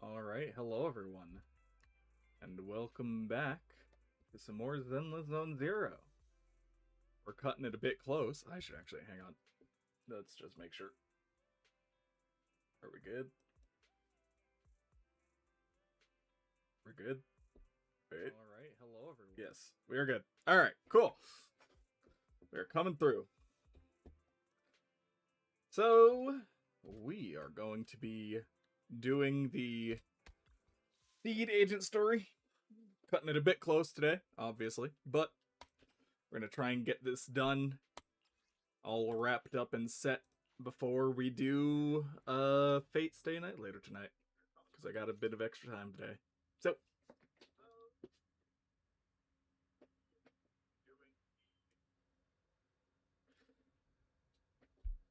Alright, hello everyone, and welcome back to some more Zenless Zone Zero. We're cutting it a bit close. I should actually, hang on. Let's just make sure. Are we good? We're good? Wait. Alright, hello everyone. Yes, we are good. Alright, cool. We're coming through. So, we are going to be doing the seed agent story. Cutting it a bit close today, obviously, but we're going to try and get this done all wrapped up and set before we do Fate Stay Night later tonight, because I got a bit of extra time today. So,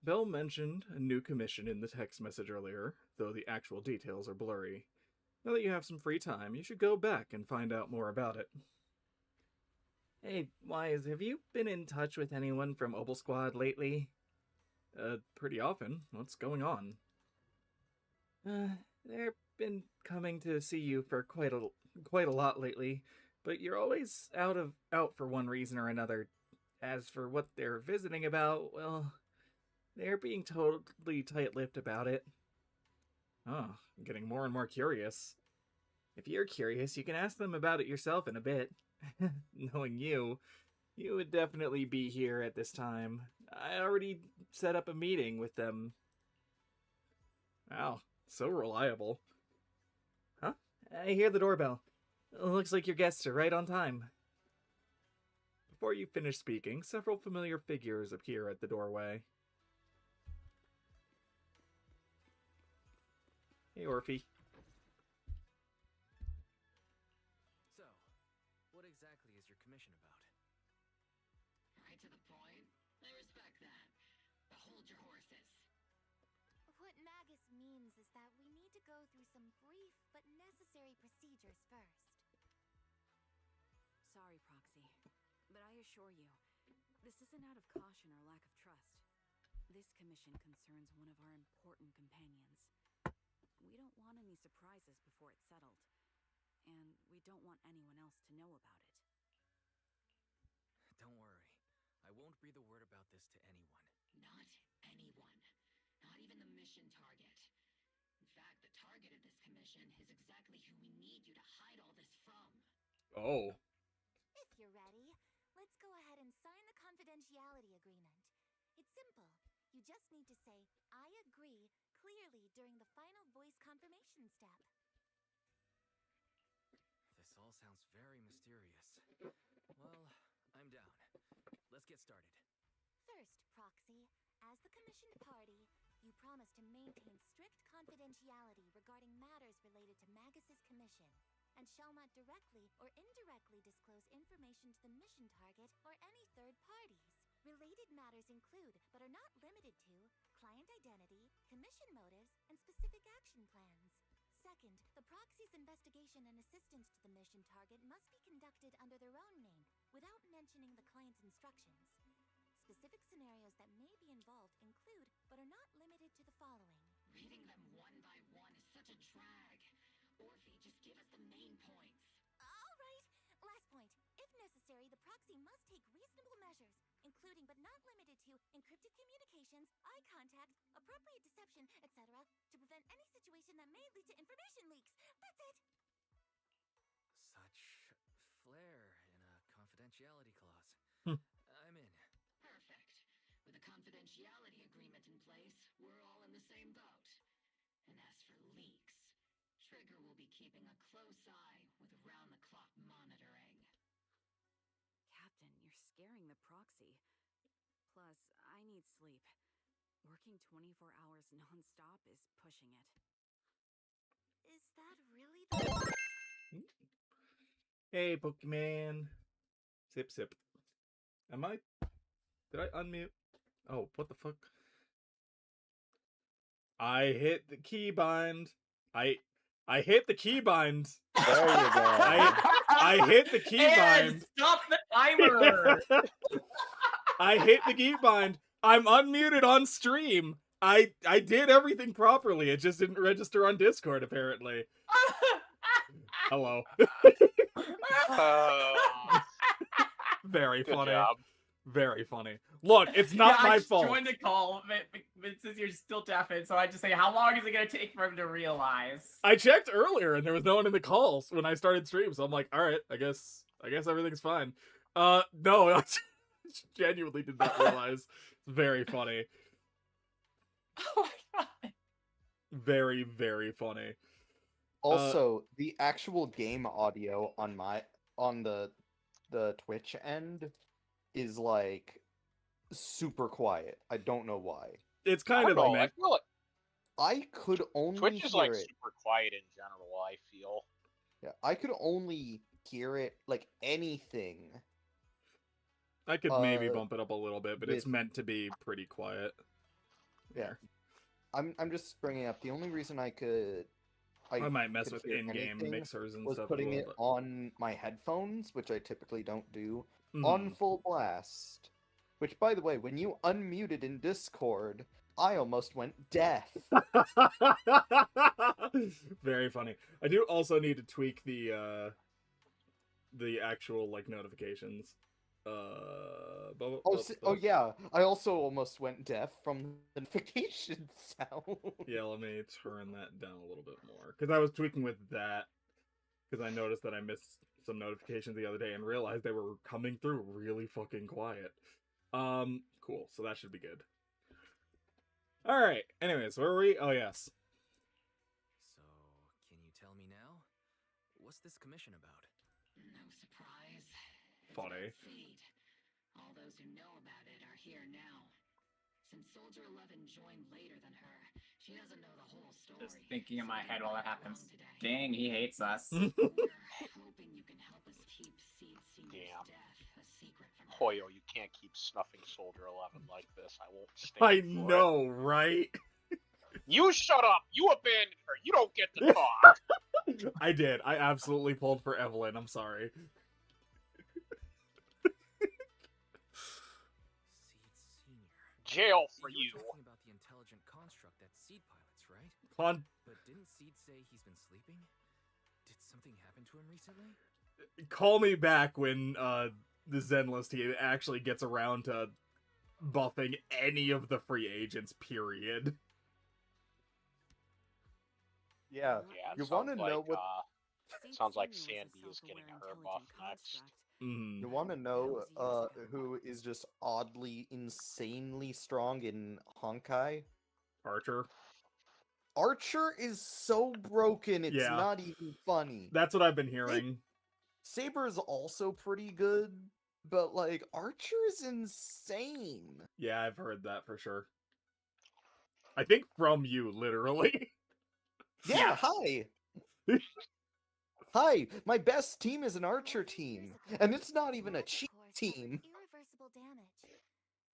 Belle mentioned a new commission in the text message earlier, though the actual details are blurry. Now that you have some free time, you should go back and find out more about it. Hey, Wise, have you been in touch with anyone from Obel Squad lately? Pretty often. What's going on? They've been coming to see you for quite a lot lately, but you're always out for one reason or another. As for what they're visiting about, well, they're being totally tight-lipped about it. Oh, I'm getting more and more curious. If you're curious, you can ask them about it yourself in a bit. Knowing you would definitely be here at this time. I already set up a meeting with them. Wow, so reliable. Huh? I hear the doorbell. Looks like your guests are right on time. Before you finish speaking, several familiar figures appear at the doorway. Hey, Orphe. So, what exactly is your commission about? Right to the point. I respect that. But hold your horses. What Magus means is that we need to go through some brief but necessary procedures first. Sorry, Proxy, but I assure you, this isn't out of caution or lack of trust. This commission concerns one of our important companions. We don't want any surprises before it's settled, and we don't want anyone else to know about it. Don't worry. I won't breathe a word about this to anyone. Not anyone. Not even the mission target. In fact, the target of this commission is exactly who we need you to hide all this from. Oh. If you're ready, let's go ahead and sign the confidentiality agreement. It's simple. You just need to say, I agree, clearly during the final voice confirmation step. This all sounds very mysterious. Well, I'm down. Let's get started. First, Proxy, as the commissioned party, you promise to maintain strict confidentiality regarding matters related to Magus's commission, and shall not directly or indirectly disclose information to the mission target or any third parties. Related matters include, but are not limited to, client identity, commission motives, and specific action plans. Second, the proxy's investigation and assistance to the mission target must be conducted under their own name, without mentioning the client's instructions. Specific scenarios that may be involved include, but are not limited to the following. Reading them one by one is such a drag. Orphe, just give us the main points. All right. Last point. If necessary, the proxy must take reasonable measures, including but not limited to encrypted communications, eye contact, appropriate deception, etc., to prevent any situation that may lead to information leaks. That's it! Such flair in a confidentiality clause. I'm in. Perfect. With a confidentiality agreement in place, we're all in the same boat. And as for leaks, Trigger will be keeping a close eye with round-the-clock monitoring. Captain, you're scaring the proxy. Plus, I need sleep. Working 24 hours non-stop is pushing it. Is that really the... Hey, Pokemon. Sip, sip. Did I unmute? Oh, what the fuck? I hit the keybind. I hit the keybind. There you go. I hit the keybind. And stop the timer. I hit the keybind. I'm unmuted on stream. I did everything properly. It just didn't register on Discord, apparently. Hello. Very Good funny. job. Very funny. Look, it's not I my just fault. joined the call, but since you're still deafened, so I just say, how long is it gonna take for him to realize? I checked earlier and there was no one in the calls when I started stream, so I'm like, all right, I guess everything's fine. No, I genuinely did not realize. It's very funny. Oh my god. Very, very funny. Also, the actual game audio on the Twitch end is like super quiet. I don't know why. It's I kind don't of know. I meant. feel like I could only Twitch is hear like it. super quiet in general. I feel. Yeah, I could only hear it like anything. I could maybe bump it up a little bit, but it's with- meant to be pretty quiet. Yeah. I'm just bringing up the only reason I might mess could with hear in-game anything mixers and was stuff. putting as it well, on my headphones, which I typically don't do, but... on full blast. Which, by the way, when you unmuted in Discord, I almost went deaf. Very funny. I do also need to tweak the actual like notifications. Oh yeah, I also almost went deaf from the notification sound. Yeah, let me turn that down a little bit more because I was tweaking with that because I noticed that I missed some notifications the other day and realized they were coming through really fucking quiet. Cool. So that should be good. All right. Anyways, where were we? Oh yes. So, can you tell me now? What's this commission about? No surprise. It's Funny. about Seed. All those who know about it are here now. Since Soldier 11 joined later than her, she doesn't know the whole story. Just thinking in my So head while that we're happens. along today. Dang, he hates us. We're hoping you can help us keep Seed Senior's Damn. death a secret from her. Hoyo, you can't keep snuffing Soldier 11 like this. I won't stand I for it. know, right? You shut up. You abandoned her. You don't get to talk. I did. I absolutely pulled for Evelyn. I'm sorry. Seed Senior. Jail for You're you. talking about the intelligent construct that Seed pilots, right? But didn't Seed say he's been sleeping? Did something happen to him recently? Call me back when the Zenless team actually gets around to buffing any of the free agents, period. Yeah, Yeah, it you sounds want to like, know what? sounds like Sandy is getting her buff next. Mm. You want to know who is just oddly, insanely strong in Honkai? Archer. Archer is so broken, it's Yeah. not even funny. That's what I've been hearing. Saber is also pretty good, but like Archer is insane. Yeah, I've heard that for sure. I think from you, literally. Yeah, hi. Hi, my best team is an Archer team, and it's not even a cheap team. Irreversible damage.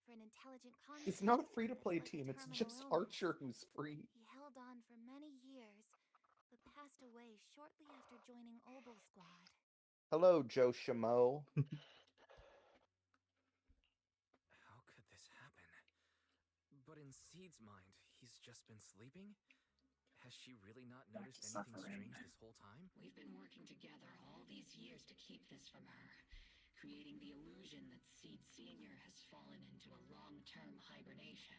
For an intelligent It's not a construct, free-to-play like team, it's terminal just illness. Archer who's free. He held on for many years, but passed away shortly after joining Obel Squad. Hello, Joe Schmo. How could this happen? But in Seed's mind, he's just been sleeping? Has she really not Back noticed to anything suffering. strange this whole time? We've been working together all these years to keep this from her, creating the illusion that Seed Senior has fallen into a long-term hibernation.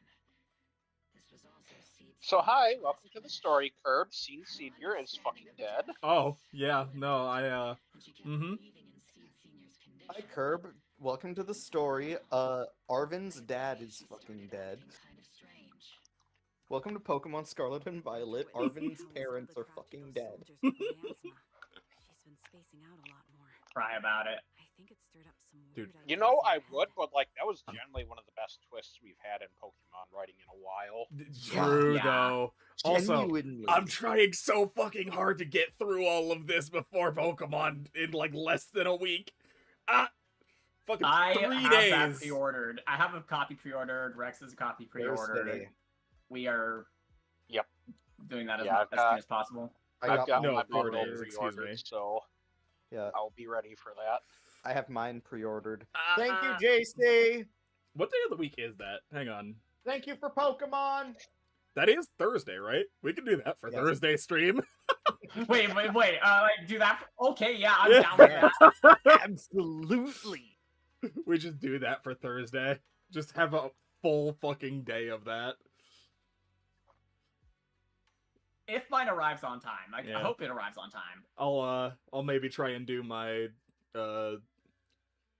This was also Seed So hi, Senior's welcome last to the wish. story. Curb, Seed Her Senior is fucking understanding of dead. death Oh, was yeah, limited, no, I, and she kept mhm. believing in Seed Senior's condition. Hi, Curb. Welcome to the story. Arvin's dad is She fucking started dead. acting kind of strange. Welcome to Pokemon Scarlet and Violet. Arvin's parents are fucking dead. She's been spacing out a lot more. Cry about it. I think it stirred up some Dude. weird You know, ideas in I her would, head. but like that was generally one of the best twists we've had in Pokemon writing in a while. True, Yeah. though. Also, Genuinely. I'm trying so fucking hard to get through all of this before Pokemon in like less than a week. Fucking I 3 have days. that pre-ordered. I have a copy pre-ordered. Rex has a copy pre-ordered. Thursday. We are Yep. doing that as, Yeah, I've as got- soon as possible. I I've got got no, my 4 bundle days, excuse pre-ordered, me. so Yeah, I'll be ready for that. I have mine pre-ordered. Ah, Thank you, JC. What day of the week is that? Hang on. Thank you for Pokemon. That is Thursday, right? We can do that for Yes. Thursday stream. Wait. Like, do that. Okay, yeah, I'm down with that. Absolutely. We just do that for Thursday. Just have a full fucking day of that. If mine arrives on time, I Yeah. hope it arrives on time. I'll maybe try and do my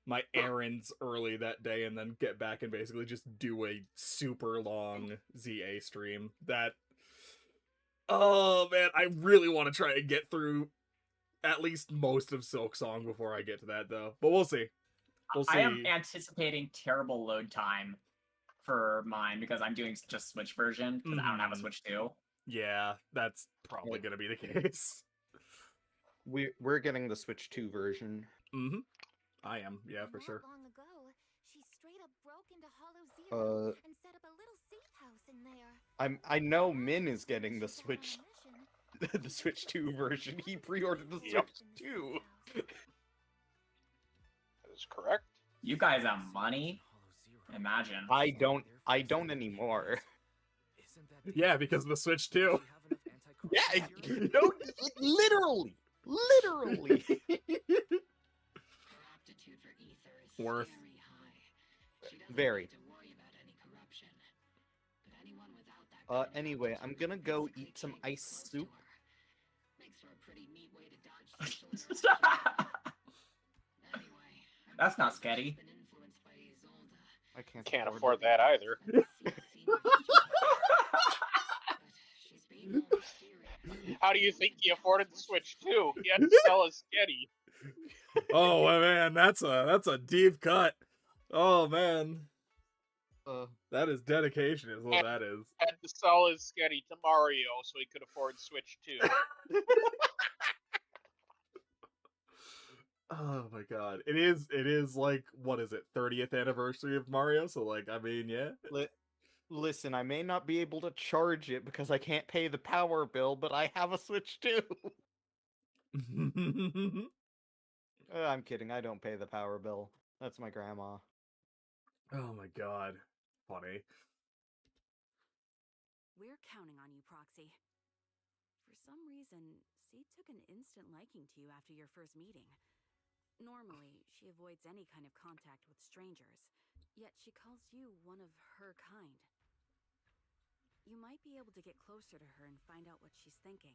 my errands early that day and then get back and basically just do a super long ZA stream. That oh man, I really want to try and get through at least most of Silk Song before I get to that though. But we'll see. We'll see. I am anticipating terrible load time for mine because I'm doing just Switch version because I don't have a Switch 2. Yeah, that's probably gonna be the case. We're getting the Switch 2 version. Mm-hmm. I am, yeah, for Not sure. long ago, she straight up broke into Hollow Zero and set up a little safe house in there. I know Min is getting the She got on Switch a mission. the Switch 2 version. He pre-ordered the Yep. Switch 2. That is correct. You guys have money? Imagine. I don't anymore. Yeah, because of the Switch 2. Yeah, no, literally. Literally. Her aptitude for ether is Worth. very high. She doesn't Very. need to worry about any corruption. But anyone without that kind of Anyway, I'm aptitude gonna go basically eat some can't get ice close to soup. her. Makes for a pretty neat way to dodge social interruptions. Anyway, I'm That's not guessing sketty. she's been influenced by Isolde. I Can't afford that either. But she's being more mysterious. How do you think he afforded the Switch 2? He had to sell his Sketty. Oh man, that's a deep cut. Oh man, that is dedication, is what that is. Had to sell his Sketty to Mario so he could afford Switch 2. Oh my god, it is like, what is it, 30th anniversary of Mario? So like, I mean, yeah. Listen, I may not be able to charge it because I can't pay the power bill, but I have a Switch 2. I'm kidding. I don't pay the power bill. That's my grandma. Oh my god, funny. We're counting on you, Proxy. For some reason, Seed took an instant liking to you after your first meeting. Normally, she avoids any kind of contact with strangers, yet she calls you one of her kind. You might be able to get closer to her and find out what she's thinking.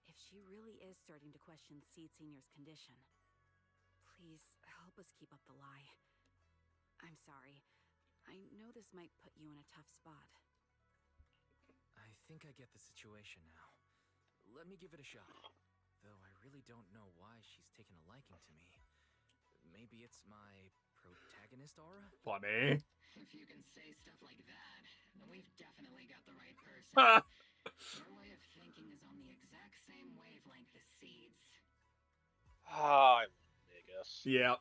If she really is starting to question Seed Senior's condition, please help us keep up the lie. I'm sorry. I know this might put you in a tough spot. I think I get the situation now. Let me give it a shot. Though I really don't know why she's taken a liking to me. Maybe it's my protagonist aura? Funny. If you can say stuff like that, then we've definitely got the right person. Ha! Your way of thinking is on the exact same wavelength as Seed's. Ah, I guess. Yeah.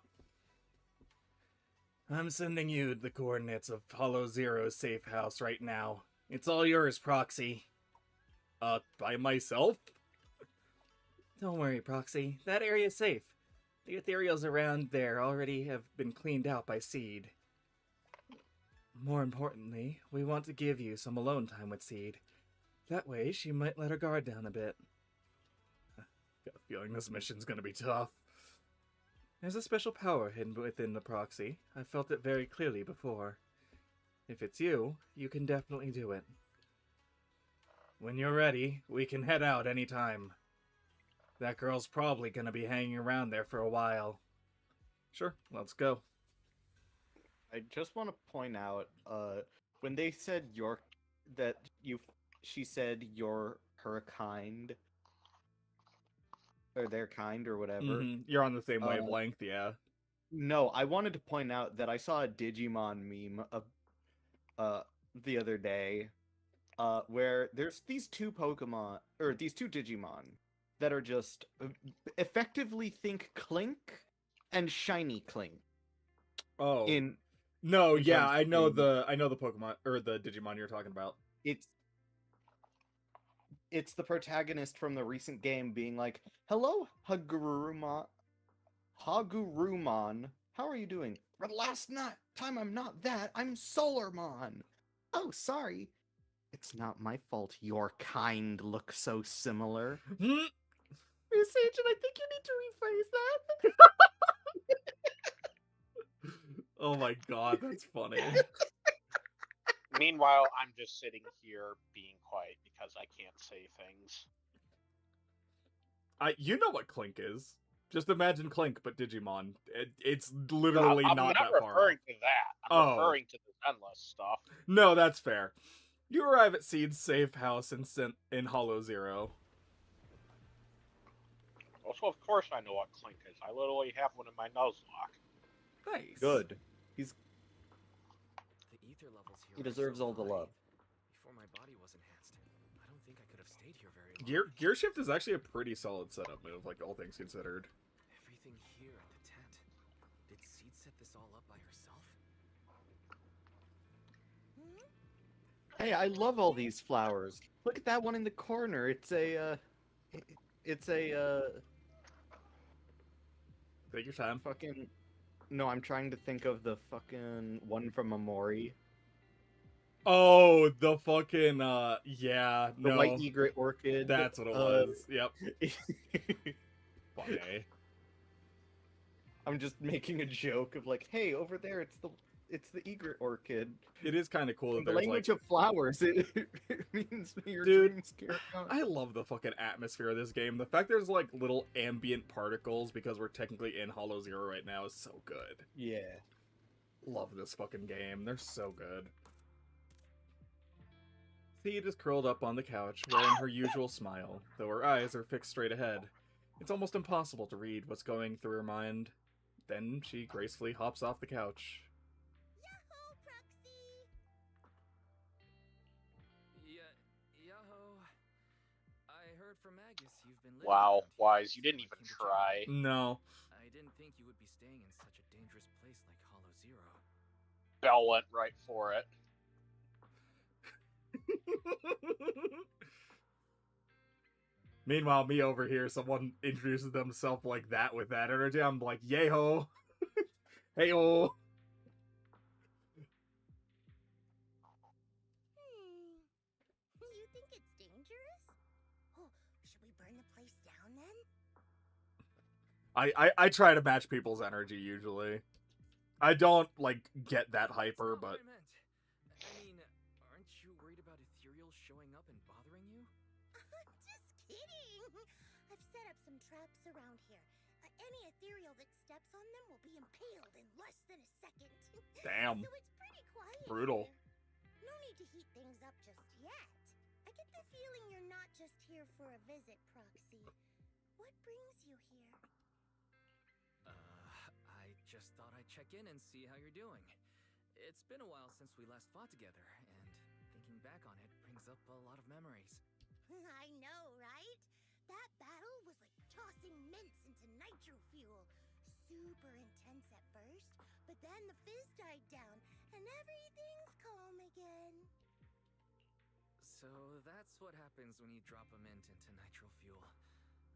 I'm sending you the coordinates of Hollow Zero's safe house right now. It's all yours, Proxy. By myself? Don't worry, Proxy. That area's safe. The ethereals around there already have been cleaned out by Seed. More importantly, we want to give you some alone time with Seed. That way, she might let her guard down a bit. Got a feeling this mission's gonna be tough. There's a special power hidden within the Proxy. I felt it very clearly before. If it's you, you can definitely do it. When you're ready, we can head out anytime. That girl's probably gonna be hanging around there for a while. Sure, let's go. I just want to point out, when they said she said you're her kind, or their kind, or whatever. Mhm, you're on the same wavelength, yeah. No, I wanted to point out that I saw a Digimon meme the other day, where there's these two Pokemon, or these two Digimon, that are just effectively think Clink and Shiny Clink. Oh. In No, in yeah, terms I of know being- the Pokemon, or the Digimon you're talking about. It's the protagonist from the recent game being like, "Hello, Hagurumon. How are you doing? For the last time I'm not that, I'm Solarmon. Oh, sorry. It's not my fault your kind look so similar. Hmm? Miss Agent, I think you need to rephrase that. Oh my god, that's funny. Meanwhile, I'm just sitting here being quiet because I can't say things. You know what Clink is. Just imagine Clink, but Digimon. It's No, literally I'm not not that far off. referring to that. I'm Oh. referring to the Zenless stuff. No, that's fair. You arrive at Seed's safe house in Hollow Zero. Also, of course I know what Clink is. I literally have one in my Nuzlocke. Nice. Good. The ether levels here He are deserves so all the high. love. Before my body was enhanced, I don't think I could have stayed here very long. Gear shift is actually a pretty solid setup move, like all things considered. Everything here at the tent. Did Seed set this all up by herself? Hey, I love all these flowers. Look at that one in the corner. It's a Take your time. fucking. No, I'm trying to think of the fucking one from Amori. Oh, the fucking yeah, The no. white egret orchid. That's what it was. Yep. Funny. I'm just making a joke of like, hey, over there, it's the egret orchid. It is kind of cool that In the there's language like, of flowers, it means your Dude, dreams carry on. I love the fucking atmosphere of this game. The fact there's like little ambient particles because we're technically in Hollow Zero right now is so good. Yeah. Love this fucking game. They're so good. Seed is curled up on the couch, wearing her usual smile, though her eyes are fixed straight ahead. It's almost impossible to read what's going through her mind. Then she gracefully hops off the couch. Yahoo, Proxy! Yaho. I heard from Agus you've been living Wow, around here, Wise, you so didn't I even came to check. try. No. I didn't think you would be staying in such a dangerous place like Hollow Zero. Bell went right for it. Meanwhile, me over here, someone introduces themselves like that with that energy. I'm like, yay ho. Hey ho. You think it's dangerous? Oh, should we burn the place down then? I try to match people's energy usually. I don't like get that hyper, That's not but what I meant. I mean, aren't you worried about ethereals showing up and bothering you? Just kidding! I've set up some traps around here. Any ethereal that steps on them will be impaled in less than a second. damn. So it's pretty quiet. Brutal. Here. No need to heat things up just yet. I get the feeling you're not just here for a visit, Proxy. What brings you here? I just thought I'd check in and see how you're doing. It's been a while since we last fought together, and thinking back on it brings up a lot of memories. I know, right? That battle was like tossing mints into nitro fuel. Super intense at first, but then the fizz died down, and everything's calm again. So that's what happens when you drop a mint into nitro fuel.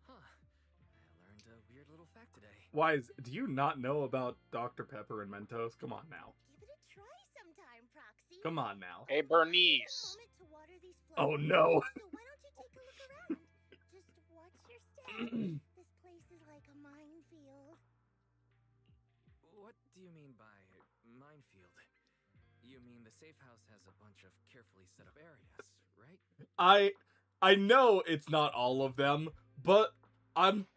Huh. I learned a weird little fact today. Wise, do you not know about Dr. Pepper and Mentos? Come on now. Give it a try sometime, Proxy. Come on now. Hey, Bernice. Take a moment to water these Oh flowers. no. So why don't you take a look around? Just watch your step. This place is like a minefield. What do you mean by minefield? You mean the safe house has a bunch of carefully set up areas, right? I know it's not all of them, but I'm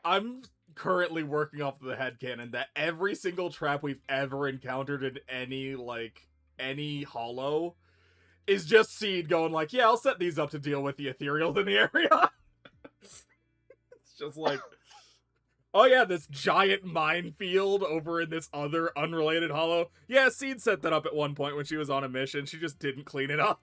currently working off the headcanon that every single trap we've ever encountered in any hollow is just Seed going like, yeah, I'll set these up to deal with the ethereals in the area. It's just like, oh yeah, this giant minefield over in this other unrelated hollow. Yeah, Seed set that up at one point when she was on a mission. She just didn't clean it up.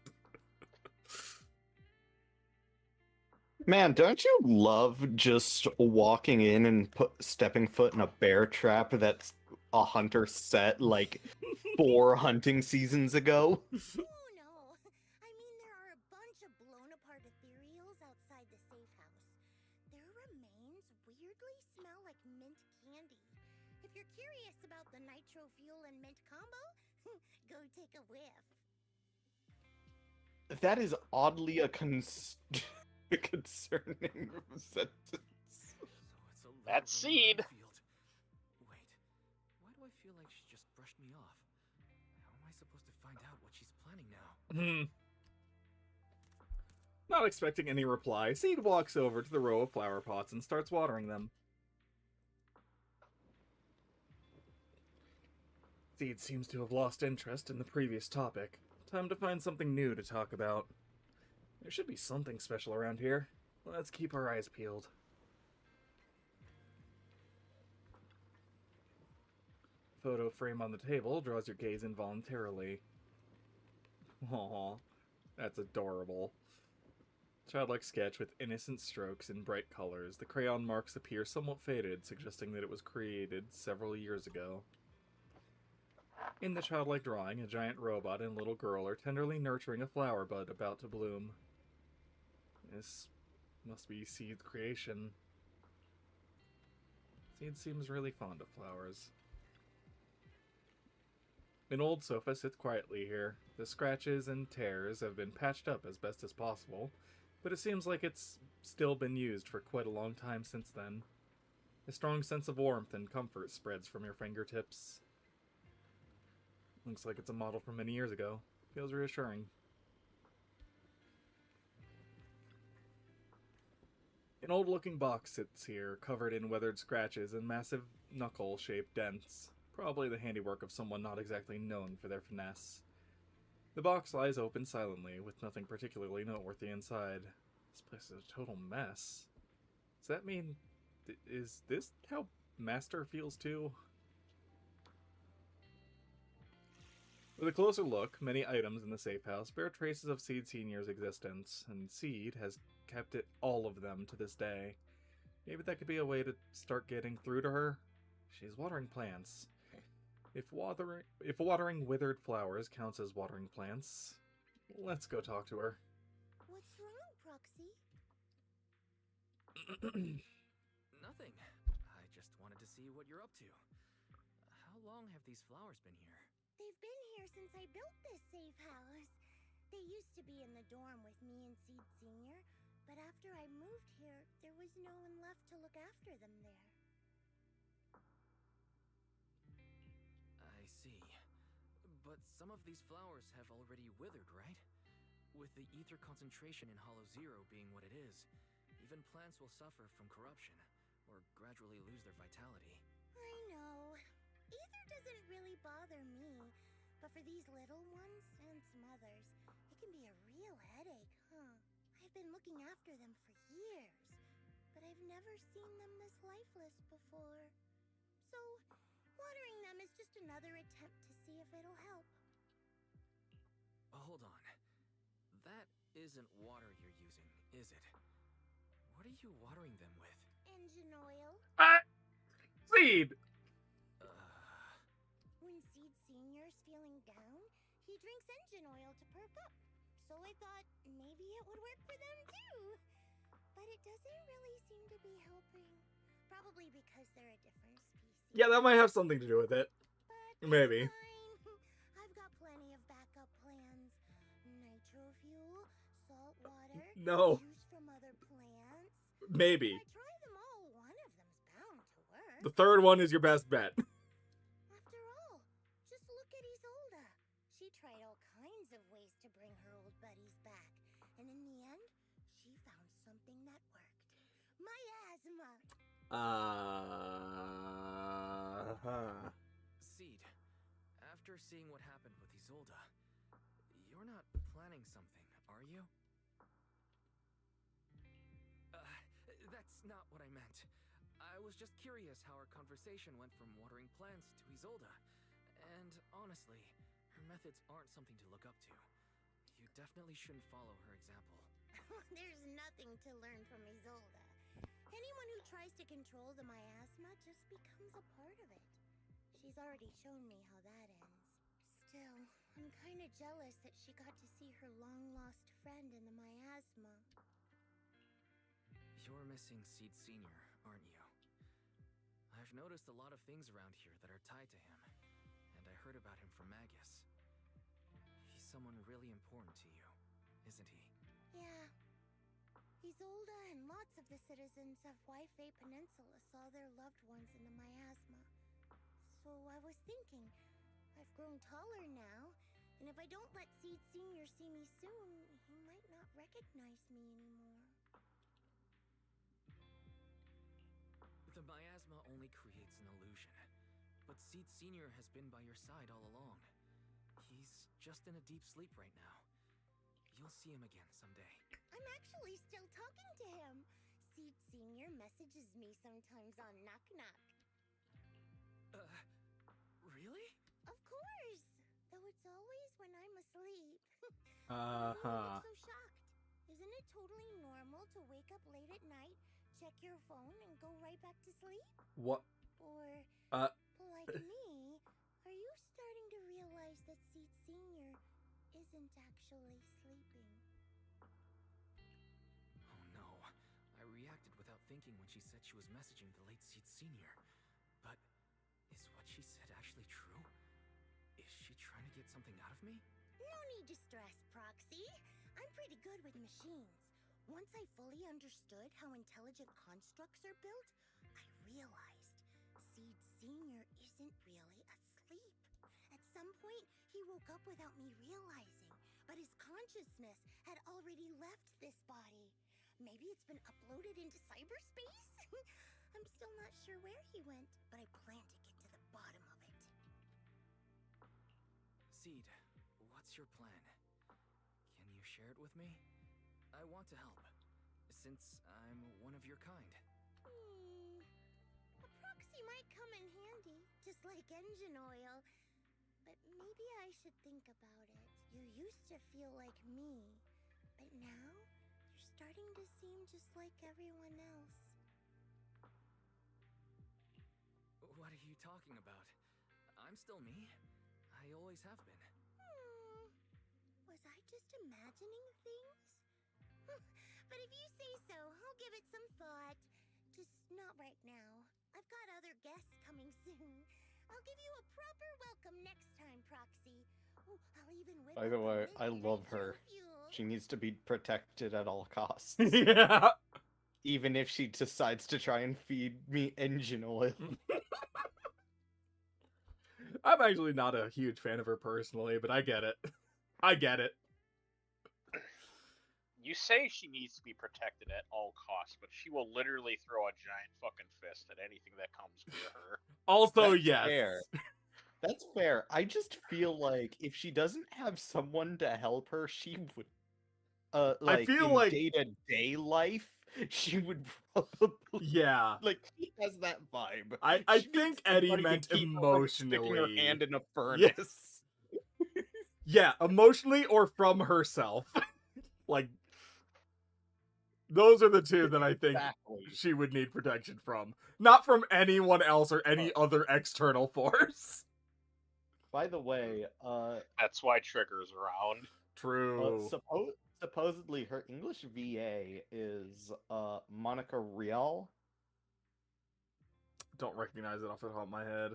Man, don't you love just walking in and stepping foot in a bear trap that's a hunter set like 4 hunting seasons ago? Oh no. I mean, there are a bunch of blown apart ethereals outside the safe house. Their remains weirdly smell like mint candy. If you're curious about the nitro fuel and mint combo, go take a whiff. That is oddly a a concerning sentence. So it's a That seed. Field. Wait, why do I feel like she just brushed me off? How am I supposed to find out what she's planning now? Not expecting any reply, Seed walks over to the row of flower pots and starts watering them. Seed seems to have lost interest in the previous topic. Time to find something new to talk about. There should be something special around here. Let's keep our eyes peeled. Photo frame on the table draws your gaze involuntarily. Aw, that's adorable. Childlike sketch with innocent strokes in bright colors. The crayon marks appear somewhat faded, suggesting that it was created several years ago. In the childlike drawing, a giant robot and a little girl are tenderly nurturing a flower bud about to bloom. This must be Seed's creation. Seed seems really fond of flowers. An old sofa sits quietly here. The scratches and tears have been patched up as best as possible, but it seems like it's still been used for quite a long time since then. A strong sense of warmth and comfort spreads from your fingertips. Looks like it's a model from many years ago. Feels reassuring. An old-looking box sits here, covered in weathered scratches and massive knuckle-shaped dents. Probably the handiwork of someone not exactly known for their finesse. The box lies open silently, with nothing particularly noteworthy inside. This place is a total mess. Does that mean... is this how Master feels too? With a closer look, many items in the safe house bear traces of Seed Sr.'s existence, and Seed has kept it, all of them, to this day. Maybe that could be a way to start getting through to her? She's watering plants. If watering withered flowers counts as watering plants, let's go talk to her. What's wrong, Proxy? Nothing. I just wanted to see what you're up to. How long have these flowers been here? They've been here since I built this safe house. They used to be in the dorm with me and Seed Sr., but after I moved here, there was no one left to look after them there. I see. But some of these flowers have already withered, right? With the ether concentration in Hollow Zero being what it is, even plants will suffer from corruption, or gradually lose their vitality. I know. Ether doesn't really bother me, but for these little ones and some others, it can be a real headache, huh? I've been looking after them for years, but I've never seen them this lifeless before. So, watering them is just another attempt to see if it'll help. Hold on. That isn't water you're using, is it? What are you watering them with? Engine oil. Seed! When Seed Sr.'s feeling down, he drinks engine oil to perk up. So I thought maybe it would work for them too. But it doesn't really seem to be helping. Probably because they're a different species. Yeah, that might have something to do with it. But Maybe. fine. I've got plenty of backup plans. Nitro fuel, salt water, No. juice from other plants. Maybe. If I try them all, one of them's bound to work. The third one is your best bet. After all, just look at Isolda. She tried all kinds of ways to bring her old buddies back, and in the end, she found something that worked. Miasma! Seed, after seeing what happened with Isolda, you're not planning something, are you? That's not what I meant. I was just curious how our conversation went from watering plants to Isolda. And honestly, her methods aren't something to look up to. You definitely shouldn't follow her example. There's nothing to learn from Isolda. Anyone who tries to control the miasma just becomes a part of it. She's already shown me how that ends. Still, I'm kinda jealous that she got to see her long-lost friend in the miasma. You're missing Seed Sr., aren't you? I've noticed a lot of things around here that are tied to him, and I heard about him from Magus. He's someone really important to you, isn't he? Yeah. He's older, and lots of the citizens of Waifei Peninsula saw their loved ones in the miasma. So I was thinking, I've grown taller now, and if I don't let Seed Sr. see me soon, he might not recognize me anymore. The miasma only creates an illusion. But Seed Sr. has been by your side all along. He's just in a deep sleep right now. You'll see him again someday. I'm actually still talking to him. Seed Sr. messages me sometimes on Knock Knock. Really? Of course! Though it's always when I'm asleep. Uh-huh. Why do you look so shocked? Isn't it totally normal to wake up late at night, check your phone, and go right back to sleep? What? Or, like me, are you starting to realize that Seed Sr. isn't actually sleeping? Oh no. I reacted without thinking when she said she was messaging the late Seed Sr. But is what she said actually true? Is she trying to get something out of me? No need to stress, Proxy. I'm pretty good with machines. Once I fully understood how intelligent constructs are built, I realized Seed Sr. isn't really asleep. At some point, he woke up without me realizing, but his consciousness had already left this body. Maybe it's been uploaded into cyberspace? I'm still not sure where he went, but I plan to get to the bottom of it. Seed, what's your plan? Can you share it with me? I want to help, since I'm one of your kind. A proxy might come in handy, just like engine oil. But maybe I should think about it. You used to feel like me, but now you're starting to seem just like everyone else. What are you talking about? I'm still me. I always have been. Was I just imagining things? But if you say so, I'll give it some thought. Just not right now. I've got other guests coming soon. I'll give you a proper welcome next time, Proxy. Oh, I'll even whip By the up a way, I midnight love her. fuel. She needs to be protected at all costs. Yeah. Even if she decides to try and feed me engine oil. I'm actually not a huge fan of her personally, but I get it. I get it. You say she needs to be protected at all costs, but she will literally throw a giant fucking fist at anything that comes near her. Also, That's yes. fair. That's fair. I just feel like if she doesn't have someone to help her, she would. I feel like day-to-day life, she would probably. Yeah. Like, she has that vibe. I She needs think Eddie somebody to meant keep her from sticking her emotionally. hand in a Yeah. furnace. Yeah, emotionally or from herself. Like, those are the two that I think Exactly. she would need protection from. Not from anyone else or any other external force. By the way, That's why Trigger's around. True. supposedly her English VA is Monica Rial. Don't recognize it off the top of my head.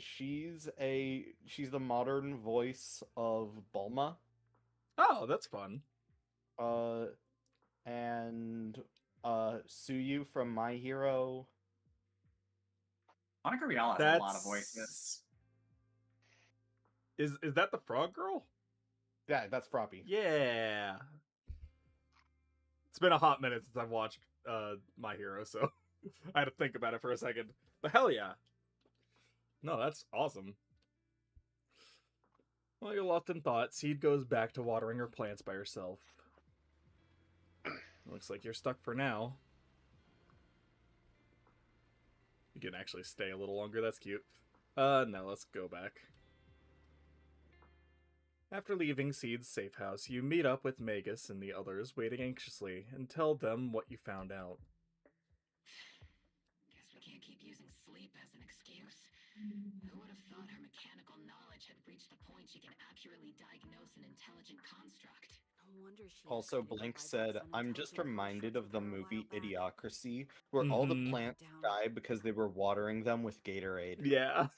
She's the modern voice of Bulma. Oh, that's fun. And Suyu from My Hero. Monica Rial has a lot of voices. Is that the frog girl? Yeah, that's Froppy. Yeah. It's been a hot minute since I've watched My Hero, so I had to think about it for a second. But hell yeah. No, that's awesome. Well, you're lost in thought. Seed goes back to watering her plants by herself. Looks like you're stuck for now. You can actually stay a little longer. That's cute. No, let's go back. After leaving Seed's safe house, you meet up with Magus and the others waiting anxiously and tell them what you found out. Guess we can't keep using sleep as an excuse. Who would have thought her mechanical knowledge had reached the point she can accurately diagnose an intelligent construct? No wonder she Also, activated Blank by said, those I'm just unintelligent reminded of constructs the with her a movie while back." Idiocracy, where all the Mhm. plants Down. died because they were watering them with Gatorade. Yeah.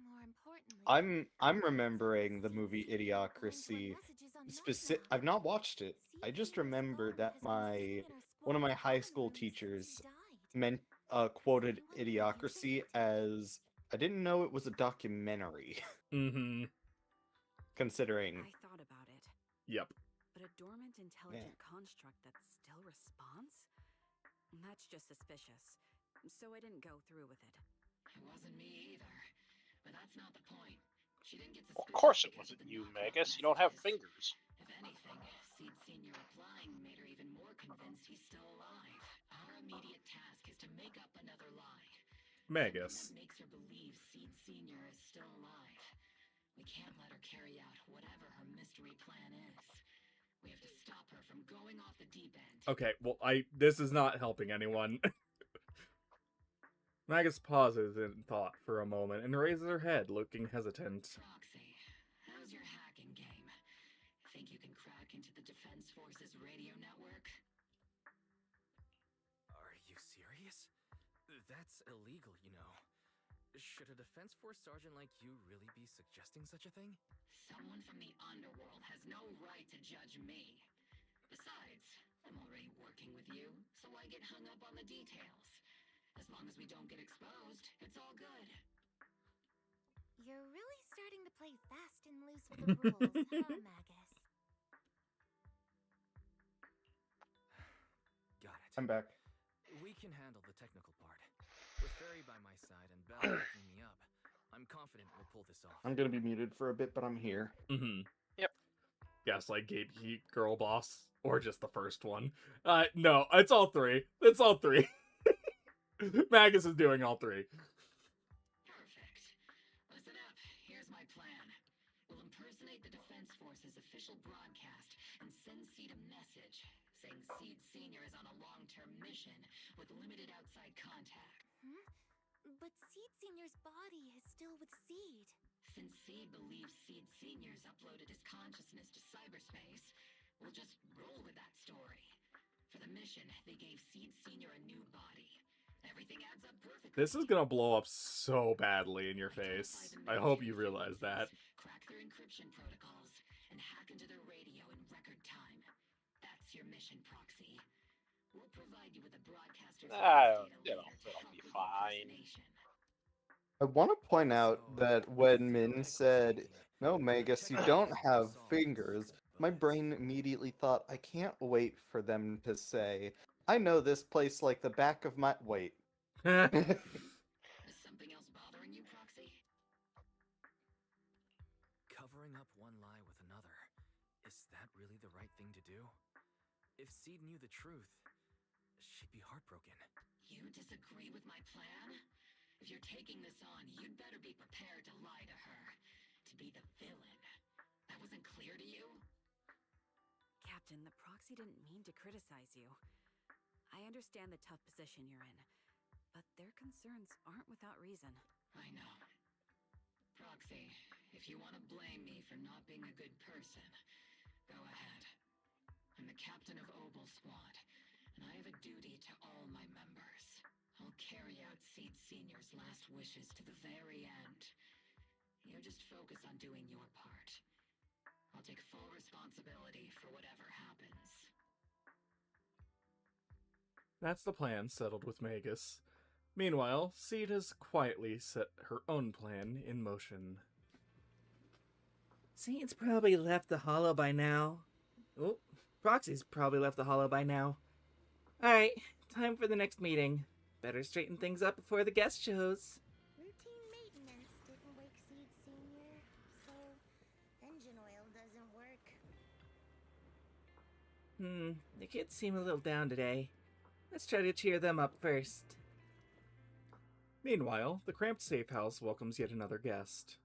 More importantly, I'm remembering the movie Idiocracy I've not watched it. I just remember that one of my high school teachers quoted Idiocracy as, I didn't know it was a documentary. Mm-hmm. Considering. I thought about it. Yep. But a dormant intelligent construct that still responds? That's just suspicious. So I didn't go through with it. It wasn't me either. But that's not the point. She didn't get Of suspicious. course it because wasn't of the you, knock-off Magus. You don't have messages. fingers. If anything, Seed Senior replying made her even more convinced he's still alive. Our immediate task is to make up another lie. Magus. Something that makes her believe Seed Senior is still alive. We can't let her carry out whatever her mystery plan is. We have to stop her from going off the deep end. Okay, well, this is not helping anyone. Magus pauses in thought for a moment and raises her head, looking hesitant. Proxy, how's your hacking game? Think you can crack into the Defense Force's radio network? Are you serious? That's illegal, you know. Should a Defense Force sergeant like you really be suggesting such a thing? Someone from the underworld has no right to judge me. Besides, I'm already working with you, so why get hung up on the details? As long as we don't get exposed, it's all good. You're really starting to play fast and loose with the rules, huh, Magus? Got it. I'm back. We can handle the technical part. With Fairy by my side and Belle backing me up, I'm confident we'll pull this off. I'm gonna be muted for a bit, but I'm here. Mm-hmm. Yep. Gaslight, Gatekeep, Girl Boss, or just the first one. No, it's all three. It's all three. Magus is doing all three. Perfect. Listen up, here's my plan. We'll impersonate the Defense Force's official broadcast and send Seed a message saying Seed Senior is on a long-term mission with limited outside contact. But Seed Senior's body is still with Seed. Since Seed believes Seed Senior's uploaded his consciousness to cyberspace, we'll just roll with that story. For the mission, they gave Seed Senior a new body. Everything adds up perfectly. This is gonna blow up so badly in your face. I hope you realize that. Crack their encryption protocols and hack into their radio in record time. That's your mission, Proxy. We'll provide you with a broadcaster's data later to It'll help be with fine. impersonation. I want to point out So, that when Min theoretically said, speaking, "No, the Magus, you technical don't part have is solved, fingers," my but- brain immediately thought, I can't wait for them to say, "I know this place like the back of my..." Wait. Is something else bothering you, Proxy? Covering up one lie with another. Is that really the right thing to do? If Seed knew the truth, she'd be heartbroken. You disagree with my plan? If you're taking this on, you'd better be prepared to lie to her. To be the villain. That wasn't clear to you? Captain, the Proxy didn't mean to criticize you. I understand the tough position you're in, but their concerns aren't without reason. I know. Proxy, if you want to blame me for not being a good person, go ahead. I'm the captain of Obel Squad, and I have a duty to all my members. I'll carry out Seed Senior's last wishes to the very end. You just focus on doing your part. I'll take full responsibility for whatever happens. That's the plan settled with Magus. Meanwhile, Seed has quietly set her own plan in motion. Seed's probably left the hollow by now. Oh, Proxy's probably left the hollow by now. Alright, time for the next meeting. Better straighten things up before the guest shows. Routine maintenance didn't wake Seed Senior, so engine oil doesn't work. The kids seem a little down today. Let's try to cheer them up first. Meanwhile, the cramped safe house welcomes yet another guest.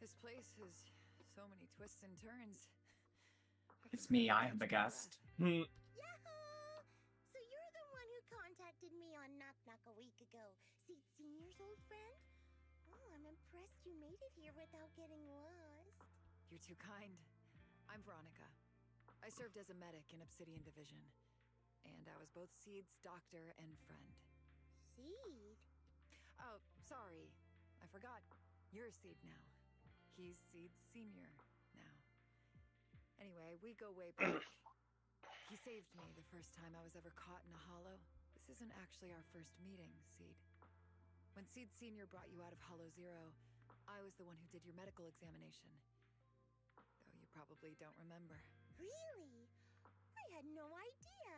This place has so many twists and turns. It's me, I am the guest. Yahoo! So you're the one who contacted me on Knock Knock a week ago. Seed Senior's old friend? Oh, I'm impressed you made it here without getting lost. You're too kind. I'm Veronica. I served as a medic in Obsidian Division. And I was both Seed's doctor and friend. Seed? Oh, sorry. I forgot. You're Seed now. He's Seed Senior now. Anyway, we go way back. He saved me the first time I was ever caught in a hollow. This isn't actually our first meeting, Seed. When Seed Sr. brought you out of Hollow Zero, I was the one who did your medical examination. Though you probably don't remember. Really? I had no idea.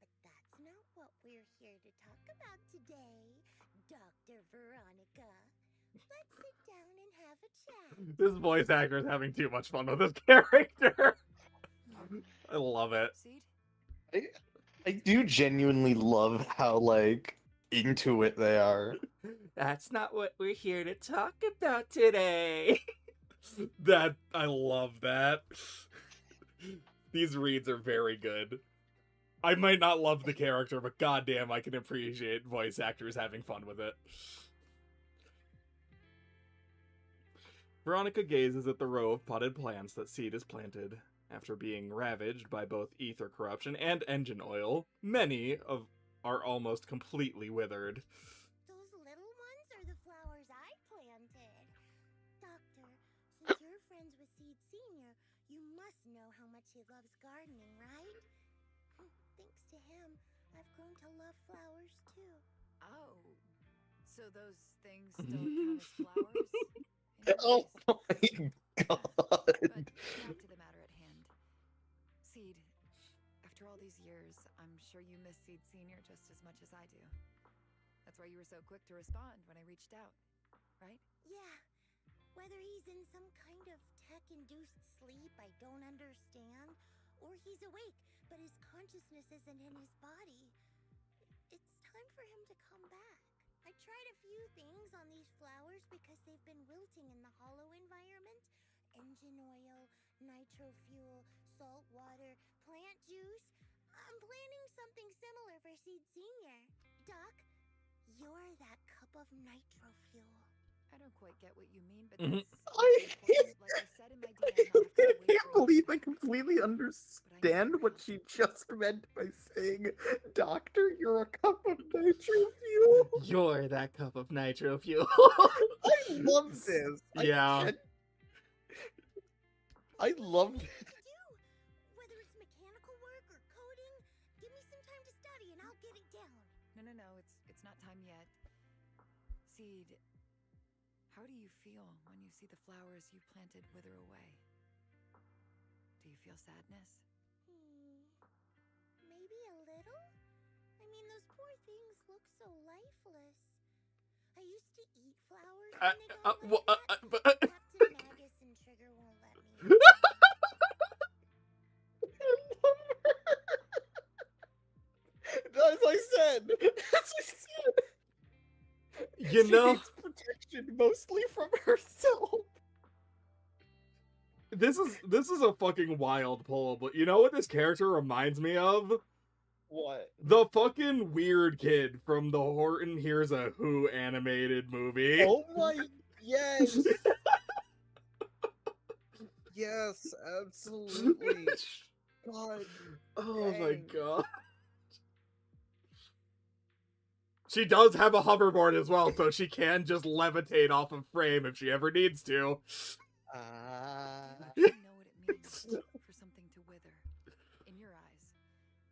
But that's not what we're here to talk about today, Dr. Veronica. Let's sit down and have a chat. This voice actor is having too much fun with this character. I love it. Seed? I do genuinely love how, like, into it they are. That's not what we're here to talk about today. I love that. These reads are very good. I might not love the character, but goddamn, I can appreciate voice actors having fun with it. Veronica gazes at the row of potted plants that Seed has planted. After being ravaged by both ether corruption and engine oil, many are almost completely withered. Those little ones are the flowers I planted. Doctor, since you're friends with Seed Sr., you must know how much he loves gardening, right? Thanks to him, I've grown to love flowers too. Oh. So those things don't count as flowers? Oh Anyways. my god. But back to the matter at hand. Seed, after all these years, I'm sure you miss Seed Sr. just as much as I do. That's why you were so quick to respond when I reached out, right? Yeah. Whether he's in some kind of tech-induced sleep I don't understand, or he's awake, but his consciousness isn't in his body, it's time for him to come back. I tried a few things on these flowers because they've been wilting in the hollow environment. Engine oil, nitro fuel, salt water, plant juice. I'm planning something similar for Seed Sr. Doc, you're that cup of nitro fuel. I don't quite get what you mean, but Mhm. that's like I said in my DM, I've got to wait can't for believe I you. completely understand what she just meant by saying, Doctor, you're a cup of nitro fuel. You're that cup of nitro fuel. I love this. Yeah. I love this. To do. Whether it's mechanical work or coding, give me some time to study and I'll get it down. No, it's not time yet. Seed, how do you feel when you see the flowers you planted wither away? Do you feel sadness? Maybe a little? I mean, those poor things look so lifeless. I used to eat flowers when they got like that. Captain Magus and Trigger won't let me. As I said, You she know, needs protection mostly from herself. this is a fucking wild pull, but you know what this character reminds me of? What? The fucking weird kid from the Horton Hears a Who animated movie. Oh my, yes. Yes, absolutely. God. Oh my dang. god. She does have a hoverboard as well, so she can just levitate off of frame if she ever needs to. You actually know what it means for something to wither. In your eyes,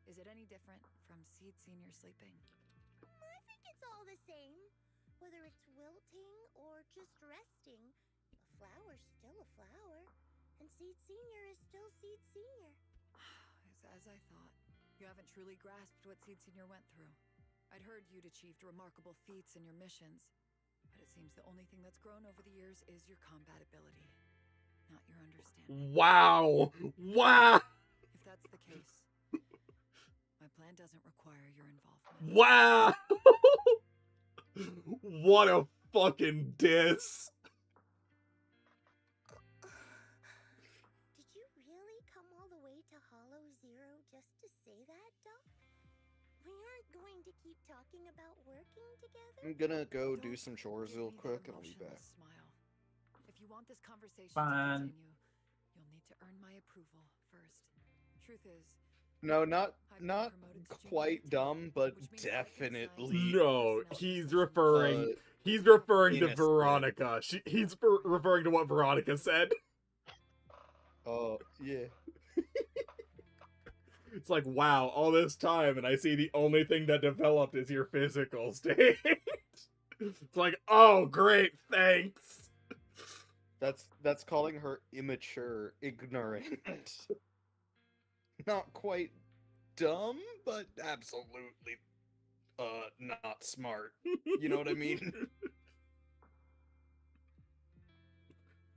is it any different from Seed Sr. sleeping? I think it's all the same. Whether it's wilting or just resting, a flower's still a flower. And Seed Sr. is still Seed Sr. As I thought. You haven't truly grasped what Seed Sr. went through. I'd heard you'd achieved remarkable feats in your missions, but it seems the only thing that's grown over the years is your combat ability, not your understanding. Wow! Wow! If that's the case, my plan doesn't require your involvement. Wow! What a fucking diss! Did you really come all the way to Hollow Zero just to say that, Doc? We aren't going to keep talking about working together? I'm gonna go do Don't some chores give real me that quick and I'll be back. emotionless Smile. If you want this conversation Fine. to continue, you'll need to earn my approval first. Truth is, No, not I've been promoted to junior quite dumb, but which means I can assign definitely. No, personnel he's decisions. referring to innocent. Veronica. He's referring to what Veronica said. Oh, yeah. It's like, wow, all this time, and I see the only thing that developed is your physical state. It's like, oh, great, thanks. That's calling her immature, ignorant. Not quite dumb, but absolutely not smart. You know what I mean?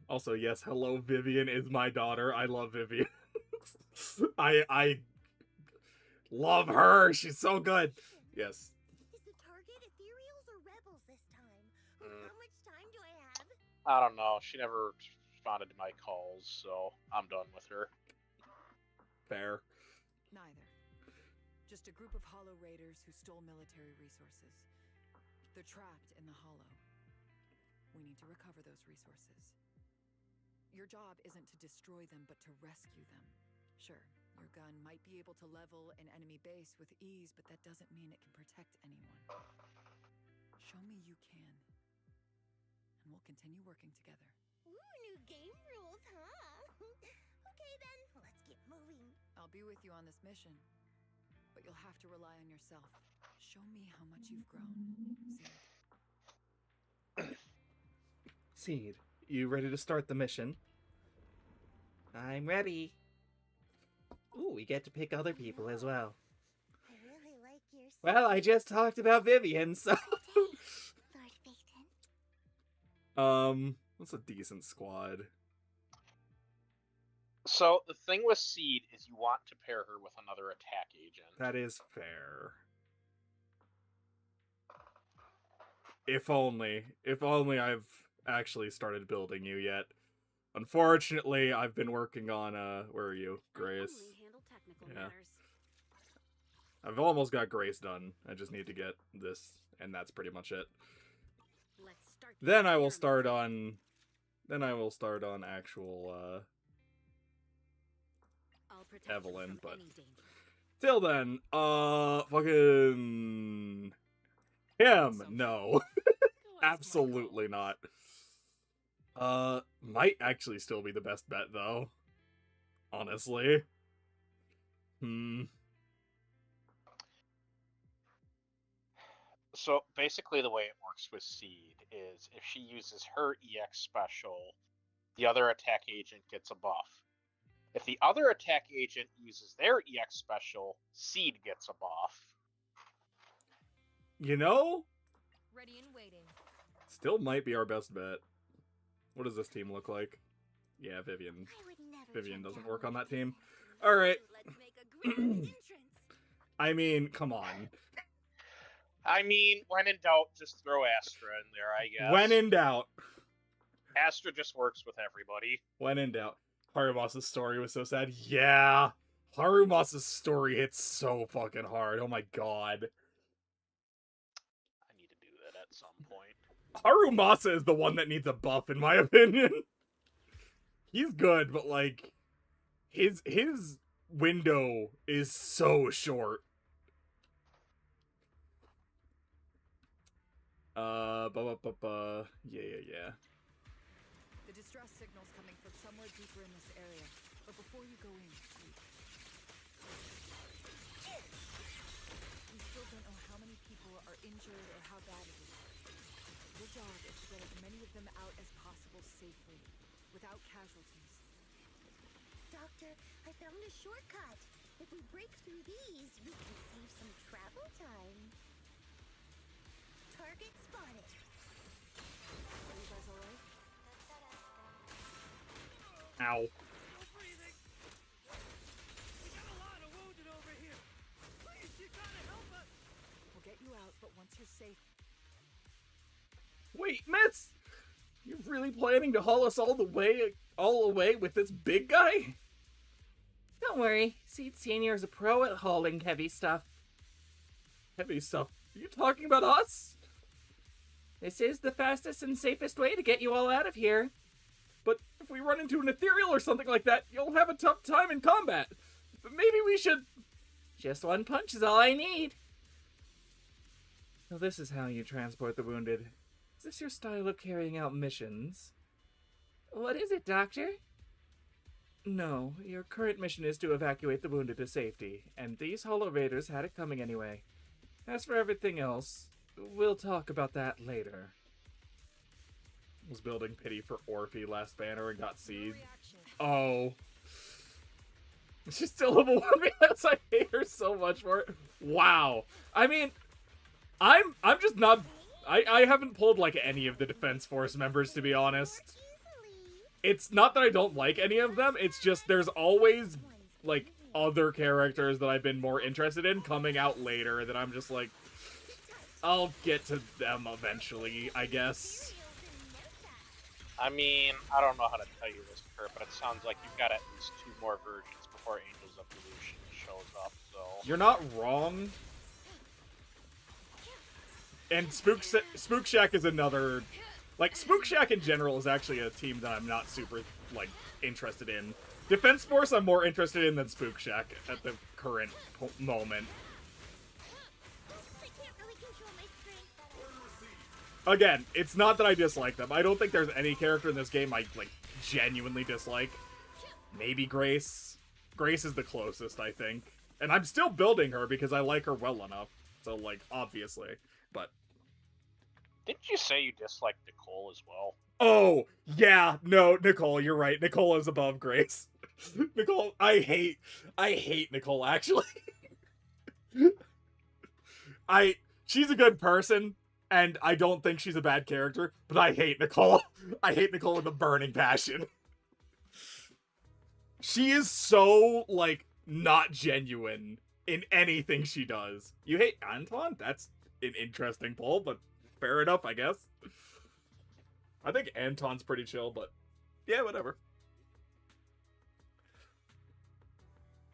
Also, yes, hello, Vivian is my daughter. I love Vivian. I love her. She's so good. Yes. Is the target ethereals or rebels this time? How much time do I have? I don't know. She never responded to my calls, so I'm done with her. Fair. Neither. Just a group of Hollow Raiders who stole military resources. They're trapped in the Hollow. We need to recover those resources. Your job isn't to destroy them, but to rescue them. Sure, your gun might be able to level an enemy base with ease, but that doesn't mean it can protect anyone. Show me you can. And we'll continue working together. Ooh, new game rules, huh? Okay then, let's get moving. I'll be with you on this mission, but you'll have to rely on yourself. Show me how much you've grown, Seed. Seed, you ready to start the mission? I'm ready. Ooh, we get to pick other people as well. I really like your Well, I just talked about Vivian, so... Lord Phaeton. That's a decent squad. So the thing with Seed is you want to pair her with another attack agent. That is fair. If only I've actually started building you yet. Unfortunately, I've been working on, where are you? Grace. Yeah. I've almost got Grace done. I just need to get this, and that's pretty much it. Then I will start on actual, Evelyn, but till then, fucking him, no. Absolutely not. Might actually still be the best bet, though. Honestly. So basically the way it works with Seed is if she uses her EX special, the other attack agent gets a buff. If the other attack agent uses their EX special, Seed gets a buff. You know? Ready and waiting. Still might be our best bet. What does this team look like? Yeah, Vivian. Vivian doesn't work on that team. Alright. I mean, come on. I mean, when in doubt, just throw Astra in there, I guess. When in doubt. Astra just works with everybody. When in doubt. Haruma's story was so sad. Yeah. Haruma's story hits so fucking hard. Oh my god. I need to do that at some point. Harumasa is the one that needs a buff, in my opinion. He's good, but like his window is so short. Yeah. The distress signal's coming from somewhere deeper in this area. But before you go in, wait. We still don't know how many people are injured or how bad it is. Your job is to get as many of them out as possible safely, without casualties. Doctor, I found a shortcut. If we break through these, we can save some travel time. Target spotted. Are you guys alright? Ow. No breathing. We got a lot of wounded over here. Please, you gotta help us. We'll get you out, but once you're safe. Wait, Miss! You're really planning to haul us all away with this big guy? Don't worry, Seed Senior's a pro at hauling heavy stuff. Heavy stuff? Are you talking about us? This is the fastest and safest way to get you all out of here. But if we run into an ethereal or something like that, you'll have a tough time in combat. But maybe we should... Just one punch is all I need. So this is how you transport the wounded. Is this your style of carrying out missions? What is it, Doctor? No, your current mission is to evacuate the wounded to safety, and these Hollow Raiders had it coming anyway. As for everything else, we'll talk about that later. Was building pity for Orphe last banner and got seed. Oh. She's still level 1 because I hate her so much for it. Wow. I mean, I'm just not... I haven't pulled, like, any of the Defense Force members, to be honest. It's not that I don't like any of them, it's just there's always, like, other characters that I've been more interested in coming out later that I'm just like, I'll get to them eventually, I guess. I mean, I don't know how to tell you this, Kurt, but it sounds like you've got at least 2 more versions before Angels of Evolution shows up, so... You're not wrong. And Spook Shack is another... Like, Spook Shack in general is actually a team that I'm not super, like, interested in. Defense Force I'm more interested in than Spook Shack at the current moment. Again, it's not that I dislike them. I don't think there's any character in this game I, like, genuinely dislike. Maybe Grace. Grace is the closest, I think. And I'm still building her because I like her well enough. So, like, obviously. But... Didn't you say you dislike Nicole as well? Oh, yeah. No, Nicole, you're right. Nicole is above Grace. Nicole, I hate Nicole, actually. She's a good person. And I don't think she's a bad character, but I hate Nicole. I hate Nicole with a burning passion. She is so, like, not genuine in anything she does. You hate Anton? That's an interesting poll, but fair enough, I guess. I think Anton's pretty chill, but yeah, whatever.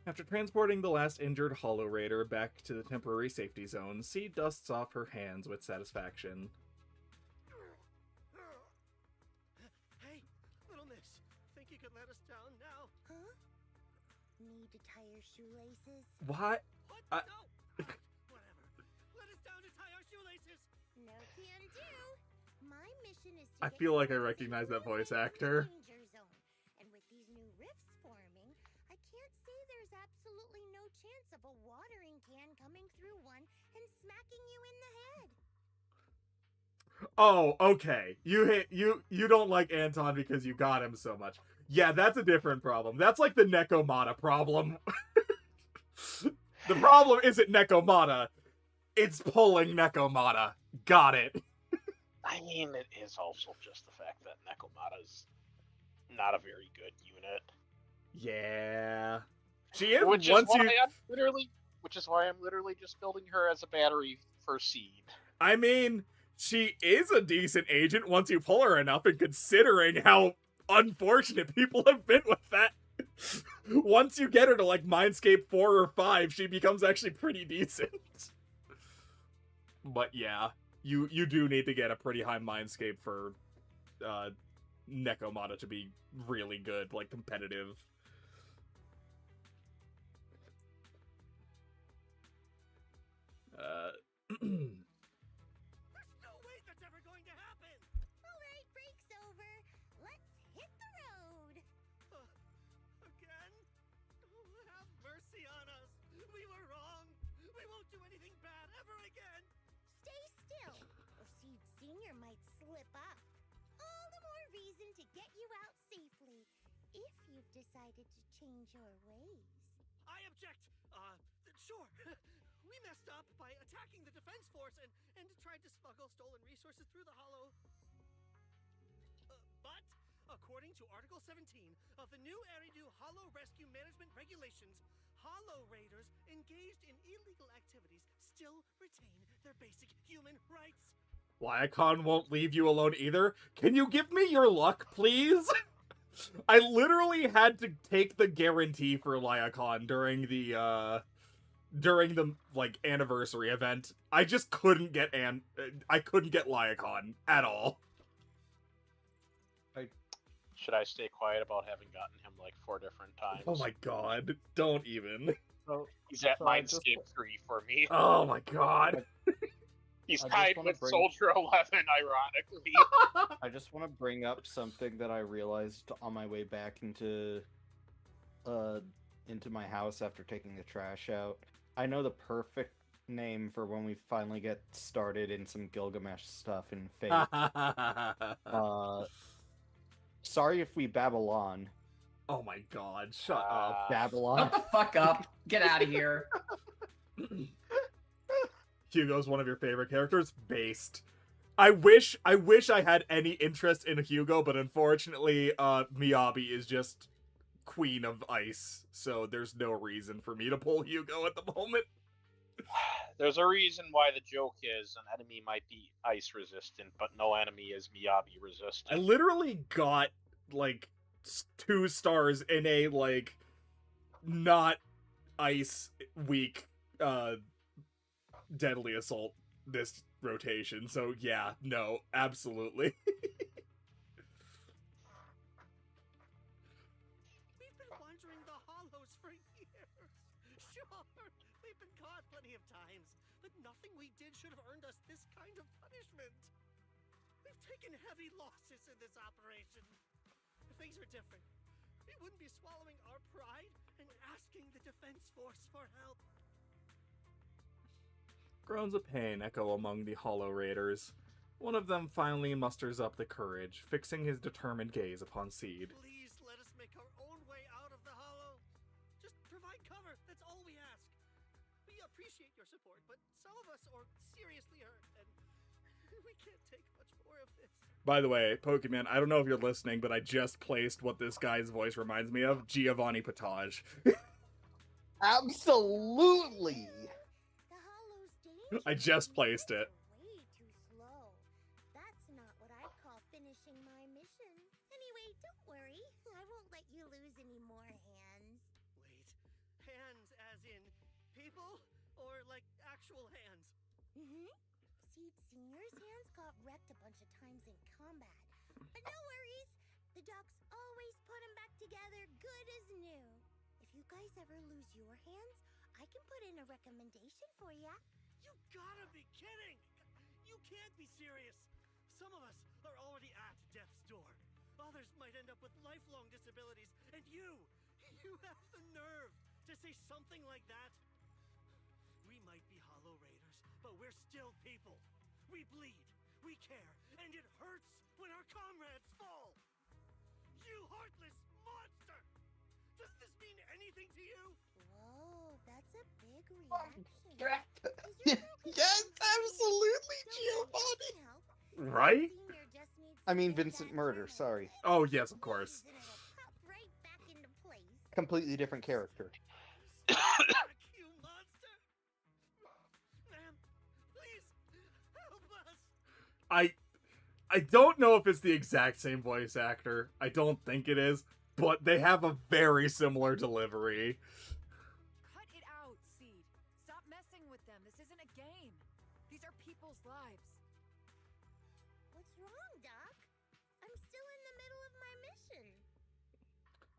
After transporting the last injured Hollow Raider back to the temporary safety zone, Seed dusts off her hands with satisfaction. Hey, little miss, think you could let us down now? Huh? Need to tie your shoelaces? What? What? No! Whatever. Let us down to tie our shoelaces! No can do. My mission is I to feel like I recognize that voice actor. Danger zone. And with these new rifts forming, I can't say there's absolutely no chance of a watering can coming through one and smacking you in the head. Oh, okay. You don't like Anton because you got him so much. Yeah, that's a different problem. That's like the Nekomata problem. The problem isn't Nekomata. It's pulling Nekomata. Got it. I mean, it is also just the fact that Nekomata's not a very good unit. Yeah. She is Which is why I'm literally just building her as a battery for Seed. I mean, she is a decent agent once you pull her enough, and considering how unfortunate people have been with that. Once you get her to, like, Mindscape 4 or 5, she becomes actually pretty decent. But yeah, you do need to get a pretty high Mindscape for Nekomata to be really good, like, competitive. There's no way that's ever going to happen! Alright, break's over. Let's hit the road. Again? Oh, have mercy on us! We were wrong! We won't do anything bad ever again! Stay still, or Seed Senior might slip up. All the more reason to get you out safely, if you've decided to change your ways. I object! Sure. We messed up by attacking the defense force and tried to smuggle stolen resources through the Hollow. But, according to Article 17 of the new Eridu Hollow Rescue Management Regulations, Hollow Raiders engaged in illegal activities still retain their basic human rights. Lyacon won't leave you alone either. Can you give me your luck, please? I literally had to take the guarantee for Lyacon during the like anniversary event. I just couldn't get Lyacon at all. Should I stay quiet about having gotten him like 4 different times? Oh my god, don't even. So, He's at so I Mindscape 3 for me. Oh my god. He's I just tied wanna with bring- Soldier 11, ironically. I just want to bring up something that I realized on my way back into into my house after taking the trash out. I know the perfect name for when we finally get started in some Gilgamesh stuff in Fate. Sorry if we babble on. Oh my god, shut up. Babylon. Shut the fuck up. Get out of here. Hugo's one of your favorite characters? Based. I wish I had any interest in Hugo, but unfortunately, Miyabi is just queen of ice, so there's no reason for me to pull Hugo at the moment. There's a reason why the joke is an enemy might be ice resistant, but no enemy is Miyabi resistant. I literally got, like, 2 stars in a, like, not ice weak, Deadly Assault this rotation, so yeah, no, absolutely. We've been wandering the hollows for years. Sure, we've been caught plenty of times, but nothing we did should have earned us this kind of punishment. We've taken heavy losses in this operation. If things were different, we wouldn't be swallowing our pride and asking the Defense Force for help. Groans of pain echo among the Hollow Raiders. One of them finally musters up the courage, fixing his determined gaze upon Seed. Please let us make our own way out of the hollow. Just provide cover, that's all we ask. We appreciate your support, but some of us are seriously hurt, and we can't take much more of this. By the way, Pokemon, I don't know if you're listening, but I just placed what this guy's voice reminds me of, Giovanni Potage. Absolutely! The hollow's dangerous. I just placed it. Way too slow. That's not what I'd call finishing my mission. Anyway, don't worry. I won't let you lose any more hands. Wait, hands as in people? Or like actual hands? Mm-hmm. Seed Senior's hands got wrecked a bunch of times in combat. But no worries. The docs always put them back together good as new. If you guys ever lose your hands, I can put in a recommendation for ya. You gotta be kidding! You can't be serious! Some of us are already at death's door. Others might end up with lifelong disabilities, and you have the nerve to say something like that? We might be Hollow Raiders, but we're still people. We bleed, we care, and it hurts when our comrades fall! You heartless monster! Does this mean anything to you? Whoa, that's a big reaction. Yes, absolutely, Giovanni! Right? I mean, Vincent Murder, sorry. Oh, yes, of course. Completely different character. You monster! Ma'am, please, help us! I don't know if it's the exact same voice actor. I don't think it is, but they have a very similar delivery. Cut it out, Seed. Stop messing with them. This isn't a game. These are people's lives. What's wrong, Doc? I'm still in the middle of my mission.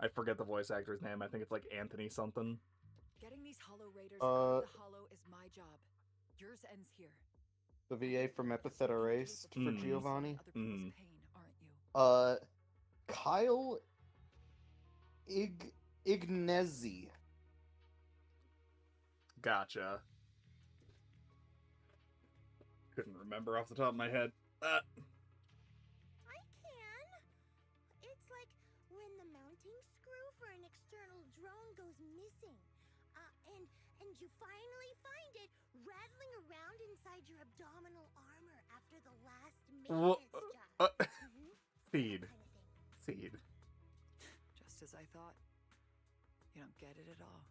I forget the voice actor's name. I think it's like Anthony something. Getting these Hollow Raiders out of the Hollow is my job. Yours ends here. The VA from Epithet Erased for Giovanni. Other people's pain, aren't you? Kyle Ignezi. Gotcha. Couldn't remember off the top of my head. I can. It's like when the mounting screw for an external drone goes missing. And you finally find it rattling around inside your abdominal armor after the last maintenance job. Seed. Kind of thing. Seed. Just as I thought. You don't get it at all.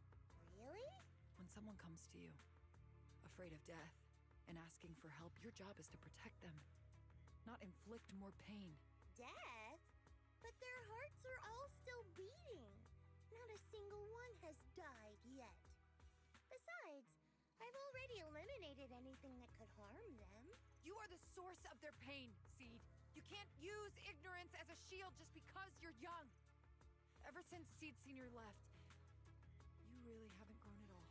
Really? When someone comes to you, afraid of death, and asking for help, your job is to protect them, not inflict more pain. Death? But their hearts are all still beating. Not a single one has died yet. Besides, I've already eliminated anything that could harm them. You are the source of their pain, Seed. You can't use ignorance as a shield just because you're young. Ever since Seed Senior left, you really haven't grown at all.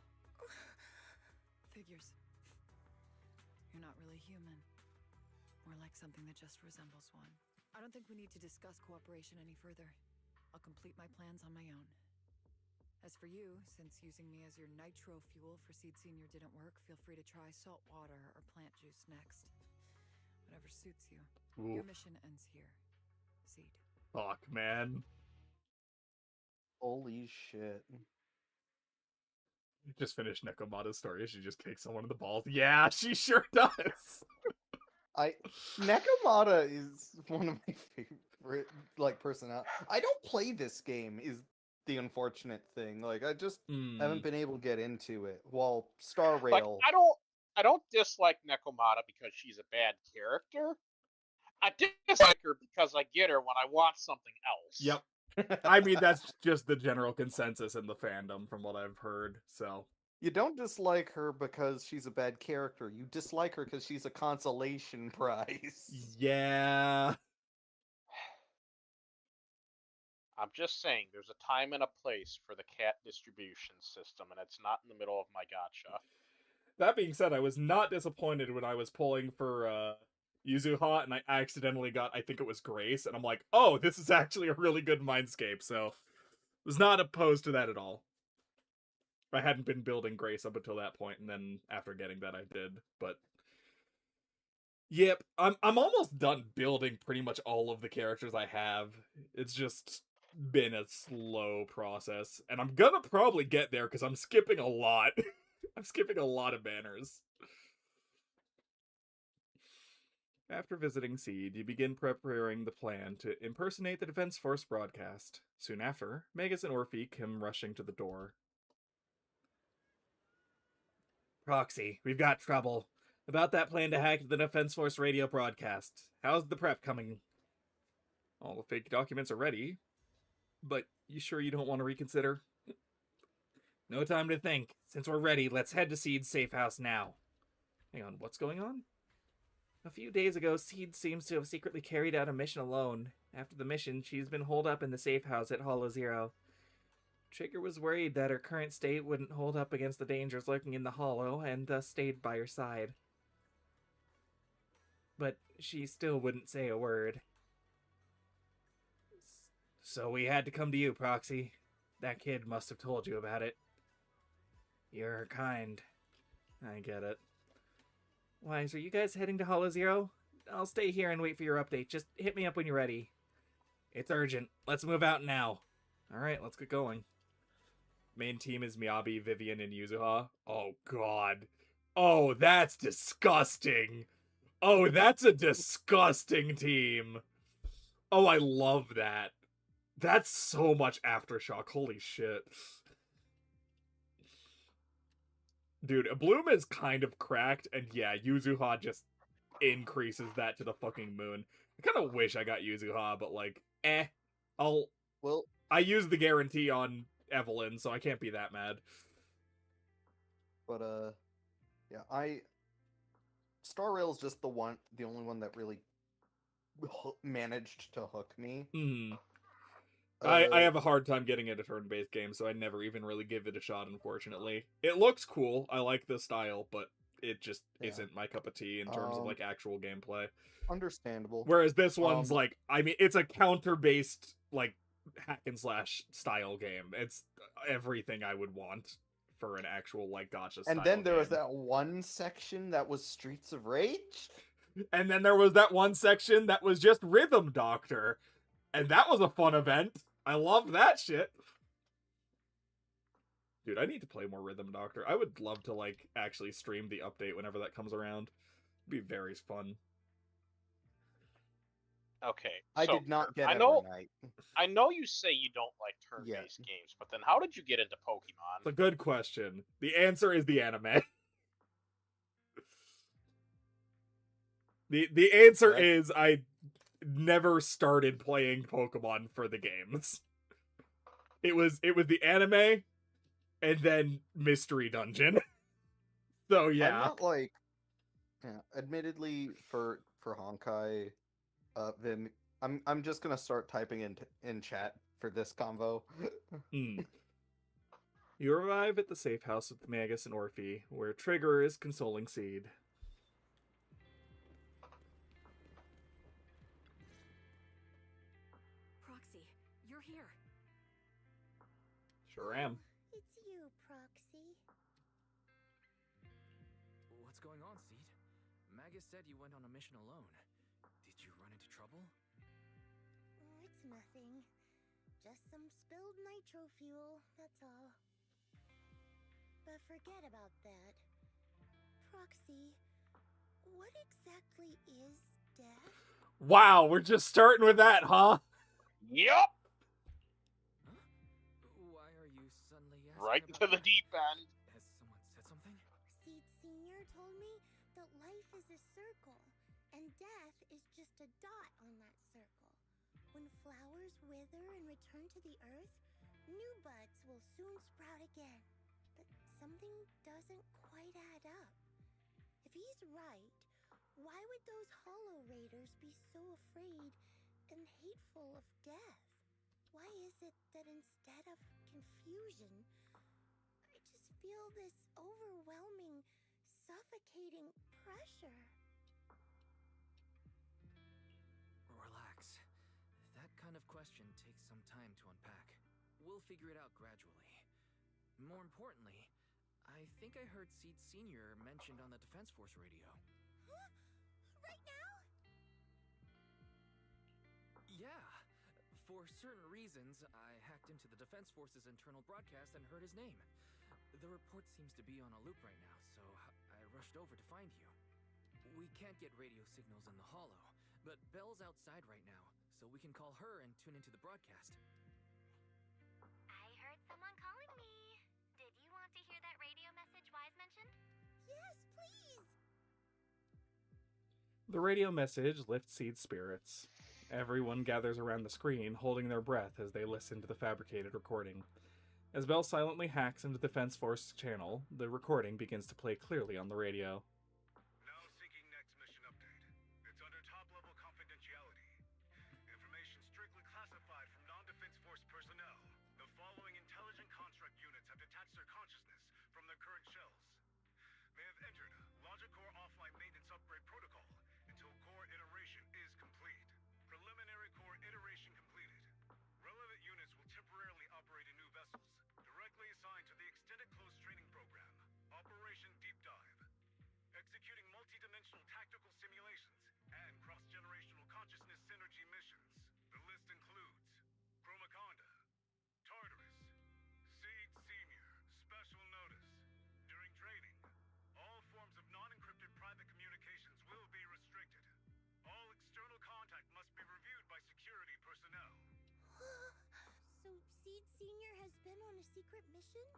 Figures. You're not really human. More like something that just resembles one. I don't think we need to discuss cooperation any further. I'll complete my plans on my own. As for you, since using me as your nitro fuel for Seed Senior didn't work, feel free to try salt water or plant juice next. Whatever suits you. Ooh. Your mission ends here. Seed. Fuck, man. Holy shit. Just finished Nekomata's story. She just kicks someone in the balls. Yeah, she sure does. Nekomata is one of my favorite personality. I don't play this game is the unfortunate thing. Like I just haven't been able to get into it. While Star Rail, Like I don't dislike Nekomata because she's a bad character. I dislike her because I get her when I want something else. Yep. I mean, that's just the general consensus in the fandom from what I've heard, so. You don't dislike her because she's a bad character. You dislike her because she's a consolation prize. Yeah. I'm just saying, there's a time and a place for the cat distribution system, and it's not in the middle of my gacha. That being said, I was not disappointed when I was pulling for Yuzuha, and I accidentally got, I think it was Grace, and I'm like, oh, this is actually a really good Mindscape, so was not opposed to that at all. I hadn't been building Grace up until that point, and then after getting that, I did. But yep, I'm almost done building pretty much all of the characters I have. It's just been a slow process, and I'm gonna probably get there because I'm skipping a lot. I'm skipping a lot of banners. After visiting Seed, you begin preparing the plan to impersonate the Defense Force broadcast. Soon after, Magus and Orphe come rushing to the door. Proxy, we've got trouble. About that plan to hack the Defense Force radio broadcast. How's the prep coming? All the fake documents are ready, but you sure you don't want to reconsider? No time to think. Since we're ready, let's head to Seed's safe house now. Hang on, what's going on? A few days ago, Seed seems to have secretly carried out a mission alone. After the mission, she's been holed up in the safe house at Hollow Zero. Trigger was worried that her current state wouldn't hold up against the dangers lurking in the Hollow, and thus stayed by her side. But she still wouldn't say a word. So we had to come to you, Proxy. That kid must have told you about it. You're kind. I get it. Wise, are you guys heading to Hollow Zero? I'll stay here and wait for your update. Just hit me up when you're ready. It's urgent. Let's move out now. Alright, let's get going. Main team is Miyabi, Vivian, and Yuzuha. Oh, God. Oh, that's disgusting. Oh, that's a disgusting team. Oh, I love that. That's so much Aftershock. Holy shit. Dude, Bloom is kind of cracked, and yeah, Yuzuha just increases that to the fucking moon. I kind of wish I got Yuzuha, but like, I use the guarantee on Evelyn, so I can't be that mad. But yeah, Star Rail's just the only one that really managed to hook me. I have a hard time getting into turn-based games, so I never even really give it a shot, unfortunately. It looks cool, I like the style, but it just isn't my cup of tea in terms of, like, actual gameplay. Understandable. Whereas this one's, like, I mean, it's a counter-based, like, hack-and-slash style game. It's everything I would want for an actual, like, gacha style And then there game. was that one section that was Streets of Rage. And then there was that one section that was just Rhythm Doctor. And that was a fun event. I loved that shit. Dude, I need to play more Rhythm Doctor. I would love to, like, actually stream the update whenever that comes around. It'd be very fun. Okay. I did not get Evernight. I know you say you don't like turn-based games, but then how did you get into Pokemon? It's a good question. The answer is the anime. The answer is I never started playing Pokemon for the games. It was the anime and then Mystery Dungeon. So yeah. I'm not like admittedly for Honkai, Vim, I'm just gonna start typing in chat for this convo. You arrive at the safe house with Magus and Orphe, where Trigger is consoling Seed. Proxy, you're here. Sure am. What's going on, Seed? Magus said you went on a mission alone. Did you run into trouble? It's nothing. Just some spilled nitro fuel, that's all. But forget about that. Proxy, what exactly is death? Wow, we're just starting with that, huh? Yup! Huh? Why are you suddenly asking Right about into the that? deep end. Has someone said something? Seed Senior told me that life is a circle, and death is just a dot on that circle. When flowers wither and return to the earth, new buds will soon sprout again. But something doesn't quite add up. If he's right, why would those Hollow Raiders be so afraid and hateful of death? Why is it that instead of confusion, I just feel this overwhelming, suffocating pressure? Relax. That kind of question takes some time to unpack. We'll figure it out gradually. More importantly, I think I heard Seed Senior mentioned on the Defense Force radio. Huh? Right now? Yeah. For certain reasons, I hacked into the Defense Force's internal broadcast and heard his name. The report seems to be on a loop right now, so I rushed over to find you. We can't get radio signals in the Hollow, but Belle's outside right now, so we can call her and tune into the broadcast. I heard someone calling me. Did you want to hear that radio message Wise mentioned? Yes, please! The radio message lifts Seed's spirits. Everyone gathers around the screen, holding their breath as they listen to the fabricated recording. As Belle silently hacks into the Defense Force channel, the recording begins to play clearly on the radio. Now syncing next mission update. It's under top-level confidentiality. Information strictly classified from non-Defense Force personnel. The following intelligent construct units have detached their consciousness from their current shells. They have entered Logic Core offline maintenance upgrade protocol until core iteration is complete. Preliminary core iteration completed. Relevant units will temporarily operate in new vessels, directly assigned to the Extended Close Training Program, Operation Deep Dive. Executing multi-dimensional tactical simulations and cross-generational consciousness synergy missions. The list includes Chromaconda, Tartarus, Seed Senior, Special Notice. During training, all forms of non-encrypted private communications will be restricted. All external contact must be reviewed by security personnel. So Seed Senior has been on a secret mission?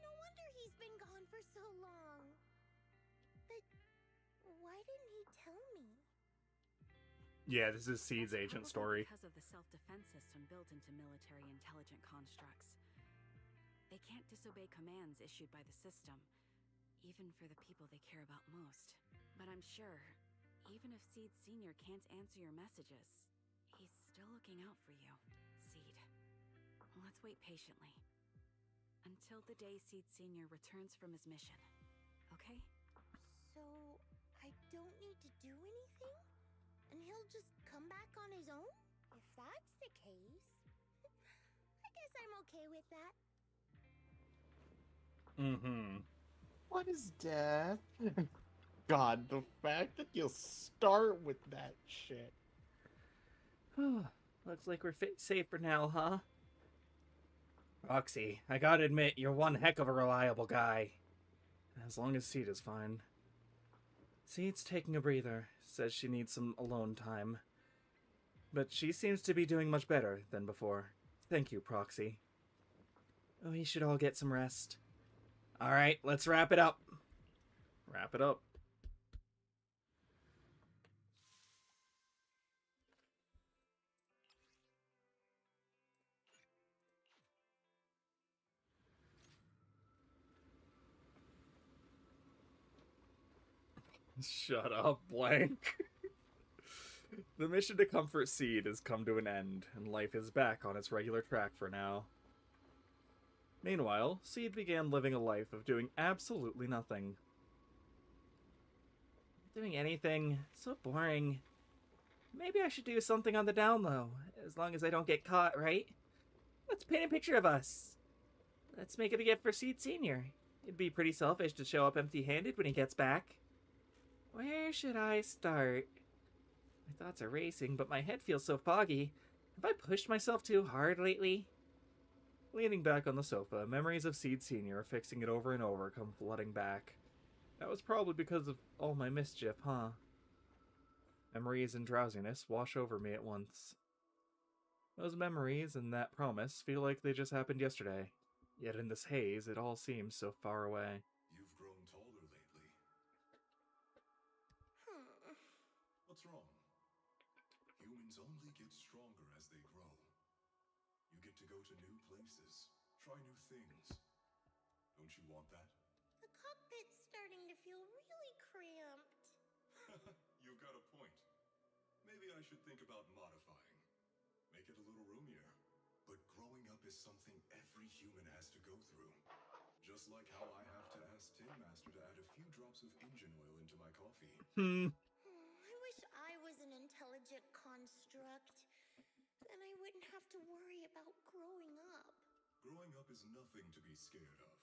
No wonder he's been gone for so long. But why didn't he tell me? Yeah, this is Seed's That's agent probably story. because of the self-defense system built into military intelligent constructs. They can't disobey commands issued by the system, even for the people they care about most. But I'm sure, even if Seed Senior can't answer your messages, he's still looking out for you, Seed. Let's wait patiently. Until the day Seed Senior returns from his mission, okay? So I don't need to do anything? And he'll just come back on his own? If that's the case, I guess I'm okay with that. Mm-hmm. What is death? God, the fact that you'll start with that shit. Looks like we're safe for now, huh? Roxy, I gotta admit, you're one heck of a reliable guy. As long as Seed is fine. Seed's taking a breather, says she needs some alone time. But she seems to be doing much better than before. Thank you, Proxy. We should all get some rest. Alright, let's wrap it up. Wrap it up. Shut up, blank. The mission to comfort Seed has come to an end, and life is back on its regular track for now. Meanwhile, Seed began living a life of doing absolutely nothing. Doing anything? So boring. Maybe I should do something on the down low, as long as I don't get caught, right? Let's paint a picture of us. Let's make it a gift for Seed Senior. It'd be pretty selfish to show up empty handed when he gets back. Where should I start? My thoughts are racing, but my head feels so foggy. Have I pushed myself too hard lately? Leaning back on the sofa, memories of Seed Sr. fixing it over and over come flooding back. That was probably because of all my mischief, huh? Memories and drowsiness wash over me at once. Those memories and that promise feel like they just happened yesterday. Yet in this haze, it all seems so far away. You've grown taller lately. What's wrong? Humans only get stronger as they grow. You get to go to new places, try new things. Don't you want that? The cockpit's starting to feel really cramped. You've got a point. Maybe I should think about modifying. Make it a little roomier. But growing up is something every human has to go through. Just like how I have to ask Tin Master to add a few drops of engine oil into my coffee. I wish I was an intelligent construct. Then I wouldn't have to worry about growing up. Growing up is nothing to be scared of.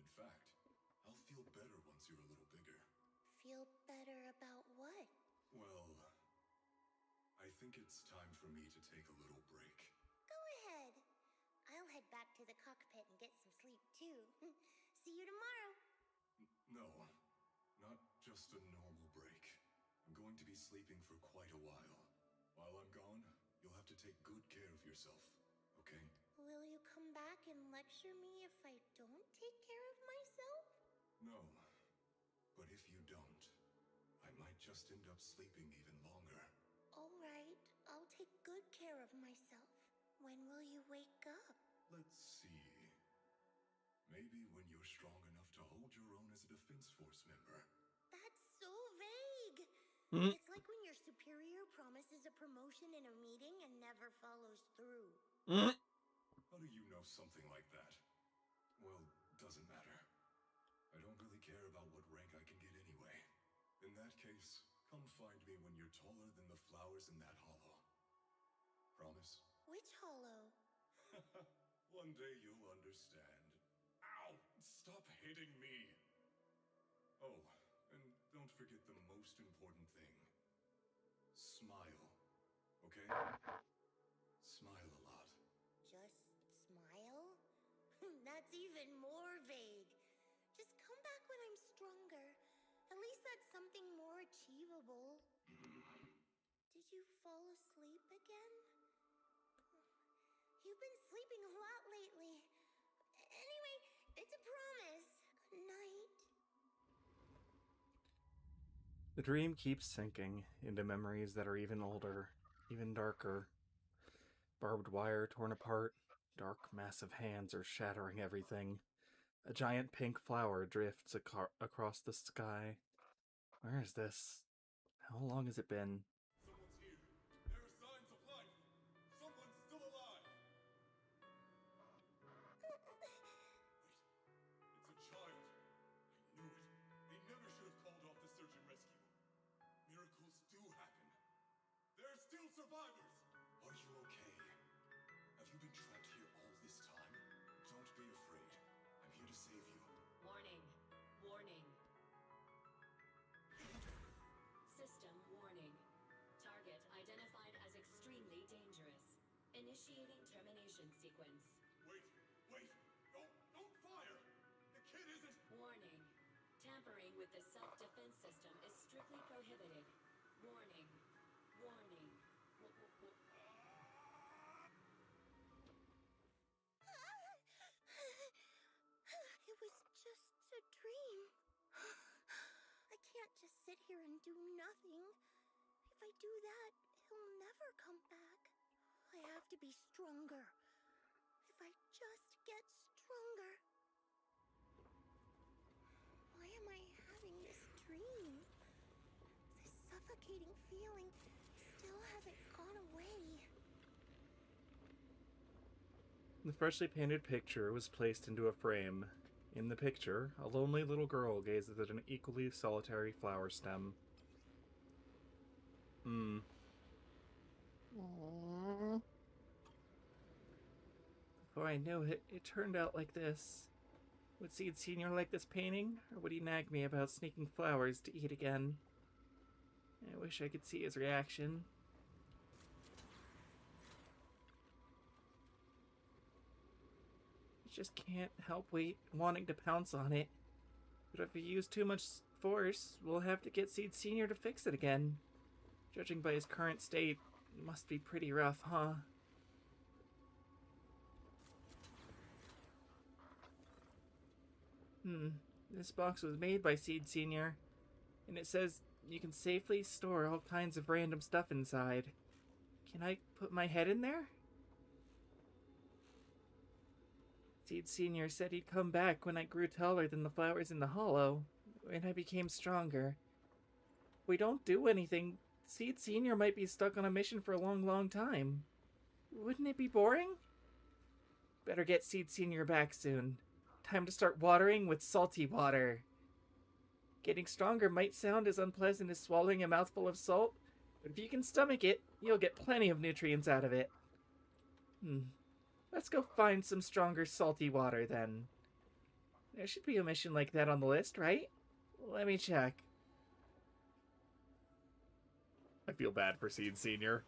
In fact, I'll feel better once you're a little bigger. Feel better about what? Well, I think it's time for me to take a little break. Go ahead. I'll head back to the cockpit and get some sleep too. See you tomorrow. No, not just a normal break. I'm going to be sleeping for quite a while. While I'm gone, you'll have to take good care of yourself, okay? Will you come back and lecture me if I don't take care of myself? No, but if you don't, I might just end up sleeping even longer. All right, I'll take good care of myself. When will you wake up? Let's see. Maybe when you're strong enough to hold your own as a Defense Force member. That's so vague. Hmm? It's like when your superior promises a promotion in a meeting and never follows through. How do you know something like that? Well, doesn't matter. I don't really care about what rank I can get anyway. In that case, come find me when you're taller than the flowers in that hollow. Promise? Which hollow? One day you'll understand. Ow! Stop hitting me! Oh, and don't forget the most important thing. Smile, okay? Smile a lot. Just smile? That's even more vague. Just come back when I'm stronger. At least that's something more achievable. Did you fall asleep again? You've been sleeping a lot lately. Anyway, it's a promise. Night. The dream keeps sinking into memories that are even older, even darker. Barbed wire torn apart, dark, massive hands are shattering everything. A giant pink flower drifts across the sky. Where is this? How long has it been? Someone's here. There are signs of life. Someone's still alive. It's a child. I knew it. They never should have called off the search and rescue. Miracles do happen. There are still survivors. Are you okay? Have you been trapped here all this time? Don't be afraid. I'm here to save you. Warning. Warning. System warning. Target identified as extremely dangerous. Initiating termination sequence. Wait. Don't fire. The kid isn't. Warning. Tampering with the self-defense system is strictly prohibited. Warning. Warning. It was just a dream. I can't just sit here and do nothing. If I do that, he'll never come back. I have to be stronger. If I just get stronger. Why am I having this dream? This suffocating feeling still hasn't gone away. The freshly painted picture was placed into a frame. In the picture, a lonely little girl gazes at an equally solitary flower stem. Before I knew it, it turned out like this. Would Seed Senior like this painting, or would he nag me about sneaking flowers to eat again? I wish I could see his reaction. I just can't help wanting to pounce on it. But if we use too much force, we'll have to get Seed Senior to fix it again. Judging by his current state, it must be pretty rough, huh? This box was made by Seed Senior, and it says you can safely store all kinds of random stuff inside. Can I put my head in there? Seed Senior said he'd come back when I grew taller than the flowers in the hollow, when I became stronger. If we don't do anything, Seed Senior might be stuck on a mission for a long, long time. Wouldn't it be boring? Better get Seed Senior back soon. Time to start watering with salty water. Getting stronger might sound as unpleasant as swallowing a mouthful of salt, but if you can stomach it, you'll get plenty of nutrients out of it. Let's go find some stronger salty water then. There should be a mission like that on the list, right? Let me check. I feel bad for Seed Senior.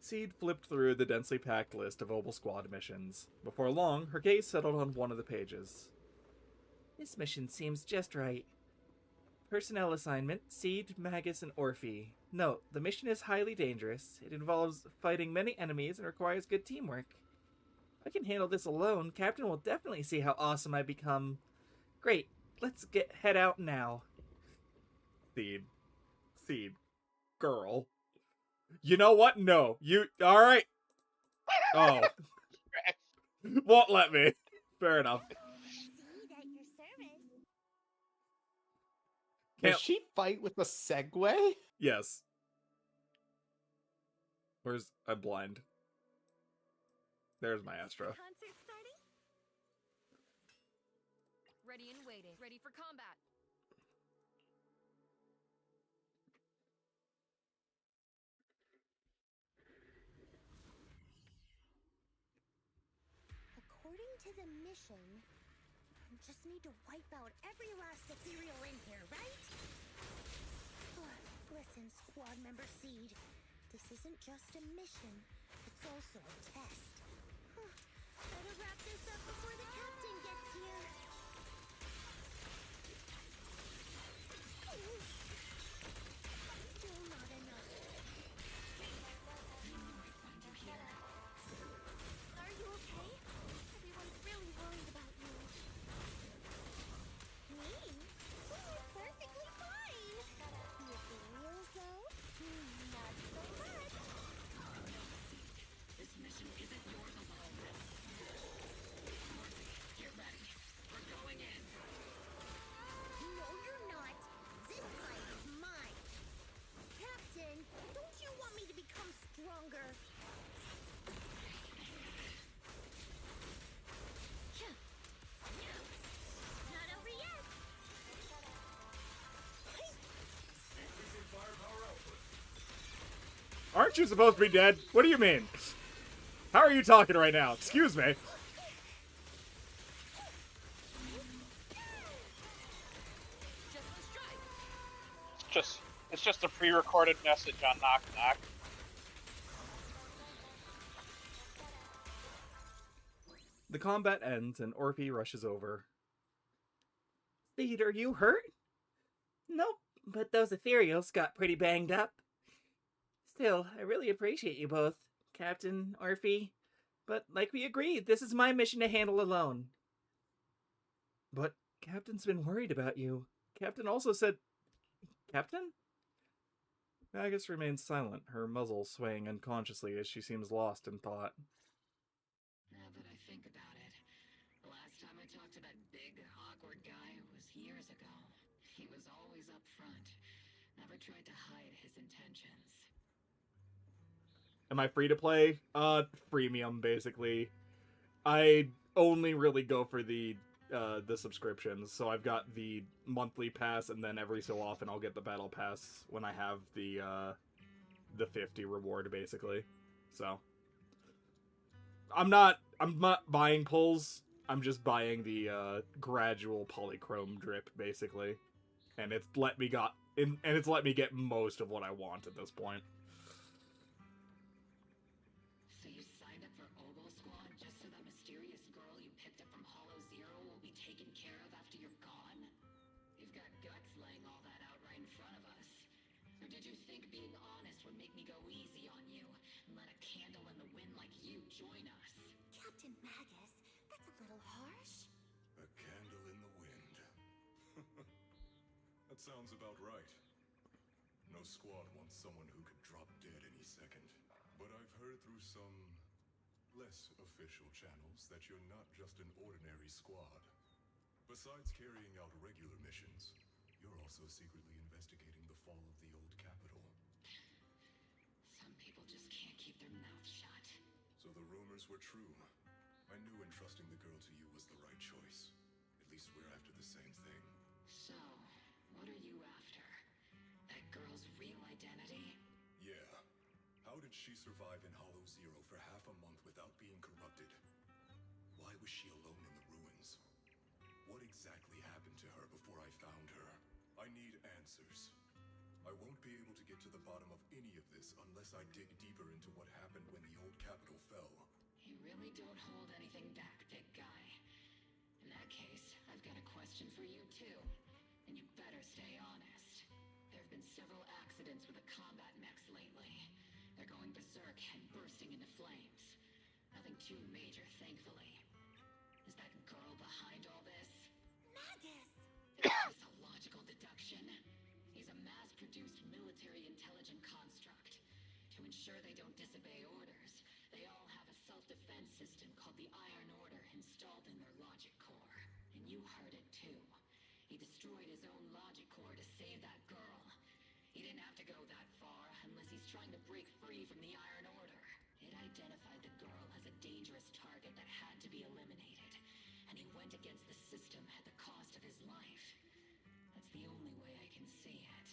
Seed flipped through the densely packed list of Obel Squad missions. Before long, her gaze settled on one of the pages. This mission seems just right. Personnel assignment, Seed, Magus, and Orphe. Note, the mission is highly dangerous. It involves fighting many enemies and requires good teamwork. If I can handle this alone, Captain will definitely see how awesome I become. Great, let's head out now. Seed. Girl. You know what? No. Alright. Oh. Won't let me. Fair enough. Does she fight with a Segway? Yes. I'm blind. There's my Astra. Concert starting? Ready and waiting. Ready for combat. According to the mission, I just need to wipe out every last ethereal in here, right? Listen, squad member Seed. This isn't just a mission, it's also a test. Better wrap this up before the captain gets here. Still not enough. Are you okay? Everyone's really worried about you. Me? Oh, perfectly fine. The ethereals, though? Not so much. This mission isn't yours alone. Get ready. We're going in. No, you're not. This fight is mine. Captain, don't you want me to become stronger? Not over yet. Aren't you supposed to be dead? What do you mean? How are you talking right now? Excuse me. It's just a pre-recorded message on Knock Knock. The combat ends and Orphe rushes over. Seed, are you hurt? Nope, but those ethereals got pretty banged up. Still, I really appreciate you both, Captain, Orphe. But like we agreed, this is my mission to handle alone. But Captain's been worried about you. Captain also said... Captain? Magus remains silent, her muzzle swaying unconsciously as she seems lost in thought. Now that I think about it, the last time I talked to that big, awkward guy was years ago. He was always up front, never tried to hide his intentions. Am I free to play? Freemium, basically. I only really go for the subscriptions, so I've got the monthly pass, and then every so often I'll get the battle pass when I have the 50 reward, basically. So I'm not buying pulls. I'm just buying the gradual polychrome drip, basically, and it's let me get most of what I want at this point. So you signed up for Ogle Squad just so that mysterious girl you picked up from Hollow Zero will be taken care of after you're gone? You've got guts laying all that out right in front of us. Or did you think being honest would make me go easy on you and let a candle in the wind like you join us? Captain Magus, that's a little harsh. A candle in the wind. That sounds about right. No squad wants someone who could drop dead any second. But I've heard through some less official channels that you're not just an ordinary squad. Besides carrying out regular missions, you're also secretly investigating the fall of the old capital. Some people just can't keep their mouths shut. So the rumors were true. I knew entrusting the girl to you was the right choice. At least we're after the same thing. So, what are you after? That girl's real identity? Yeah. How did she survive in Hollow Zero for half a month without being corrupted? Why was she alone in the ruins? What exactly happened to her before I found her? I need answers. I won't be able to get to the bottom of any of this unless I dig deeper into what happened when the old capital fell. You really don't hold anything back, big guy. In that case, I've got a question for you too. And you better stay honest. There have been several accidents with the combat mechs lately. They're going berserk and bursting into flames. Nothing too major, thankfully. Is that girl behind all this? Magus! It's just a logical deduction. He's a mass-produced military intelligent construct. To ensure they don't disobey orders, they all have a self-defense system called the Iron Order installed in their logic core. And you heard it too. He destroyed his own logic core to save that girl. He didn't have to go that far unless he's trying to break free from the Iron Order. It identified the girl as a dangerous target that had to be eliminated. And he went against the system at the cost of his life. That's the only way I can see it.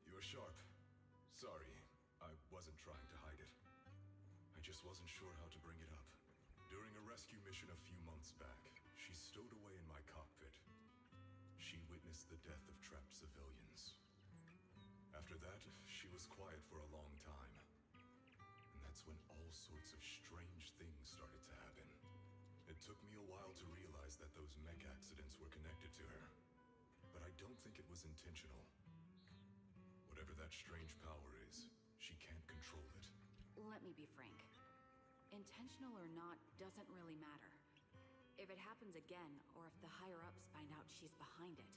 You're sharp. Sorry, I wasn't trying to hide it. I just wasn't sure how to bring it up. During a rescue mission a few months back, she stowed away in my cockpit. She witnessed the death of trapped civilians. After that, she was quiet for a long time. And that's when all sorts of strange things started to happen. It took me a while to realize that those mech accidents were connected to her. But I don't think it was intentional. Whatever that strange power is, she can't control it. Let me be frank. Intentional or not doesn't really matter. If it happens again, or if the higher-ups find out she's behind it,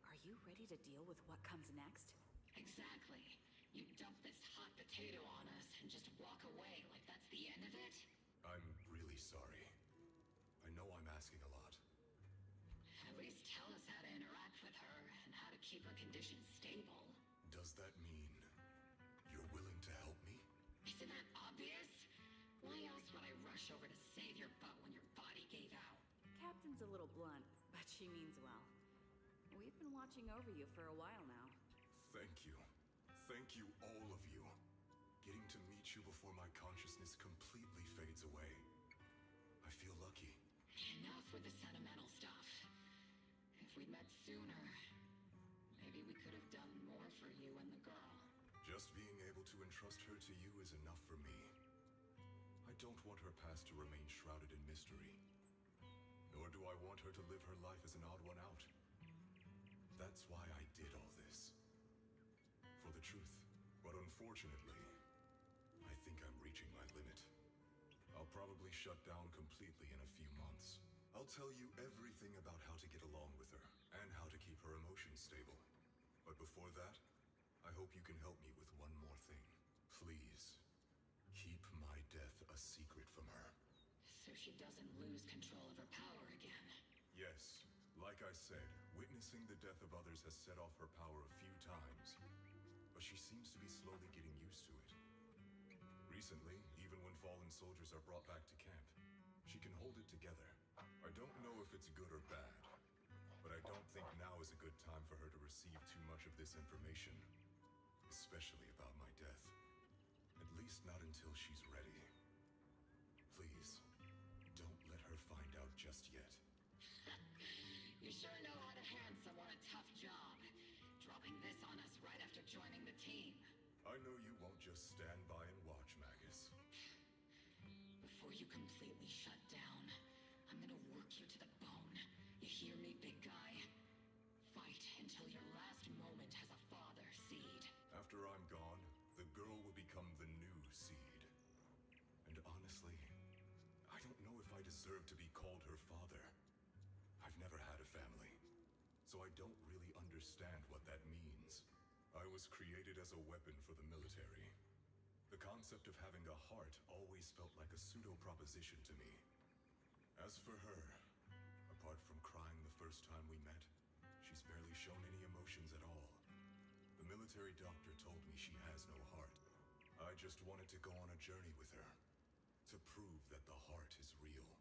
are you ready to deal with what comes next? Exactly. You dump this hot potato on us and just walk away like that's the end of it? I'm really sorry. I know I'm asking a lot. At least tell us how to interact with her and how to keep her condition stable. Does that mean you're willing to help me? Isn't that obvious? Why else would I rush over to save your butt when your body gave out? Captain's a little blunt, but she means well. We've been watching over you for a while now. Thank you. Thank you, all of you. Getting to meet you before my consciousness completely fades away. I feel lucky. Enough with the sentimental stuff. If we'd met sooner, maybe we could have done more for you and the girl. Just being able to entrust her to you is enough for me. I don't want her past to remain shrouded in mystery. Nor do I want her to live her life as an odd one out. That's why I did all this. For the truth. But unfortunately, I think I'm reaching my limit. I'll probably shut down completely in a few months. I'll tell you everything about how to get along with her, and how to keep her emotions stable. But before that, I hope you can help me with one more thing. Please, keep my death a secret from her. So she doesn't lose control of her power again. Yes, like I said, witnessing the death of others has set off her power a few times. But she seems to be slowly getting used to it. Recently, even when fallen soldiers are brought back to camp, she can hold it together. I don't know if it's good or bad, but I don't think now is a good time for her to receive too much of this information, especially about my death. At least not until she's ready. Please, don't let her find out just yet. You sure know how to hand someone a tough job. Dropping this on us right after joining the team. I know you won't just stand by and watch, Magus. Before you completely shut down, I'm gonna work you to the bone. You hear me, big guy? Fight until your last moment has a father, Seed. After I'm gone, the girl will become the new Seed. And honestly, I don't know if I deserve to be called her father. I've never had a family, so I don't really understand what that means. I was created as a weapon for the military. The concept of having a heart always felt like a pseudo-proposition to me. As for her, apart from crying the first time we met, she's barely shown any emotions at all. The military doctor told me she has no heart. I just wanted to go on a journey with her, to prove that the heart is real.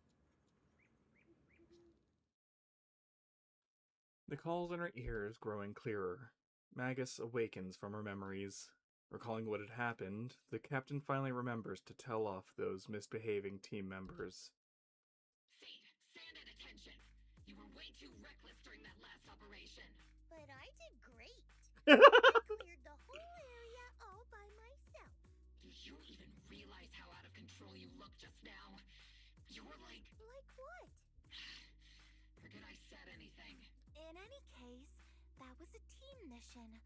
The calls in her ears growing clearer. Magus awakens from her memories. Recalling what had happened, the captain finally remembers to tell off those misbehaving team members. Seed, stand at attention. You were way too reckless during that last operation. But I did great. I cleared the whole area all by myself. Do you even realize how out of control you looked just now? You were like... Like what? Forget I said anything. In any case, that was a team mission.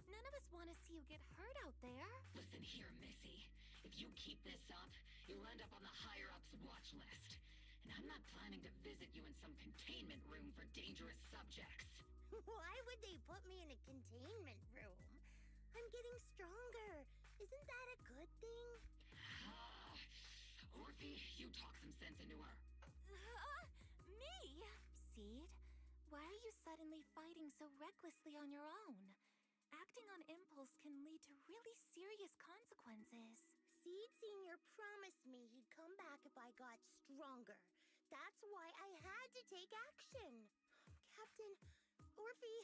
None of us want to see you get hurt out there. Listen here, Missy. If you keep this up, you'll end up on the higher-ups watch list. And I'm not planning to visit you in some containment room for dangerous subjects. Why would they put me in a containment room? I'm getting stronger. Isn't that a good thing? Orphe, you talk some sense into her. Me? Seed, why are you suddenly fighting so recklessly on your own? Acting on impulse can lead to really serious consequences. Seed Senior promised me he'd come back if I got stronger. That's why I had to take action. Captain, Orphe,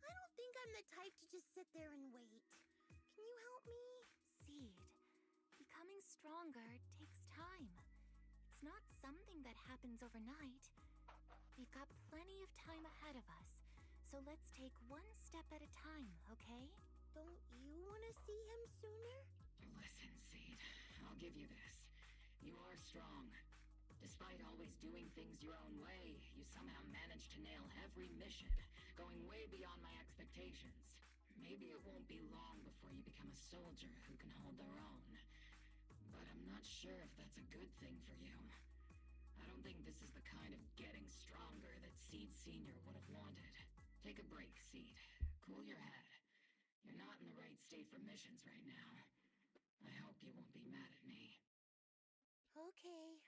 I don't think I'm the type to just sit there and wait. Can you help me? Seed, becoming stronger takes time. It's not something that happens overnight. We've got plenty of time ahead of us, so let's take one step at a time, okay? Don't you want to see him sooner? Listen, Seed, I'll give you this. You are strong. Despite always doing things your own way, you somehow managed to nail every mission, going way beyond my expectations. Maybe it won't be long before you become a soldier who can hold their own. But I'm not sure if that's a good thing for you. I don't think this is the kind of getting stronger that Seed Senior would have wanted. Take a break, Seed. Cool your head. You're not in the right state for missions right now. I hope you won't be mad at me. Okay.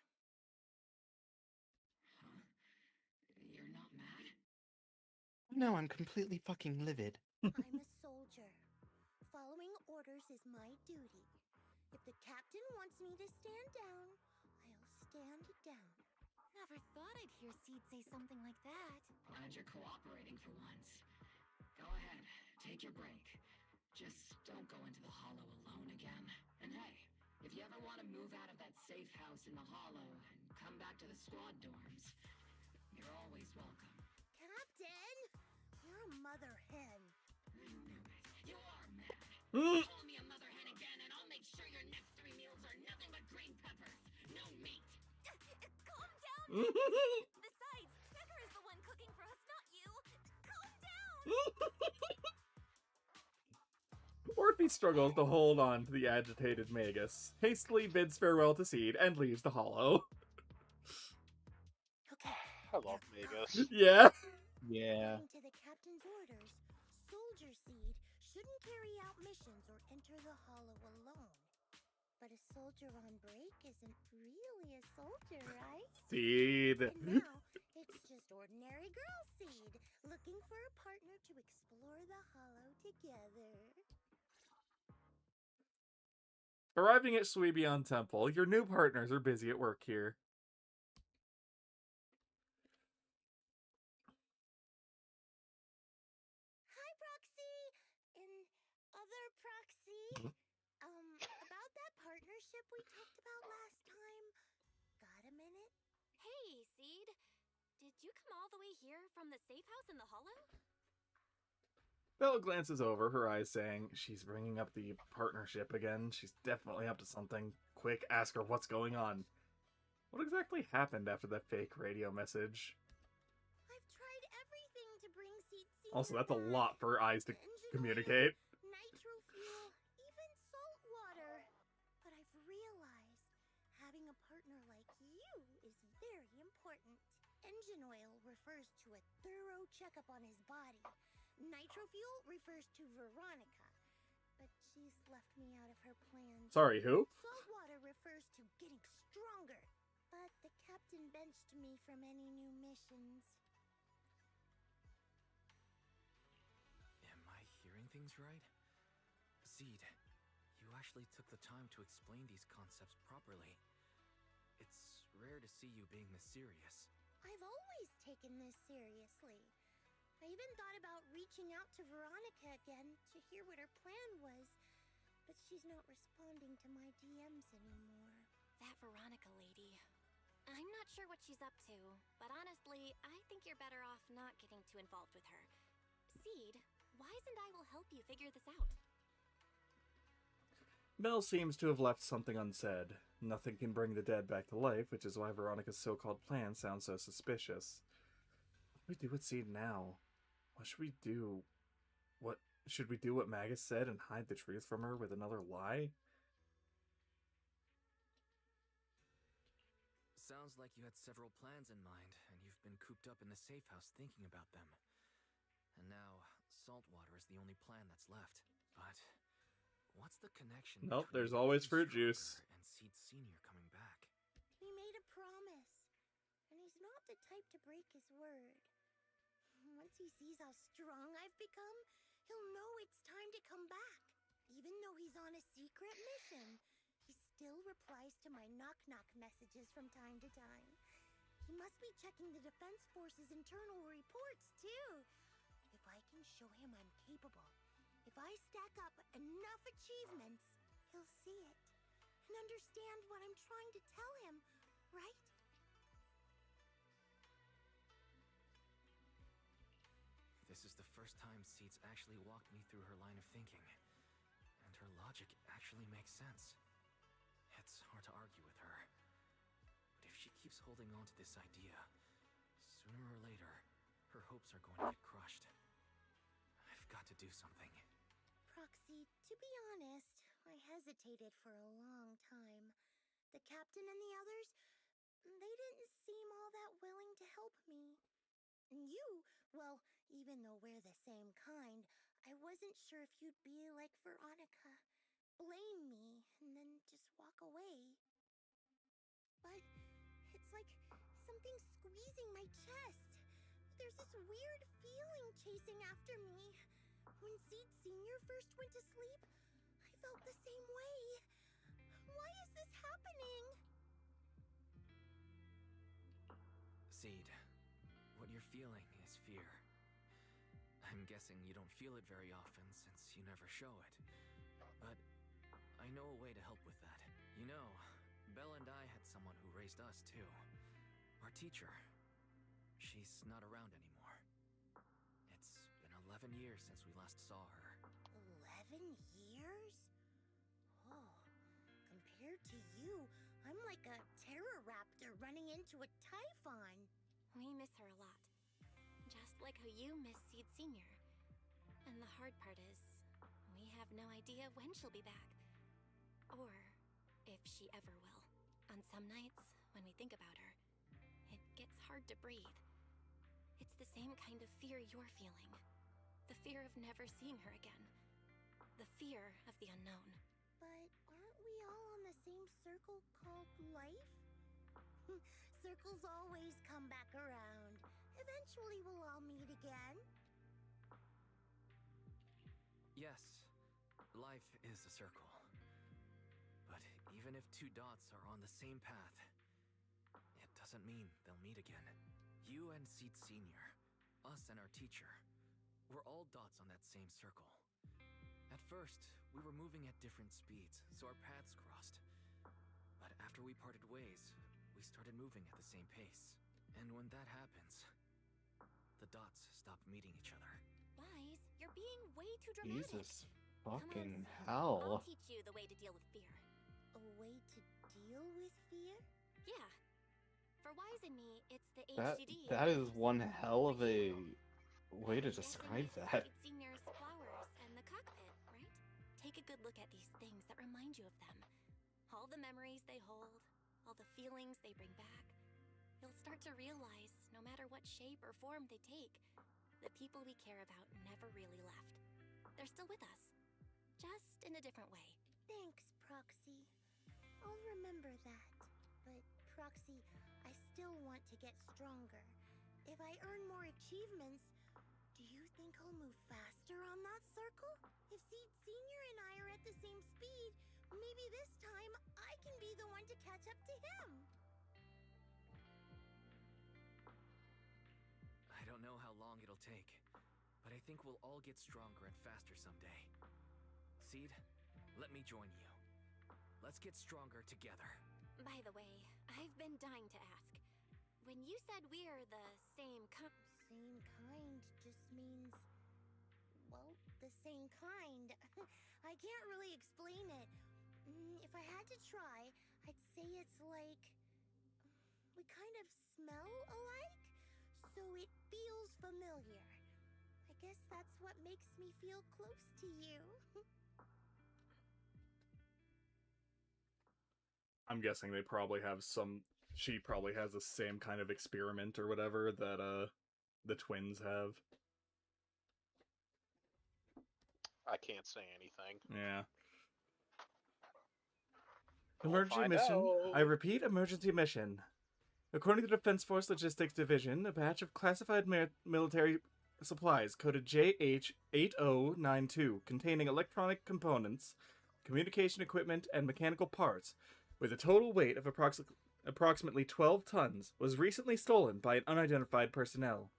Huh? You're not mad? No, I'm completely fucking livid. I'm a soldier. Following orders is my duty. If the captain wants me to stand down, I'll stand down. Never thought I'd hear Seed say something like that. Glad you're cooperating for once. Go ahead, take your break. Just don't go into the Hollow alone again. And hey, if you ever want to move out of that safe house in the Hollow and come back to the squad dorms, you're always welcome. Captain! You're a mother hen. I knew it. You are mad. Call me a mother hen again, and I'll make sure your next 3 meals are nothing but green peppers. No meat. Calm down! Besides, Trigger is the one cooking for us, not you! Calm down! Orphe struggles to hold on to the agitated Magus, hastily bids farewell to Seed, and leaves the Hollow. Okay. I love Magus. Yeah. Yeah. According to the captain's orders, Soldier Seed shouldn't carry out missions or enter the Hollow alone. But a soldier on break isn't really a soldier, right? Seed. And now, it's just ordinary girl Seed, looking for a partner to explore the Hollow together. Arriving at Suibion Temple, your new partners are busy at work here. Hi, Proxy! And other Proxy? About that partner minute? Hey, Seed. Did you come all the way here from the safe house in the hollow? Belle glances over, her eyes saying, she's bringing up the partnership again. She's definitely up to something. Quick, ask her what's going on. What exactly happened after that fake radio message? I've tried everything to bring Seed Senior Also, that's a back. lot for her eyes to Engine communicate. oil, nitro fuel, even salt water. But I've realized having a partner like you is very important. Engine oil refers to a thorough checkup on his body. Nitro fuel refers to Veronica, but she's left me out of her plans. Sorry, who? Salt water refers to getting stronger, but the captain benched me from any new missions. Am I hearing things right? Seed, you actually took the time to explain these concepts properly. It's rare to see you being this serious. I've always taken this seriously. I even thought about reaching out to Veronica again to hear what her plan was, but she's not responding to my DMs anymore. That Veronica lady. I'm not sure what she's up to, but honestly, I think you're better off not getting too involved with her. Seed, Wise and I will help you figure this out. Belle seems to have left something unsaid. Nothing can bring the dead back to life, which is why Veronica's so-called plan sounds so suspicious. What do we do with Seed now? What should we do? Should we do what Magus said and hide the truth from her with another lie? Sounds like you had several plans in mind, and you've been cooped up in the safe house thinking about them. And now, saltwater is the only plan that's left. But what's the connection Nope, between there's always getting fruit juice. stronger and Seed Senior coming back? We made a promise, and he's not the type to break his word. Once he sees how strong I've become, he'll know it's time to come back. Even though he's on a secret mission, he still replies to my knock-knock messages from time to time. He must be checking the Defense Force's internal reports, too. If I can show him I'm capable, if I stack up enough achievements, he'll see it and understand what I'm trying to tell him, right? This is the first time Seed's actually walked me through her line of thinking. And her logic actually makes sense. It's hard to argue with her. But if she keeps holding on to this idea, sooner or later, her hopes are going to get crushed. I've got to do something. Proxy, to be honest, I hesitated for a long time. The captain and the others, they didn't seem all that willing to help me. You, well, even though we're the same kind, I wasn't sure if you'd be like Veronica. Blame me, and then just walk away. But it's like something squeezing my chest. There's this weird feeling chasing after me. When Seed Senior first went to sleep, I felt the same way. Why is this happening? Seed, what you're feeling is fear. I'm guessing you don't feel it very often since you never show it. But I know a way to help with that. You know, Belle and I had someone who raised us too. Our teacher. She's not around anymore. It's been 11 years since we last saw her. 11 years? Oh, compared to you, I'm like a terror raptor running into a typhon. We miss her a lot. Just like how you miss Seed Senior. And the hard part is, we have no idea when she'll be back. Or if she ever will. On some nights, when we think about her, it gets hard to breathe. It's the same kind of fear you're feeling. The fear of never seeing her again. The fear of the unknown. But aren't we all on the same circle called life? Circles always come back around. Eventually we'll all meet again. Yes, life is a circle. But even if two dots are on the same path, it doesn't mean they'll meet again. You and Seed Senior, us and our teacher, we're all dots on that same circle. At first, we were moving at different speeds, so our paths crossed. But after we parted ways, we started moving at the same pace. And when that happens, the dots stop meeting each other. Wise, you're being way too dramatic. Jesus Come on, fucking Seed. hell. I'll teach you the way to deal with fear. A way to deal with fear? Yeah. For Wise and me, it's the That HDD. that is one hell of a way to I'm describe guessing that. Seed Senior's flowers and the cockpit, right? Take a good look at these things that remind you of them. All the memories they hold, all the feelings they bring back. You'll start to realize, no matter what shape or form they take, the people we care about never really left. They're still with us, just in a different way. Thanks, Proxy. I'll remember that. But, Proxy, I still want to get stronger. If I earn more achievements, do you think I'll move faster on that circle? If Seed Senior and I are at the same speed, maybe this time I can be the one to catch up to him. I don't know how long it'll take, but I think we'll all get stronger and faster someday. Seed, let me join you. Let's get stronger together. By the way, I've been dying to ask. When you said we're the same Same kind just means, well, the same kind. I can't really explain it. If I had to try, I'd say it's like we kind of smell alike, so it feels familiar. I guess that's what makes me feel close to you. I'm guessing they probably have some. She probably has the same kind of experiment or whatever that the twins have. I can't say anything. Yeah. We'll Emergency find mission. out. I repeat, emergency mission. According to the Defense Force Logistics Division, a batch of classified military supplies coded JH8092 containing electronic components, communication equipment, and mechanical parts, with a total weight of approximately 12 tons, was recently stolen by an unidentified personnel.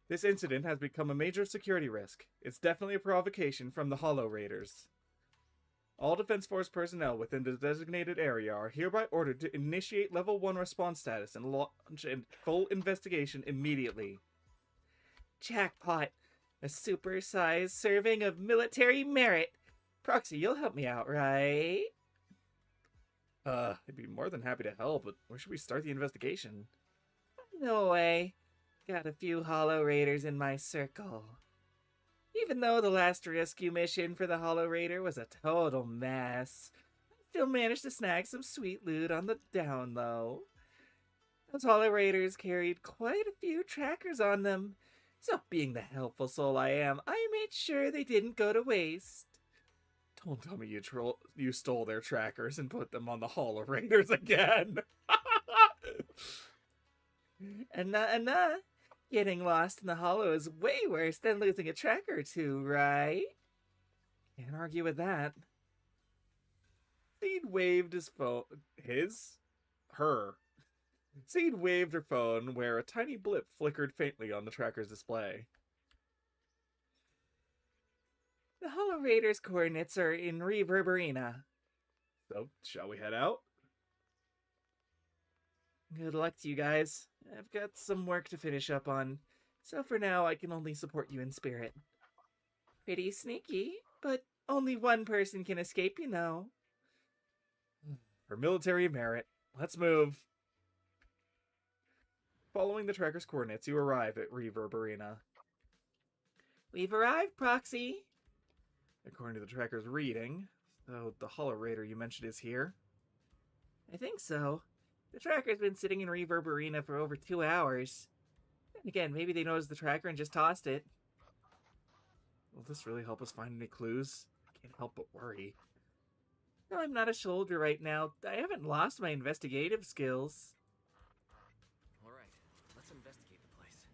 This incident has become a major security risk. It's definitely a provocation from the Hollow Raiders. All Defense Force personnel within the designated area are hereby ordered to initiate Level 1 response status and launch a full investigation immediately. Jackpot! A super-sized serving of military merit! Proxy, you'll help me out, right? I'd be more than happy to help, but where should we start the investigation? No way. Got a few Hollow Raiders in my circle. Even though the last rescue mission for the Hollow Raider was a total mess, I still managed to snag some sweet loot on the down low. Those Hollow Raiders carried quite a few trackers on them, so being the helpful soul I am, I made sure they didn't go to waste. Don't tell me you stole their trackers and put them on the Hollow Raiders again. And getting lost in the Hollow is way worse than losing a tracker or two, right? Can't argue with that. Seed waved his phone. Seed waved her phone where a tiny blip flickered faintly on the tracker's display. The Hollow Raiders' coordinates are in Reverberina. So, shall we head out? Good luck to you guys. I've got some work to finish up on, so for now I can only support you in spirit. Pretty sneaky, but only one person can escape, you know. For military merit, let's move. Following the tracker's coordinates, you arrive at Reverberina. We've arrived, Proxy. According to the tracker's reading, so the Hollow Raider you mentioned is here? I think so. The tracker's been sitting in Reverberina for over 2 hours. And again, maybe they noticed the tracker and just tossed it. Will this really help us find any clues? I can't help but worry. No, I'm not a soldier right now. I haven't lost my investigative skills. Alright, let's investigate the place.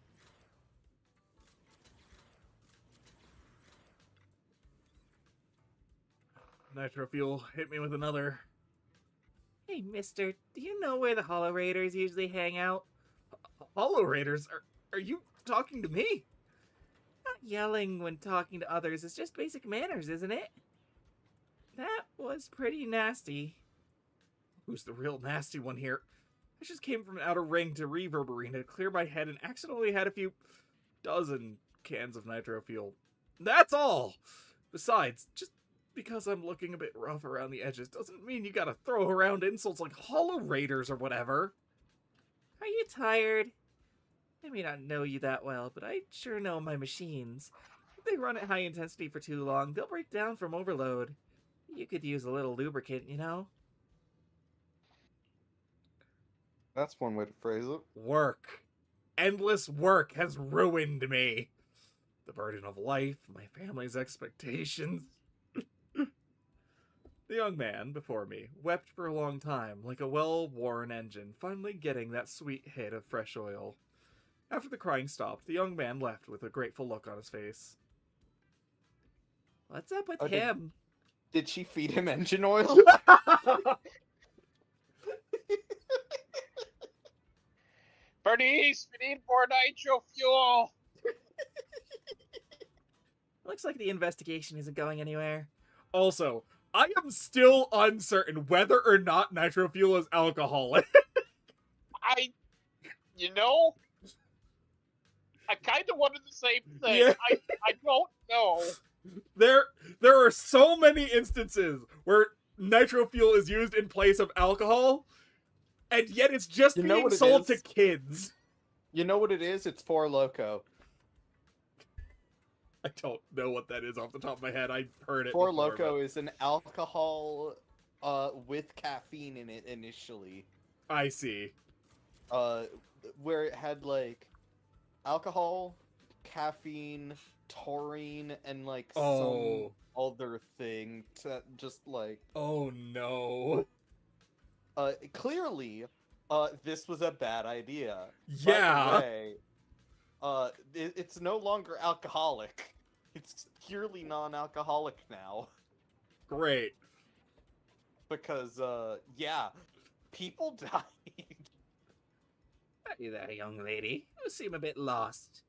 Nitro Fuel hit me with another. Hey, mister, do you know where the Hollow Raiders usually hang out? Hollow Raiders? Are you talking to me? Not yelling when talking to others is just basic manners, isn't it? That was pretty nasty. Who's the real nasty one here? I just came from an outer ring to reverb arena to clear my head and accidentally had a few dozen cans of nitro fuel. That's all! Besides, just because I'm looking a bit rough around the edges doesn't mean you gotta throw around insults like Hollow Raiders or whatever. Are you tired? I may not know you that well, but I sure know my machines. If they run at high intensity for too long, they'll break down from overload. You could use a little lubricant, you know? That's one way to phrase it. Work. Endless work has ruined me. The burden of life, my family's expectations. The young man before me wept for a long time, like a well-worn engine finally getting that sweet hit of fresh oil. After the crying stopped, the young man left with a grateful look on his face. What's up with him? Did she feed him engine oil? Bernice, we need more nitro fuel! Looks like the investigation isn't going anywhere. Also, I am still uncertain whether or not nitro fuel is alcoholic. I kind of wanted the same thing. Yeah. I don't know. There are so many instances where nitro fuel is used in place of alcohol, and yet it's just being sold to kids. You know what it is? It's Four Loko. I don't know what that is off the top of my head. I've heard it Four before, Loko is an alcohol with caffeine in it initially. I see. Where it had like alcohol, caffeine, taurine, and like some other thing to just like. Oh no. Clearly, this was a bad idea. Yeah. By the way, it's no longer alcoholic. It's purely non-alcoholic now. Great. Because, yeah, people died. Hey there, young lady. You seem a bit lost.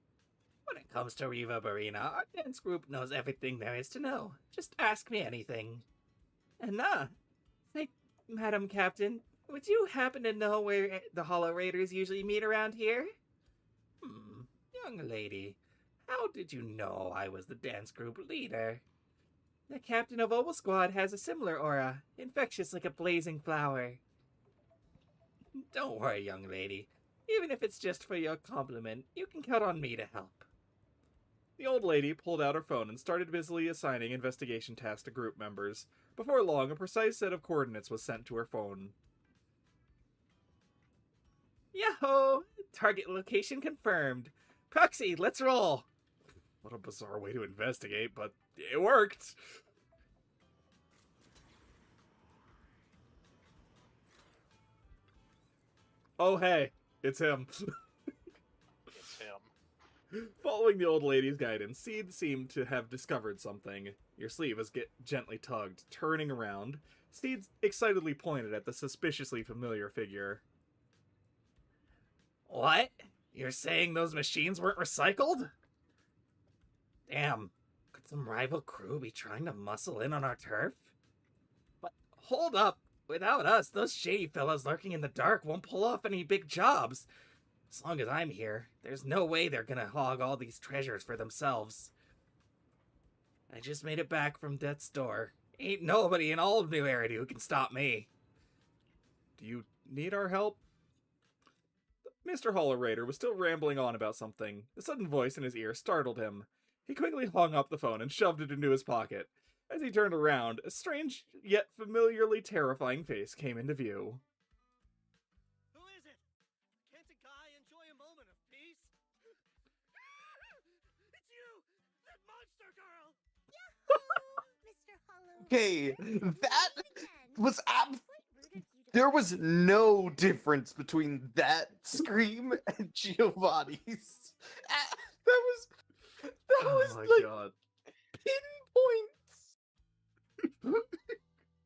When it comes to Reverb Arena, our dance group knows everything there is to know. Just ask me anything. And say, Madam Captain, would you happen to know where the Hollow Raiders usually meet around here? Young lady, how did you know I was the dance group leader? The captain of Oval Squad has a similar aura, infectious like a blazing flower. Don't worry, young lady. Even if it's just for your compliment, you can count on me to help. The old lady pulled out her phone and started busily assigning investigation tasks to group members. Before long, a precise set of coordinates was sent to her phone. Yahoo! Target location confirmed. Proxy, let's roll! What a bizarre way to investigate, but it worked! Oh hey, it's him. It's him. Following the old lady's guidance, Seed seemed to have discovered something. Your sleeve is gently tugged. Turning around, Seed excitedly pointed at the suspiciously familiar figure. What? You're saying those machines weren't recycled? Damn, could some rival crew be trying to muscle in on our turf? But hold up, without us, those shady fellas lurking in the dark won't pull off any big jobs. As long as I'm here, there's no way they're gonna hog all these treasures for themselves. I just made it back from death's door. Ain't nobody in all of New Eridu who can stop me. Do you need our help? Mr. Hollow Raider was still rambling on about something. The sudden voice in his ear startled him. He quickly hung up the phone and shoved it into his pocket. As he turned around, a strange yet familiarly terrifying face came into view. Who is it? Can't a guy enjoy a moment of peace? It's you! That monster girl! Yahoo! Mr. Hollow. Okay, that was there was no difference between that scream and Giovanni's. That was my like god. pinpoints.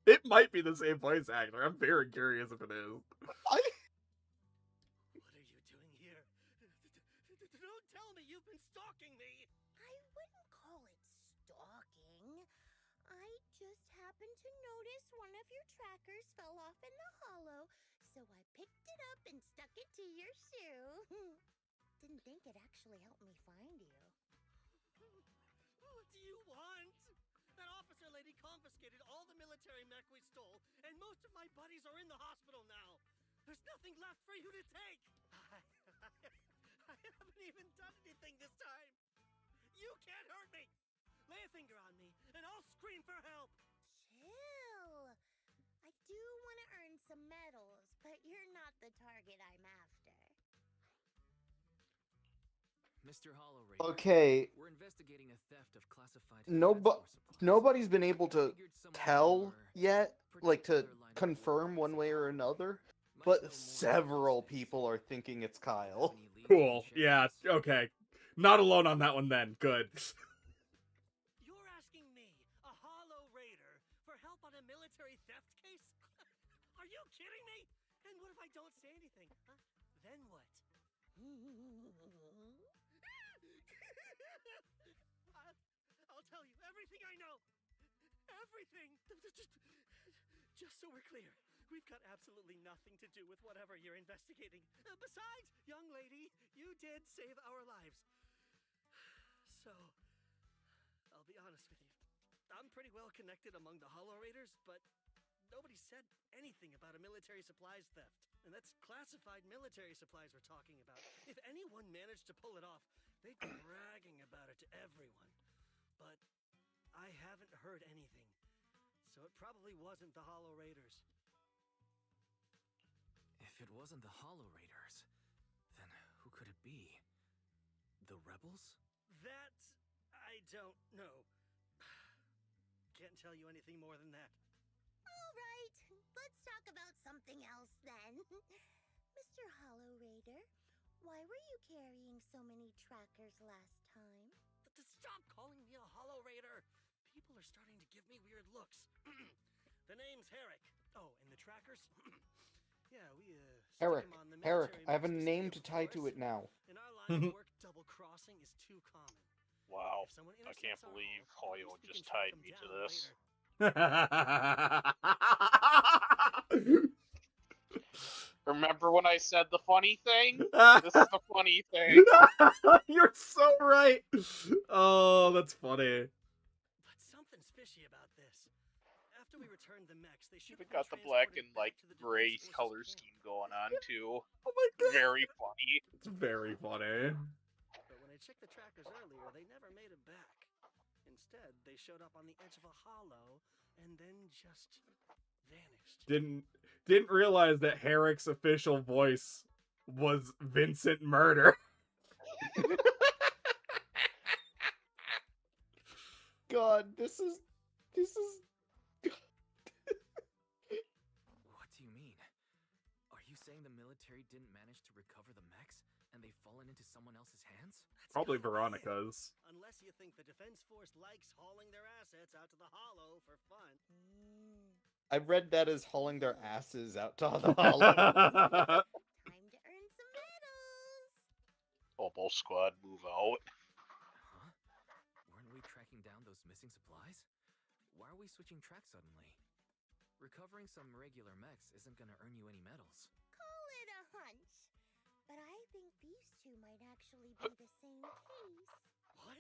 It might be the same voice actor. I'm very curious if it is. What are you doing here? Don't tell me you've been stalking me! I wouldn't call it stalking. I just happened to notice one of your trackers fell off in the hollow, so I picked it up and shoo. Didn't think it actually helped me find you. What do you want? That officer lady confiscated all the military mech we stole, and most of my buddies are in the hospital now. There's nothing left for you to take. I haven't even done anything this time. You can't hurt me. Lay a finger on me, and I'll scream for help. Chill. I do want to earn some medals, but you're not the target I'm after. Mr. Hollow Raider, Okay, we're investigating a theft of classified nobody's been able to tell yet, like to confirm one way or another, but several people are thinking it's Kyle. Cool. Yeah, okay. Not alone on that one then. Good. You're asking me, a Hollow Raider, for help on a military theft case? Are you kidding me? And what if I don't say anything? Huh? Then what? I'll tell you everything I know. Everything. Just so we're clear, we've got absolutely nothing to do with whatever you're investigating. Besides, young lady, you did save our lives. So, I'll be honest with you. I'm pretty well connected among the Hollow Raiders, but nobody said anything about a military supplies theft. And that's classified military supplies we're talking about. If anyone managed to pull it off, they'd be bragging about it to everyone. But I haven't heard anything. So it probably wasn't the Hollow Raiders. If it wasn't the Hollow Raiders, then who could it be? The rebels? That I don't know. Can't tell you anything more than that. All right, let's talk about something else then. Mr. Hollow Raider, why were you carrying so many trackers last time? Stop calling me a Hollow Raider! People are starting to give me weird looks. The name's Herrick. Oh, and the trackers? Yeah, we Herrick, stick 'em on the Herrick, military I have a mechs we name steal, to of tie to course. it now. In our line of work, double crossing is too common. Wow, If someone I can't intercepts our believe haul, at Hoyo least we just can track tied 'em me to down this. later. Remember when I said the funny thing? This is the funny thing. You're so right. Oh, that's funny. But something's fishy about this. After we returned the mechs, they should Even have been got the black and transported back like to the gray Defense Forces color camp. scheme going on too. Oh my god. Very funny. It's very funny. But when I checked the trackers earlier, they never made it back. Instead, they showed up on the edge of a hollow and then just vanished. Didn't realize that Herrick's official voice was Vincent Murder. God, this is What do you mean? Are you saying the military didn't manage to recover the mechs and they've fallen into someone else's hands? That's Probably gotta be it. Veronica's. Unless you think the Defense Force likes hauling their assets out to the hollow for fun. I read that as hauling their asses out to the hollow. Time to earn some medals. Bubble Squad move out. Huh? Weren't we tracking down those missing supplies? Why are we switching tracks suddenly? Recovering some regular mechs isn't gonna earn you any medals. Call it a hunch. But I think these two might actually be the same case. What?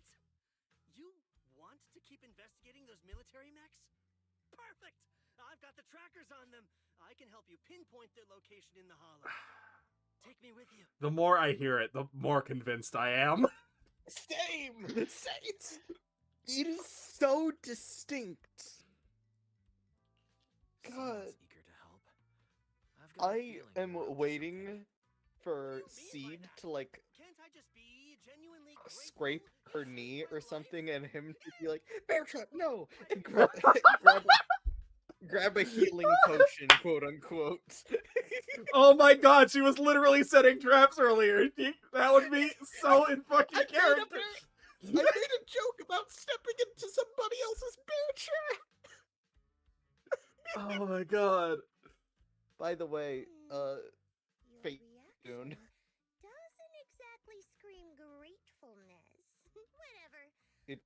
You want to keep investigating those military mechs? Perfect! I've got the trackers on them. I can help you pinpoint their location in the hollow. Take me with you. The more I hear it, the more convinced I am. Same! It is so distinct. God. Someone's eager to help. I've got a I feeling am we're up to waiting something. for What do you mean by Seed that? to like Can't I just be genuinely grateful scrape her you saved knee my or life? something and him to be like, Bear Trap, no! And grab a healing potion, quote unquote. Oh my god, she was literally setting traps earlier. That would be so in fucking character. I made a joke about stepping into somebody else's bear trap! Oh my god. By the way, Your Fate reaction Dune. doesn't exactly scream gratefulness. Whatever.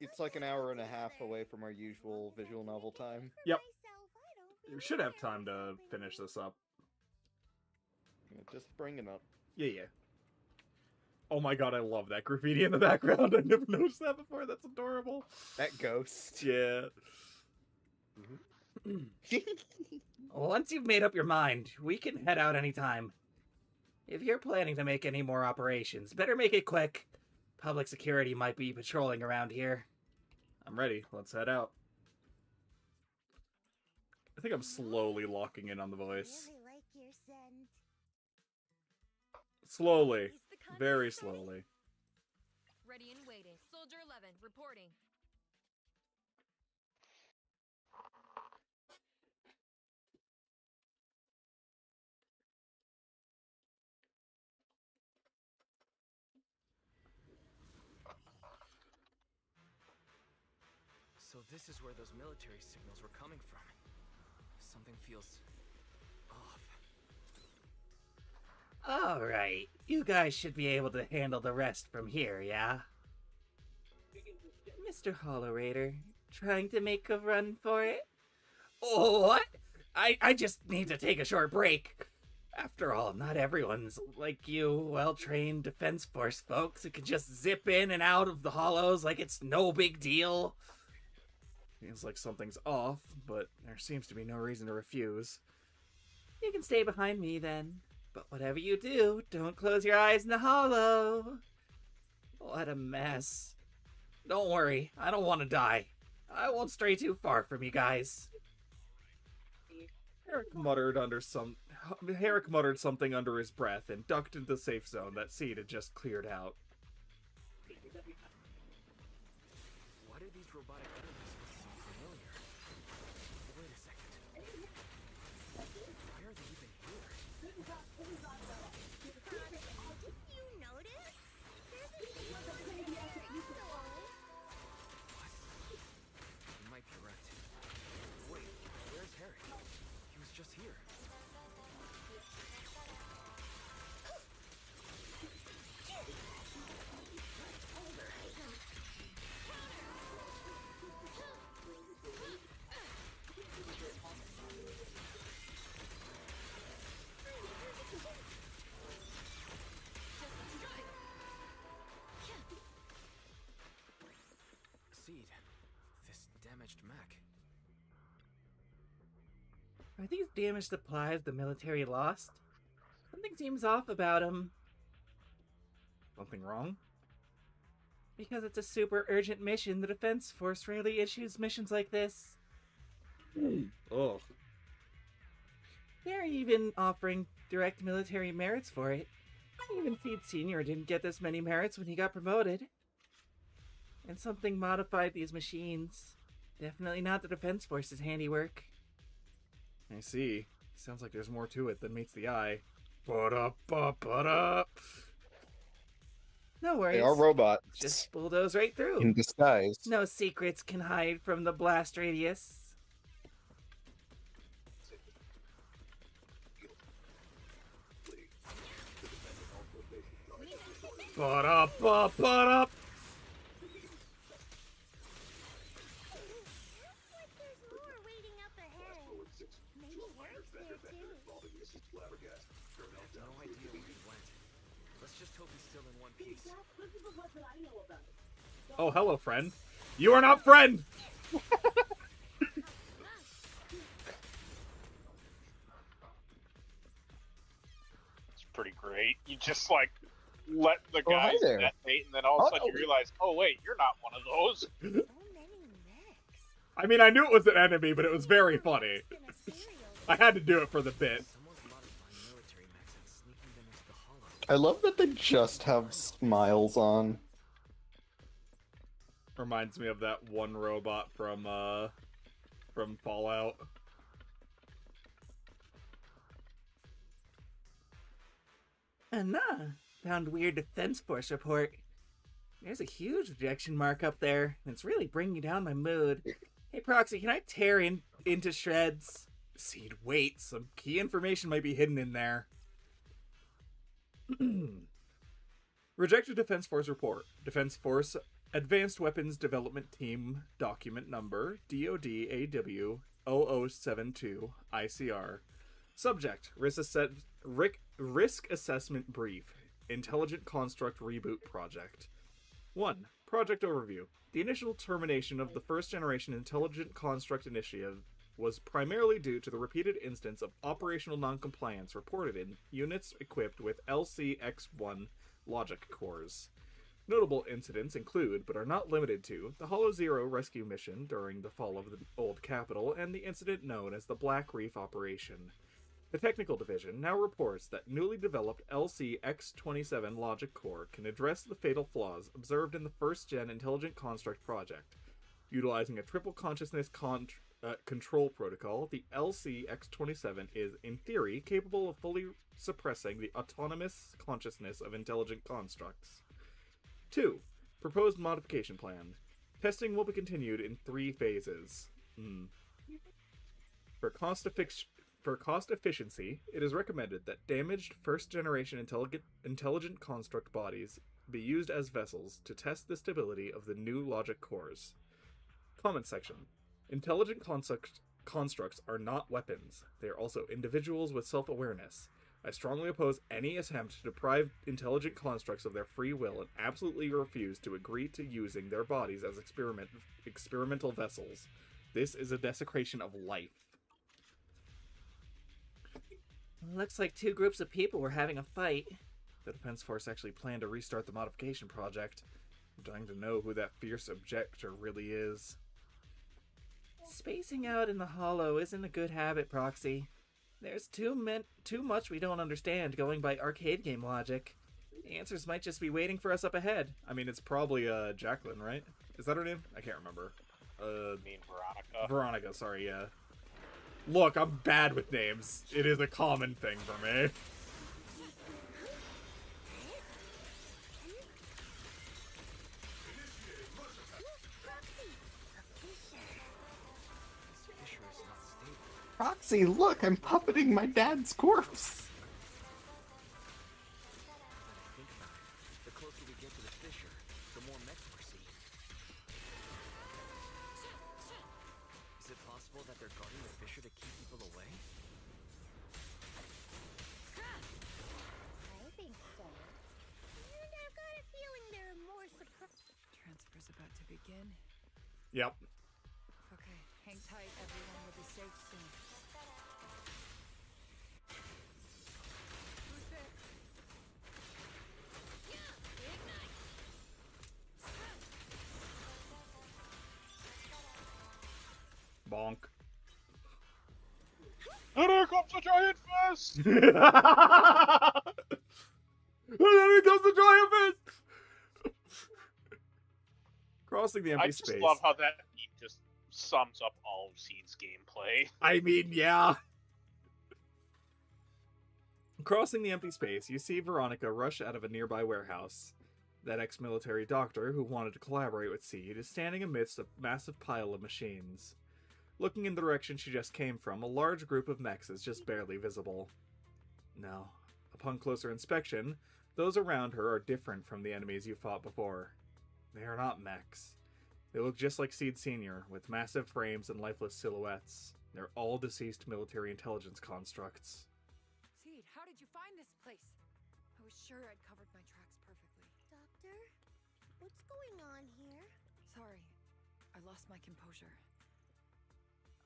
It's like an hour and a half away from our usual visual novel time. Yep. Myself, I don't We really should have care time what's to happening. finish this up. Just bring it up. Yeah. Oh my god, I love that graffiti in the background. I never noticed that before. That's adorable. That ghost. Yeah. Once you've made up your mind, we can head out anytime. If you're planning to make any more operations, better make it quick. Public security might be patrolling around here. I'm ready. Let's head out. I think I'm slowly locking in on the voice. Really like your scent. Slowly. Very slowly. Ready and waiting. Soldier 11, reporting. So this is where those military signals were coming from. Something feels off. Alright, you guys should be able to handle the rest from here, yeah? Mr. Hollow Raider, trying to make a run for it? Oh, what? I just need to take a short break. After all, not everyone's like you, well-trained Defense Force folks who can just zip in and out of the hollows like it's no big deal. Feels like something's off, but there seems to be no reason to refuse. You can stay behind me then, but whatever you do, don't close your eyes in the hollow. What a mess. Don't worry, I don't want to die. I won't stray too far from you guys. Herrick muttered something under his breath and ducked into the safe zone that Seed had just cleared out. Why do these robotic enemies look so familiar? Wait a second. Why are they even here? You notice? There's a thing over there. What? You might be right. Wait, where's Harry? He was just here. Seed, this damaged mech. Are these damaged supplies the military lost? Something seems off about them. Something wrong? Because it's a super urgent mission, the Defense Force rarely issues missions like this. Ugh. They're even offering direct military merits for it. Even Seed Sr. didn't get this many merits when he got promoted. And something modified these machines. Definitely not the Defense Force's handiwork. I see. Sounds like there's more to it than meets the eye. Ba-da-ba-ba-da. No worries. They are robots. Just bulldoze right through. In disguise. No secrets can hide from the blast radius. Ba-da-ba-ba-da. No idea where he went. Let's just hope he's still in one piece. Oh, hello, friend. You are not friend! It's pretty great. You just like let the Oh, hi guys there. detonate, and then all of a sudden you Oh. realize, oh wait, you're not one of those. I mean, I knew it was an enemy, but it was very funny. I had to do it for the bit. Someone's modifying military mechs and sneaking them into the hollow. I love that they just have smiles on. Reminds me of that one robot from Fallout. Found weird Defense Force report. There's a huge rejection mark up there, and it's really bringing down my mood. Hey, Proxy, can I tear into shreds? Seed, wait. Some key information might be hidden in there. Rejected Defense Force report. Defense Force Advanced Weapons Development Team document number DODAW 0072 ICR. Subject, risk assessment brief. Intelligent Construct Reboot Project. 1. Project Overview. The initial termination of the first generation Intelligent Construct Initiative was primarily due to the repeated instance of operational noncompliance reported in units equipped with LCX-1 logic cores. Notable incidents include, but are not limited to, the Hollow Zero rescue mission during the fall of the old capital and the incident known as the Black Reef Operation. The Technical Division now reports that newly developed LCX-27 logic core can address the fatal flaws observed in the first-gen Intelligent Construct project. Utilizing a triple consciousness control protocol, the LCX-27 is, in theory, capable of fully suppressing the autonomous consciousness of intelligent constructs. 2. Proposed modification plan. Testing will be continued in 3 phases. For cost efficiency, it is recommended that damaged first-generation intelligent construct bodies be used as vessels to test the stability of the new logic cores. Comment section. Intelligent constructs are not weapons. They are also individuals with self-awareness. I strongly oppose any attempt to deprive intelligent constructs of their free will and absolutely refuse to agree to using their bodies as experimental vessels. This is a desecration of life. Looks like 2 groups of people were having a fight. The Defense Force actually planned to restart the modification project. I'm dying to know who that fierce objector really is. Spacing out in the hollow isn't a good habit, Proxy. There's too much we don't understand going by arcade game logic. The answers might just be waiting for us up ahead. I mean, it's probably Jacqueline, right? Is that her name? I can't remember. You mean Veronica? Veronica, sorry, yeah. Look, I'm bad with names. It is a common thing for me. Proxy, look, I'm puppeting my dad's corpse. The closer we get to the fissure, the more mechs we're seeing. Is it possible that they're guarding the fissure to keep people away? I think so. And I've got a feeling there are more surprises. Transfer's about to begin. Yep. Okay, hang tight, everyone will be safe soon. Who's there? Bonk. And here comes the giant fist! And then here comes the giant fist! Crossing the empty space. I just love how that meme just sums up all of Seed's gameplay. I mean, yeah. Crossing the empty space, you see Veronica rush out of a nearby warehouse. That ex-military doctor, who wanted to collaborate with Seed, is standing amidst a massive pile of machines. Looking in the direction she just came from, a large group of mechs is just barely visible. No. Upon closer inspection, those around her are different from the enemies you fought before. They are not mechs. They look just like Seed Sr., with massive frames and lifeless silhouettes. They're all deceased military intelligence constructs. Seed, how did you find this place? I was sure I'd covered my tracks perfectly. Doctor, what's going on here? Sorry, I lost my composure.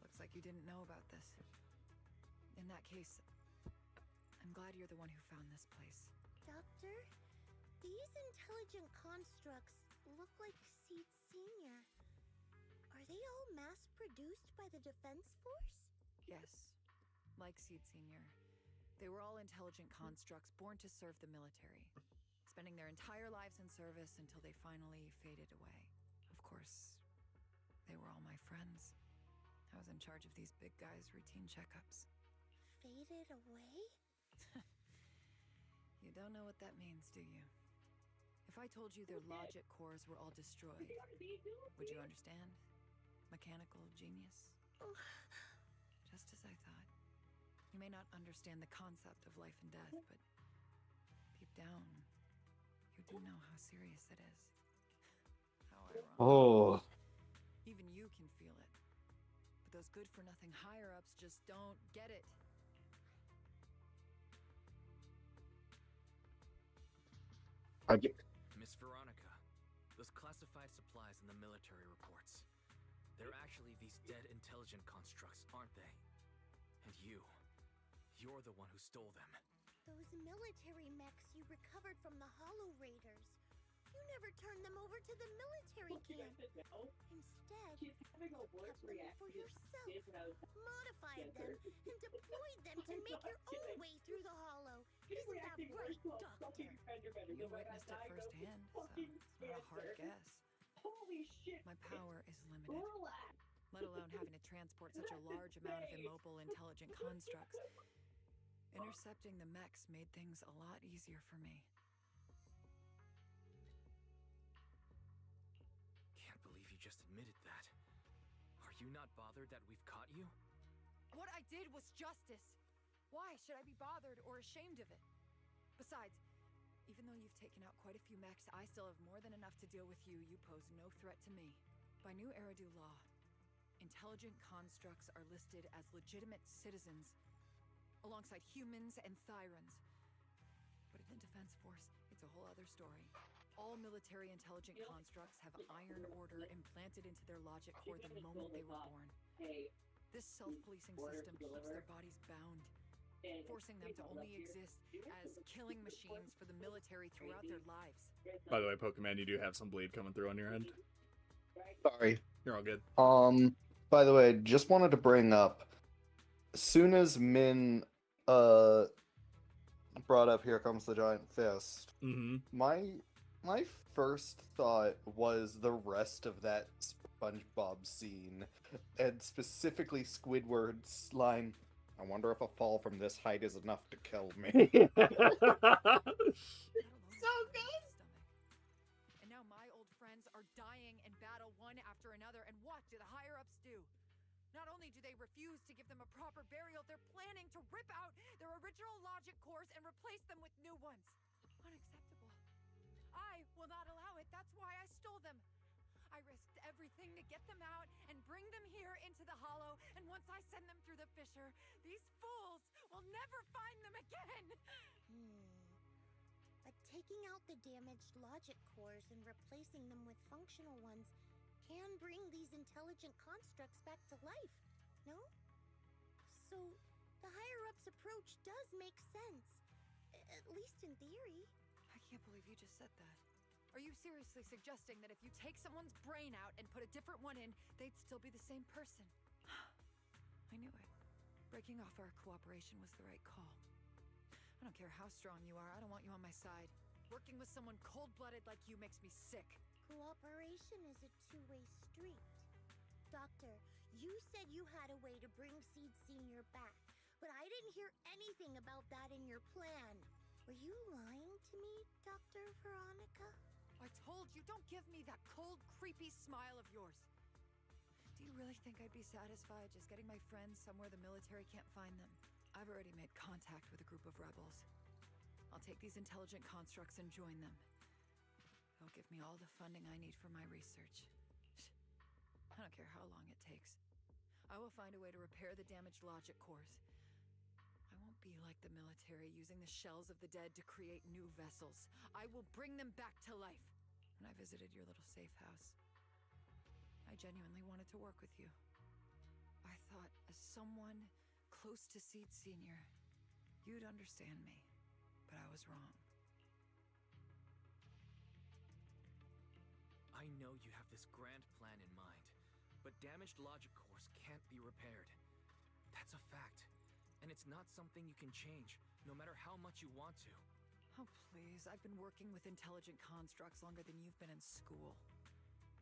Looks like you didn't know about this. In that case, I'm glad you're the one who found this place. Doctor, these intelligent constructs look like Seed Sr. Are they all mass-produced by the Defense Force? Yes, like Seed Sr. They were all intelligent constructs born to serve the military, spending their entire lives in service until they finally faded away. Of course, they were all my friends. I was in charge of these big guys' routine checkups. Faded away? You don't know what that means, do you? If I told you their logic cores were all destroyed, would you understand? Mechanical genius? Just as I thought. You may not understand the concept of life and death, but deep down, you do know how serious it is. How ironic. Oh. Even you can feel it. But those good-for-nothing higher-ups just don't get it. Miss Veronica, those classified supplies in the military reports, they're actually these dead intelligent constructs, aren't they? And you're the one who stole them. Those military mechs you recovered from the Hollow Raiders. You never turned them over to the military camp. Instead, you kept them for yourself, modified them, and deployed them to make your own way through the Hollow. Isn't that right, Doctor? You witnessed it firsthand, so it's not a hard guess. My power is limited, let alone having to transport such a large amount of immobile, intelligent constructs. Intercepting the mechs made things a lot easier for me. Can't believe you just admitted that. Are you not bothered that we've caught you? What I did was justice. Why should I be bothered or ashamed of it? Besides, even though you've taken out quite a few mechs, I still have more than enough to deal with you. You pose no threat to me. By new Eridu law, intelligent constructs are listed as legitimate citizens, alongside humans and Thyrans. But in the Defense Force, it's a whole other story. All military intelligent constructs have Iron Order implanted into their logic core the moment they were born. This self-policing system keeps their bodies bound, forcing them to only exist as killing machines for the military throughout their lives. By the way, Pokemon, you do have some bleed coming through on your end. Sorry. You're all good. By the way, just wanted to bring up, as soon as Min brought up Here Comes the Giant Fist, my first thought was the rest of that SpongeBob scene, and specifically Squidward's line, "I wonder if a fall from this height is enough to kill me." So good! And now my old friends are dying in battle one after another, and what do the higher-ups do? Not only do they refuse to give them a proper burial, they're planning to rip out their original logic cores and replace them with new ones. Unacceptable. I will not allow it. That's why I stole them. I risked everything to get them out and bring them here into the Hollow, and once I send them through the fissure, these fools will never find them again! But taking out the damaged logic cores and replacing them with functional ones can bring these intelligent constructs back to life, no? So, the higher-ups approach does make sense. At least in theory. I can't believe you just said that. Are you seriously suggesting that if you take someone's brain out and put a different one in, they'd still be the same person? I knew it. Breaking off our cooperation was the right call. I don't care how strong you are, I don't want you on my side. Working with someone cold-blooded like you makes me sick. Cooperation is a two-way street. Doctor, you said you had a way to bring Seed Senior back, but I didn't hear anything about that in your plan. Were you lying to me, Dr. Veronica? I told you, don't give me that cold, creepy smile of yours. Do you really think I'd be satisfied just getting my friends somewhere the military can't find them? I've already made contact with a group of rebels. I'll take these intelligent constructs and join them. They'll give me all the funding I need for my research. I don't care how long it takes. I will find a way to repair the damaged logic cores. I won't be like the military, using the shells of the dead to create new vessels. I will bring them back to life. When I visited your little safe house, I genuinely wanted to work with you. I thought, as someone close to Seed Senior, you'd understand me, but I was wrong. I know you have this grand plan in mind, but damaged logic cores can't be repaired. That's a fact, and it's not something you can change, no matter how much you want to. Oh, please, I've been working with intelligent constructs longer than you've been in school.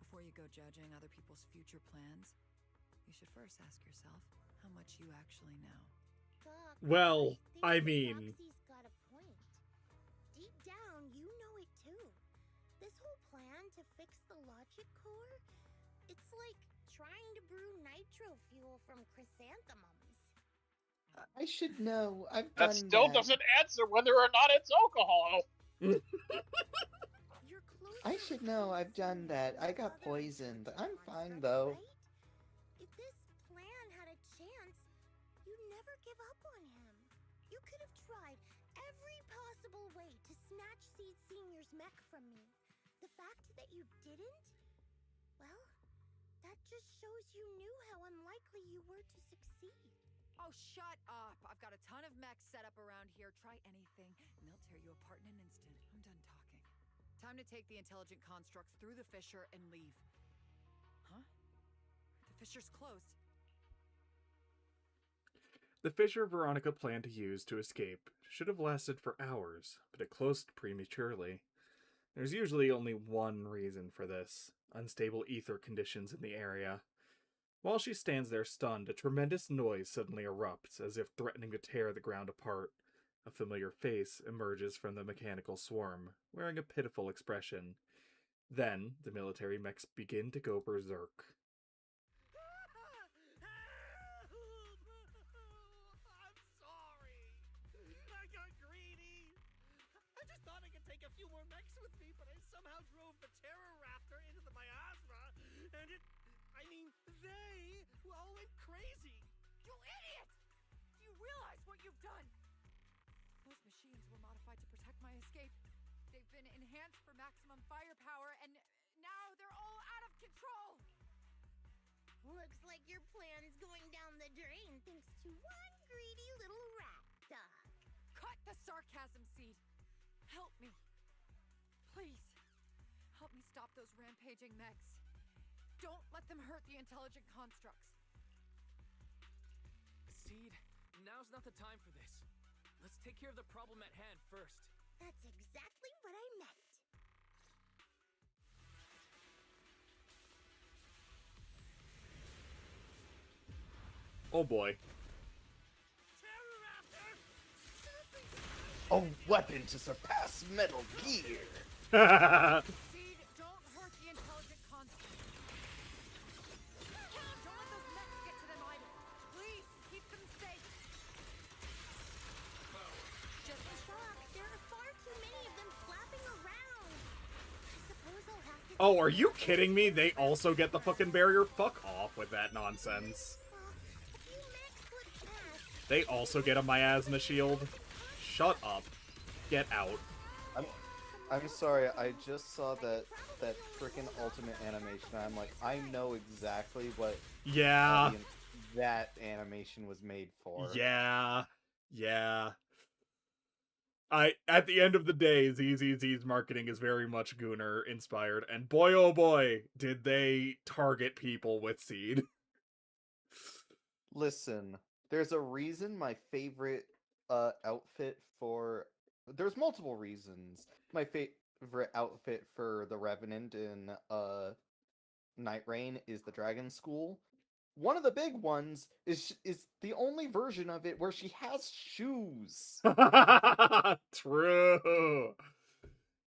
Before you go judging other people's future plans, you should first ask yourself how much you actually know. Doc, Well, I think mean... Roxy's got a point. Deep down, you know it too. This whole plan to fix the logic core, it's like trying to brew nitro fuel from chrysanthemums. I should know. I've That done still that. doesn't answer whether or not it's alcohol. You're close. I should know. I've done that. I got poisoned. I'm fine though. If this plan had a chance, you'd never give up on him. You could have tried every possible way to snatch Seed Senior's mech from me. The fact that you didn't? Well, that just shows you knew how unlikely you were to succeed. Oh, shut up. I've got a ton of mechs set up around here. Try anything, and they'll tear you apart in an instant. I'm done talking. Time to take the intelligent constructs through the fissure and leave. Huh? The fissure's closed. The fissure Veronica planned to use to escape should have lasted for hours, but it closed prematurely. There's usually only one reason for this: unstable ether conditions in the area. While she stands there stunned, a tremendous noise suddenly erupts, as if threatening to tear the ground apart. A familiar face emerges from the mechanical swarm, wearing a pitiful expression. Then, the military mechs begin to go berserk. I'm sorry. I got greedy. I just thought I could take a few more mechs with me, but I somehow drove the Terror Raptor into the miasma, and they all went crazy. You idiot! Do you realize what you've done? Those machines were modified to protect my escape. They've been enhanced for maximum firepower, and now they're all out of control! Looks like your plan's going down the drain thanks to one greedy little rat dog. Cut the sarcasm, Seed. Help me. Please. Help me stop those rampaging mechs. Don't let them hurt the intelligent constructs. Seed, now's not the time for this. Let's take care of the problem at hand first. That's exactly what I meant. Oh boy. A weapon to surpass Metal Gear! Seed, don't hurt the intelligent constructs. Don't let those mechs get to them either. Please, keep them safe. Just a shock. There are far too many of them flapping around. I suppose I'll have to... Oh, are you kidding me? They also get the fucking barrier? Fuck off with that nonsense. They also get a miasma shield? Shut up. Get out. I'm sorry, I just saw that freaking ultimate animation. I'm like, I know exactly what Yeah. audience that animation was made for. Yeah. At the end of the day, ZZZ's marketing is very much Gunnar inspired, and boy oh boy, did they target people with Seed. Listen, there's a reason my favorite outfit for... There's multiple reasons. My favorite outfit for the Revenant in Night Rain is the Dragon School. One of the big ones is the only version of it where she has shoes. True.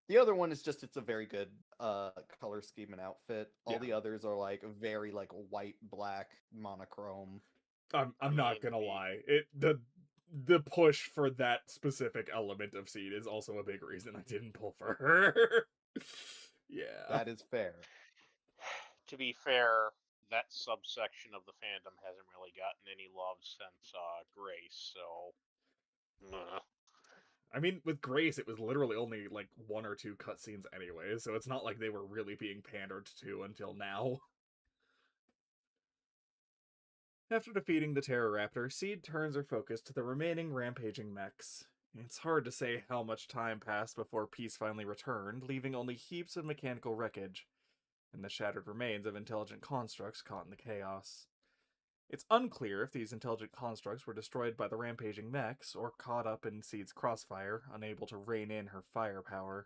The other one is just, it's a very good color scheme and outfit. All the others are like very like white, black, monochrome. I'm not gonna lie. The push for that specific element of Seed is also a big reason I didn't pull for her. Yeah. That is fair. To be fair, that subsection of the fandom hasn't really gotten any love since Grace, so... I mean, with Grace, it was literally only like 1 or 2 cutscenes anyway, so it's not like they were really being pandered to until now. After defeating the Terror Raptor, Seed turns her focus to the remaining rampaging mechs. It's hard to say how much time passed before peace finally returned, leaving only heaps of mechanical wreckage, and the shattered remains of intelligent constructs caught in the chaos. It's unclear if these intelligent constructs were destroyed by the rampaging mechs, or caught up in Seed's crossfire, unable to rein in her firepower.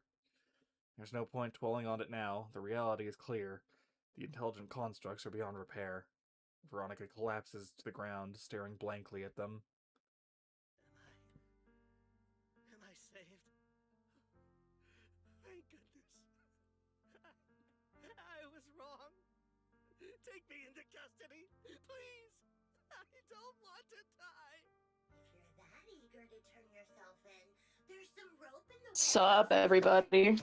There's no point dwelling on it now. The reality is clear. The intelligent constructs are beyond repair. Veronica collapses to the ground, staring blankly at them. Am I saved? Thank goodness. I was wrong. Take me into custody, please. I don't want to die. If you're that eager to turn yourself in, there's some rope in the... Sup, everybody?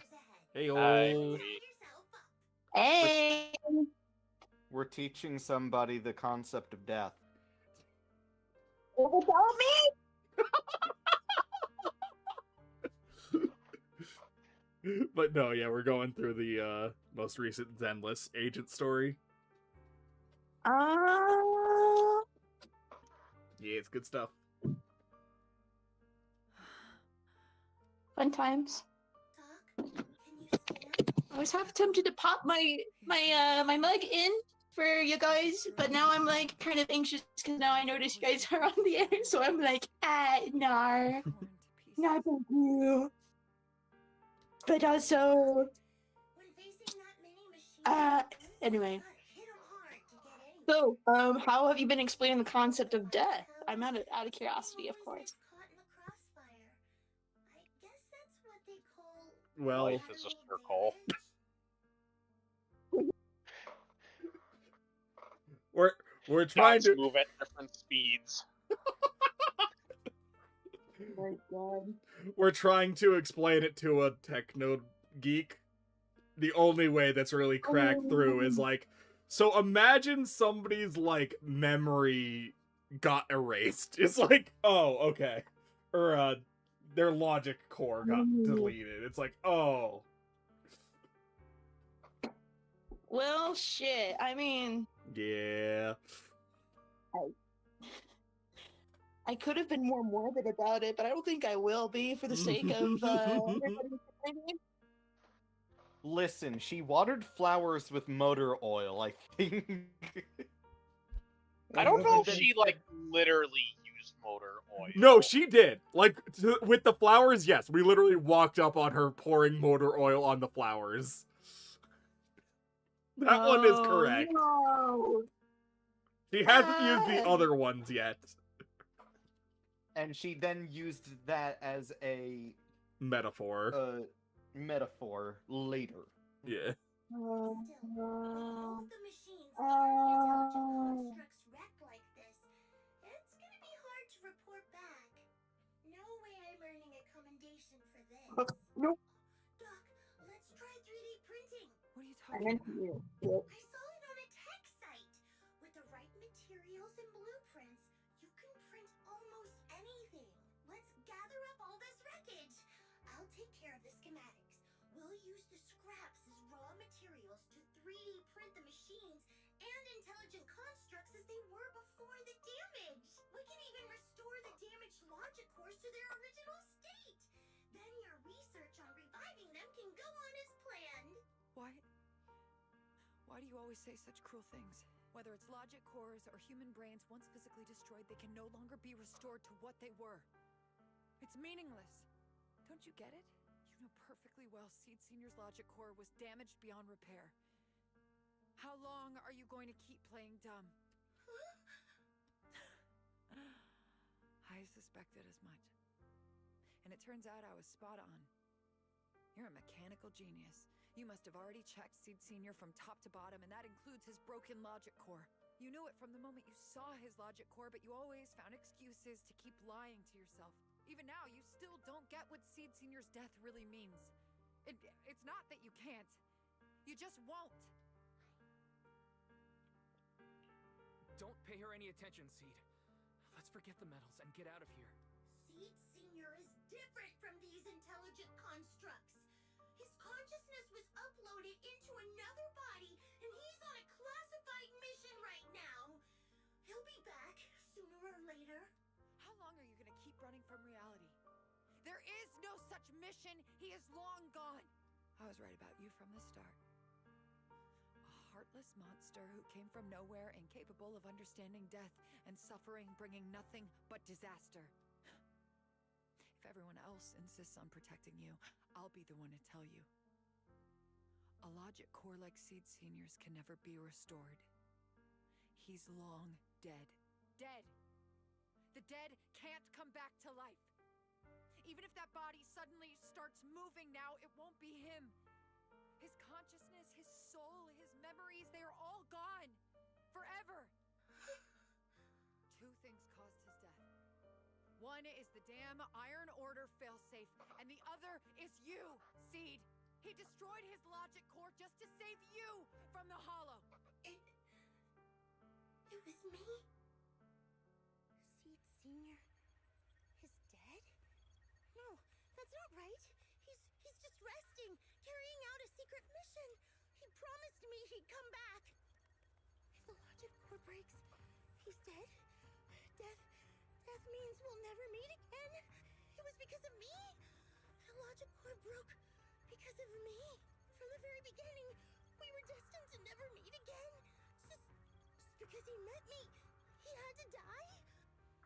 Hey-o. Hey! We're teaching somebody the concept of death. Don't me! But no, yeah, we're going through the most recent Zenless agent story. Uh, Yeah, it's good stuff. Fun times. I was half tempted to pop my mug in for you guys, but now I'm like kind of anxious because now I notice you guys are on the air, so I'm like, no, not thank you. But also, anyway. So, how have you been explaining the concept of death? I'm out of curiosity, of course. Well, life is a circle. We're trying Gods to move at different speeds. Oh my god. We're trying to explain it to a techno geek. The only way that's really cracked through is like, so imagine somebody's like memory got erased. It's like, oh, okay. Or their logic core got deleted. It's like, oh. Well, shit. I mean, Yeah. I could have been more morbid about it, but I don't think I will be for the sake of everybody's opinion. Listen, she watered flowers with motor oil, I think. I don't know if she, like, literally used motor oil. No, she did. Like, with the flowers, yes. We literally walked up on her pouring motor oil on the flowers. That one is correct. No. She hasn't used the other ones yet. And she then used that as a metaphor. Metaphor later. Yeah. Nope. Doc, let's try 3D printing. What are you I talking meant about? you. I saw it on a tech site. With the right materials and blueprints, you can print almost anything. Let's gather up all this wreckage. I'll take care of the schematics. We'll use the scraps as raw materials to 3D print the machines and intelligent constructs as they were before the damage. We can even restore the damaged logic cores to their original state. Then your research on reviving them can go on as planned. Why do you always say such cruel things? Whether it's logic cores or human brains once physically destroyed, they can no longer be restored to what they were. It's meaningless. Don't you get it? You know perfectly well Seed Senior's logic core was damaged beyond repair. How long are you going to keep playing dumb? I suspected as much. And it turns out I was spot on. You're a mechanical genius. You must have already checked Seed Senior from top to bottom, and that includes his broken logic core. You knew it from the moment you saw his logic core, but you always found excuses to keep lying to yourself. Even now, you still don't get what Seed Senior's death really means. It's not that you can't. You just won't. Don't pay her any attention, Seed. Let's forget the medals and get out of here. Seed Senior is different from these intelligent constructs. His consciousness was uploaded into another body, and he's on a classified mission right now. He'll be back sooner or later. How long are you gonna keep running from reality? There is no such mission. He is long gone. I was right about you from the start. A heartless monster who came from nowhere, incapable of understanding death and suffering, bringing nothing but disaster. If everyone else insists on protecting you, I'll be the one to tell you. A logic core like Seed Senior's can never be restored. He's long dead. Dead! The dead can't come back to life. Even if that body suddenly starts moving now, it won't be him. His consciousness, his soul, his memories, they are all gone. Forever. Two things caused his death. One is the damn Iron Order failsafe, and the other is you, Seed. He destroyed his logic core just to save you from the Hollow. It was me? Seed Senior is dead? No, that's not right. He's just resting. secret mission. He promised me he'd come back. If the logic core breaks, he's dead. Death means we'll never meet again. It was because of me. The logic core broke because of me. From the very beginning, we were destined to never meet again. Just because he met me, he had to die?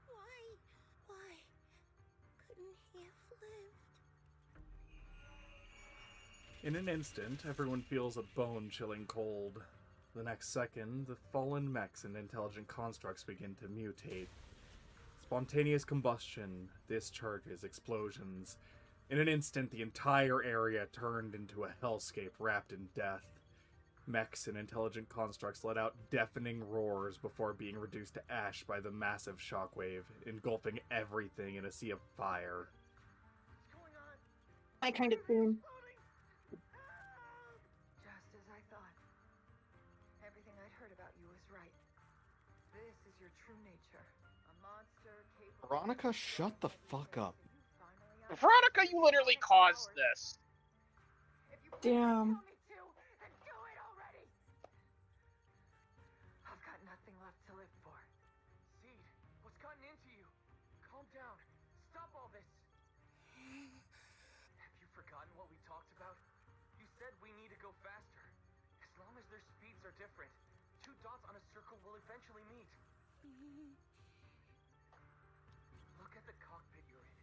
Why couldn't he have lived? In an instant, everyone feels a bone-chilling cold. The next second, the fallen mechs and intelligent constructs begin to mutate. Spontaneous combustion, discharges, explosions. In an instant, the entire area turned into a hellscape wrapped in death. Mechs and intelligent constructs let out deafening roars before being reduced to ash by the massive shockwave, engulfing everything in a sea of fire. I kind of boom. Just as I thought. Everything I'd heard about you was right. This is your true nature. A monster capable... Veronica, shut the fuck up. Veronica, you literally caused this. Damn. I've got nothing left to live for. Seed, what's gotten into you? Calm down. Stop all this. Have you forgotten what we talked about? You said we need to go faster. As long as their speeds are different, 2 dots on a circle will eventually meet. Look at the cockpit you're in.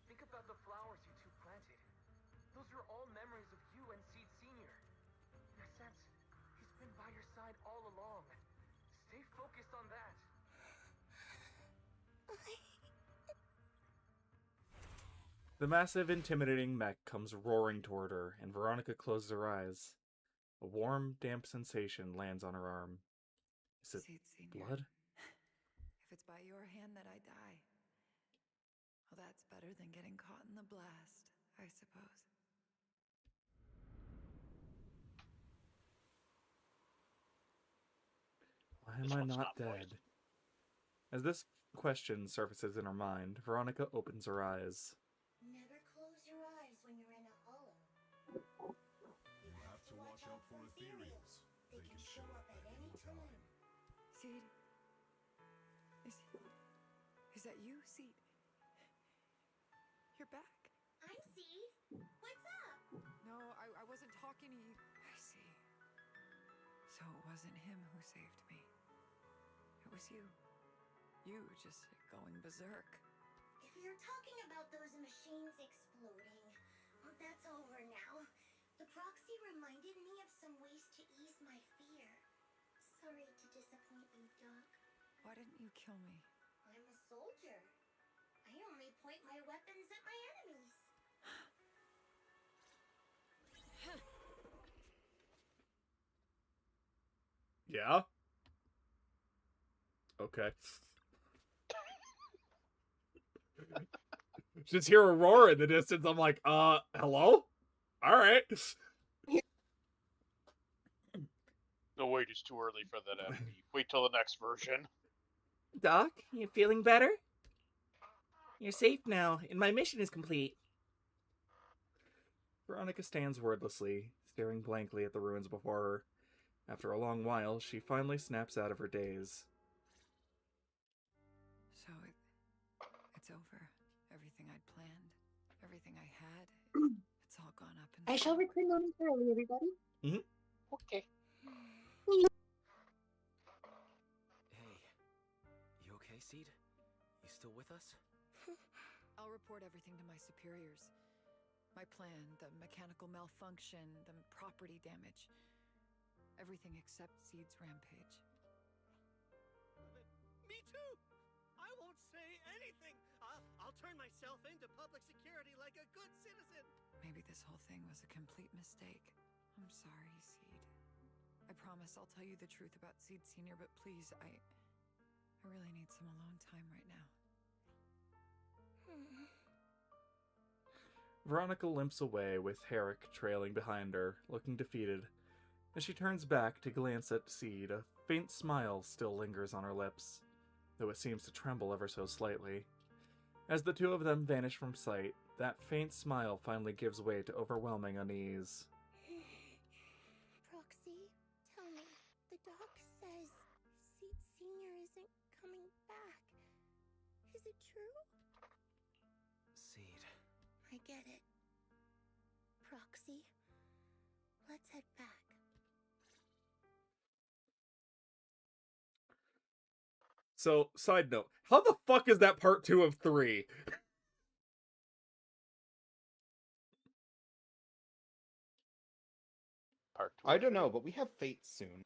Think about the flowers you two planted. Those are all memories of you and Seed Senior. In a sense, he's been by your side all along. Stay focused on that. The massive, intimidating mech comes roaring toward her, and Veronica closes her eyes. A warm, damp sensation lands on her arm. Is it blood? If it's by your hand that I die, well, that's better than getting caught in the blast, I suppose. Why am I not dead? As this question surfaces in her mind, Veronica opens her eyes. Never close your eyes when you're in a hollow. You have to watch out for ethereals. They can show up at any time. Seed? Is that you, Seed? You're back. I'm Seed. What's up? No, I wasn't talking to you. I see. So it wasn't him who saved me. It was you. You just going berserk. If you're talking about those machines exploding, well, that's over now. The proxy reminded me of some ways to ease my fear. Sorry to disappoint you, Doc. Why didn't you kill me? I'm a soldier. I only point my weapons at my enemies. Yeah? Okay. Just hear a roar in the distance. I'm like, hello? Alright. No, wait, it's too early for that enemy. Wait till the next version. Doc, you feeling better? You're safe now, and my mission is complete. Veronica stands wordlessly, staring blankly at the ruins before her. After a long while, she finally snaps out of her daze. So it's over. Everything I'd planned, everything I had, it's all gone up in I shall return momentarily, everybody. Okay. Hey, you okay, Seed? You still with us? I'll report everything to my superiors. My plan, the mechanical malfunction, the property damage. Everything except Seed's rampage. Me too! I won't say anything! I'll turn myself into public security like a good citizen! Maybe this whole thing was a complete mistake. I'm sorry, Seed. I promise I'll tell you the truth about Seed Senior, but please, I really need some alone time right now. Veronica limps away with Herrick trailing behind her, looking defeated. As she turns back to glance at Seed, a faint smile still lingers on her lips, though it seems to tremble ever so slightly. As the two of them vanish from sight, that faint smile finally gives way to overwhelming unease. it true? Seed. I get it. Proxy, let's head back. So, side note, how the fuck is that part 2 of 3? Part 2 I don't know, but we have fate soon.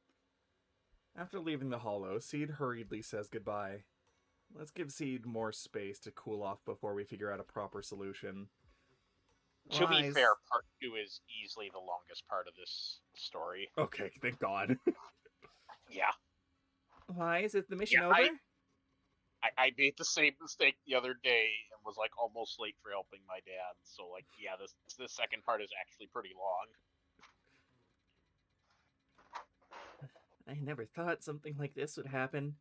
After leaving the hollow, Seed hurriedly says goodbye. Let's give Seed more space to cool off before we figure out a proper solution. To be fair, part 2 is easily the longest part of this story. Okay, thank God. Yeah. Why? Is it the mission over? I made the same mistake the other day and was like almost late for helping my dad. So like, yeah, this second part is actually pretty long. I never thought something like this would happen.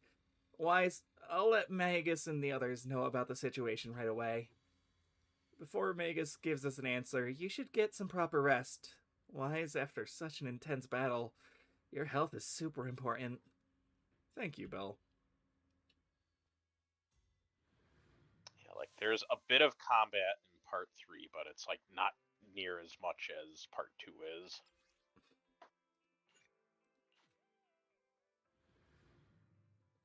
Wise, I'll let Magus and the others know about the situation right away. Before Magus gives us an answer, you should get some proper rest. Wise, after such an intense battle, your health is super important. Thank you, Belle. Yeah, like there's a bit of combat in part 3, but it's like not near as much as part 2 is.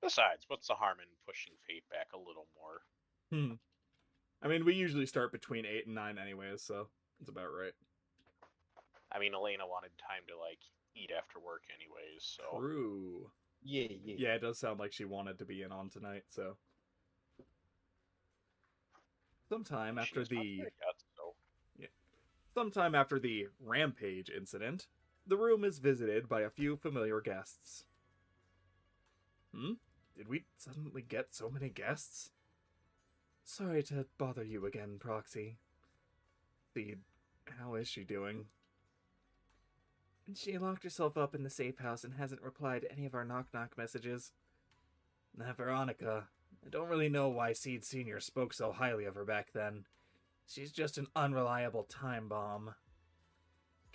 Besides, what's the harm in pushing fate back a little more? I mean, we usually start between 8 and 9 anyways, so it's about right. I mean, Elena wanted time to, like, eat after work anyways, so... True. Yeah. Yeah, it does sound like she wanted to be in on tonight, so... Sometime after the Rampage incident, the room is visited by a few familiar guests. Did we suddenly get so many guests? Sorry to bother you again, Proxy. Seed, how is she doing? She locked herself up in the safe house and hasn't replied to any of our knock-knock messages. Now, Veronica, I don't really know why Seed Sr. spoke so highly of her back then. She's just an unreliable time bomb.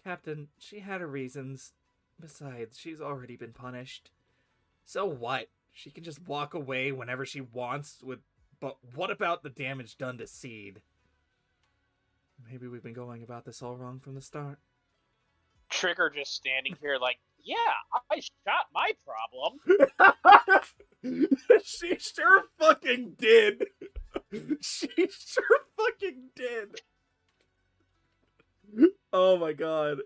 Captain, she had her reasons. Besides, she's already been punished. So what? She can just walk away whenever she wants with... But what about the damage done to Seed? Maybe we've been going about this all wrong from the start. Trigger just standing here like, yeah, I shot my problem. She sure fucking did. She sure fucking did. Oh my god.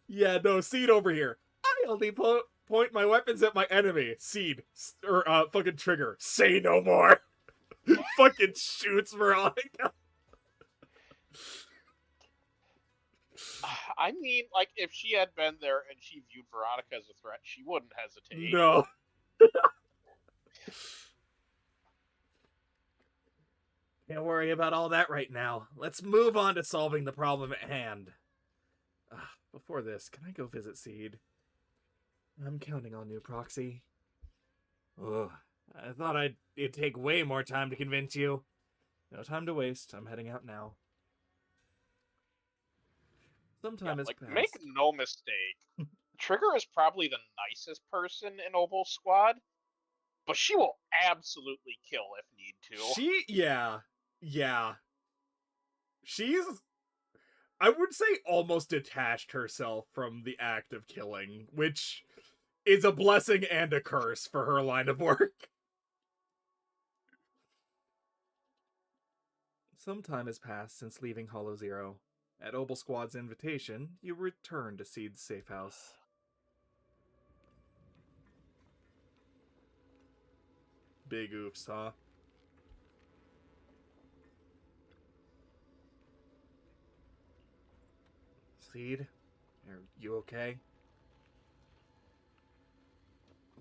Yeah, no, Seed over here. I only point my weapons at my enemy. Seed. Or, fucking Trigger. Say no more. Fucking shoots Veronica. I mean, like, if she had been there and she viewed Veronica as a threat, she wouldn't hesitate. No. Can't worry about all that right now. Let's move on to solving the problem at hand. Before this, can I go visit Seed? I'm counting on you, Proxy. Ugh, I thought it'd take way more time to convince you. No time to waste. I'm heading out now. Some time has passed. Make no mistake. Trigger is probably the nicest person in Opal Squad, but she will absolutely kill if need to. Yeah. She's, I would say, almost detached herself from the act of killing, which is a blessing and a curse for her line of work. Some time has passed since leaving Hollow Zero. At Opal Squad's invitation, you return to Seed's safe house. Big oofs, huh? Seed, are you okay?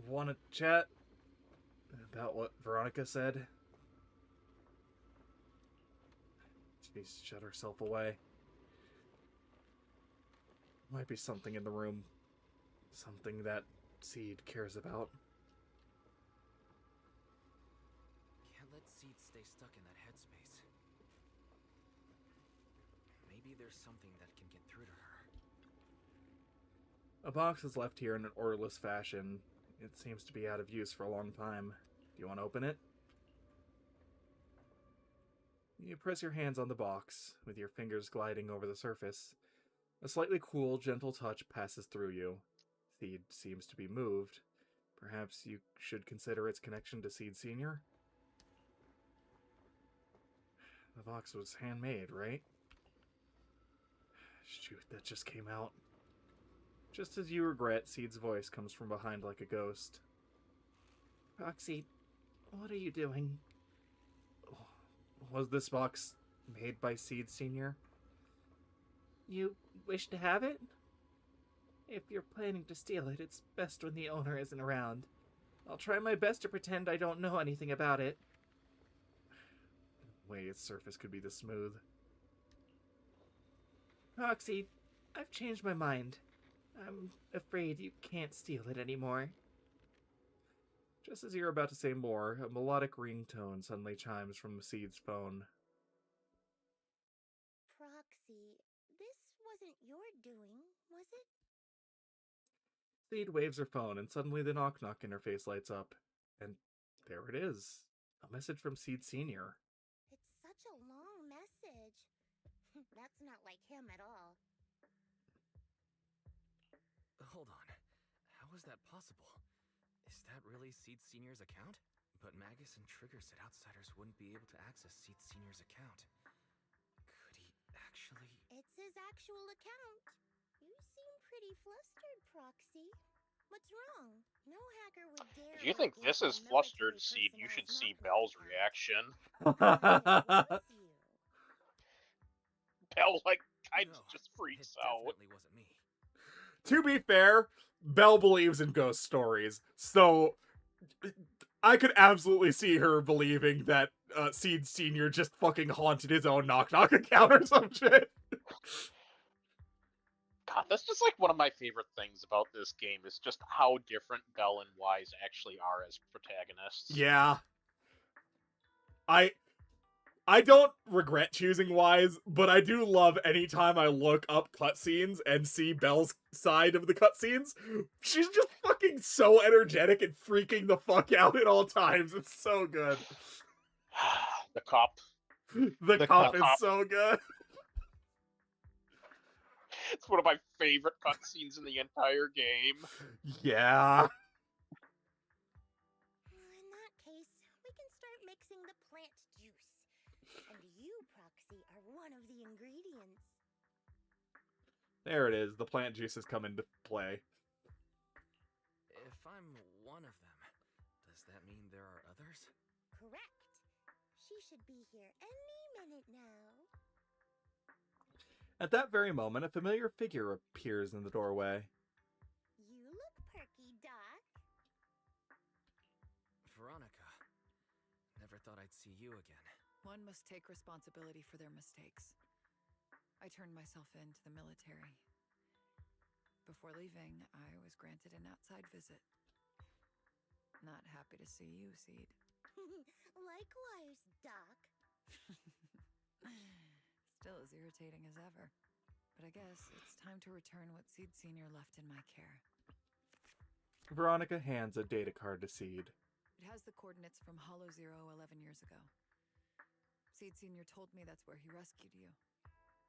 Want to chat about what Veronica said? She's shut herself away. Might be something in the room. Something that Seed cares about. Can't let Seed stay stuck in that headspace. Maybe there's something that can get through to her. A box is left here in an orderless fashion. It seems to be out of use for a long time. Do you want to open it? You press your hands on the box, with your fingers gliding over the surface. A slightly cool, gentle touch passes through you. Seed seems to be moved. Perhaps you should consider its connection to Seed Senior? The box was handmade, right? Shoot, that just came out. Just as you regret, Seed's voice comes from behind like a ghost. Proxy, what are you doing? Was this box made by Seed Senior? You wish to have it? If you're planning to steal it, it's best when the owner isn't around. I'll try my best to pretend I don't know anything about it. No way its surface could be this smooth. Roxy, I've changed my mind. I'm afraid you can't steal it anymore. Just as you're about to say more, a melodic ringtone suddenly chimes from the Seed's phone. Proxy, this wasn't your doing, was it? Seed waves her phone, and suddenly the knock-knock interface lights up. And there it is. A message from Seed Senior. It's such a long message. That's not like him at all. Hold on. How is that possible? Is that really Seed Senior's account? But Magus and Trigger said outsiders wouldn't be able to access Seed Senior's account. Could he actually... It's his actual account. You seem pretty flustered, Proxy. What's wrong? No hacker would dare... If you think this is flustered, Seed, you should see Belle's reaction. Belle, like, kind of just freaks out. Definitely wasn't me. To be fair, Belle believes in ghost stories, so I could absolutely see her believing that Seed Senior just fucking haunted his own knock-knock account or some shit. God, that's just like one of my favorite things about this game is just how different Belle and Wise actually are as protagonists. Yeah. I don't regret choosing Wise, but I do love anytime I look up cutscenes and see Belle's side of the cutscenes. She's just fucking so energetic and freaking the fuck out at all times. It's so good. The cop. The cop is so good. It's one of my favorite cutscenes in the entire game. Yeah. In that case, we can start mixing the plant juice. And you, Proxy, are one of the ingredients. There it is. The plant juices come into play. If I'm one of them, does that mean there are others? Correct. She should be here any minute now. At that very moment, a familiar figure appears in the doorway. You look perky, Doc. Veronica. Never thought I'd see you again. One must take responsibility for their mistakes. I turned myself in to the military. Before leaving, I was granted an outside visit. Not happy to see you, Seed. Likewise, Doc. Still as irritating as ever. But I guess it's time to return what Seed Senior left in my care. Veronica hands a data card to Seed. It has the coordinates from Hollow Zero 11 years ago. Seed Senior told me that's where he rescued you.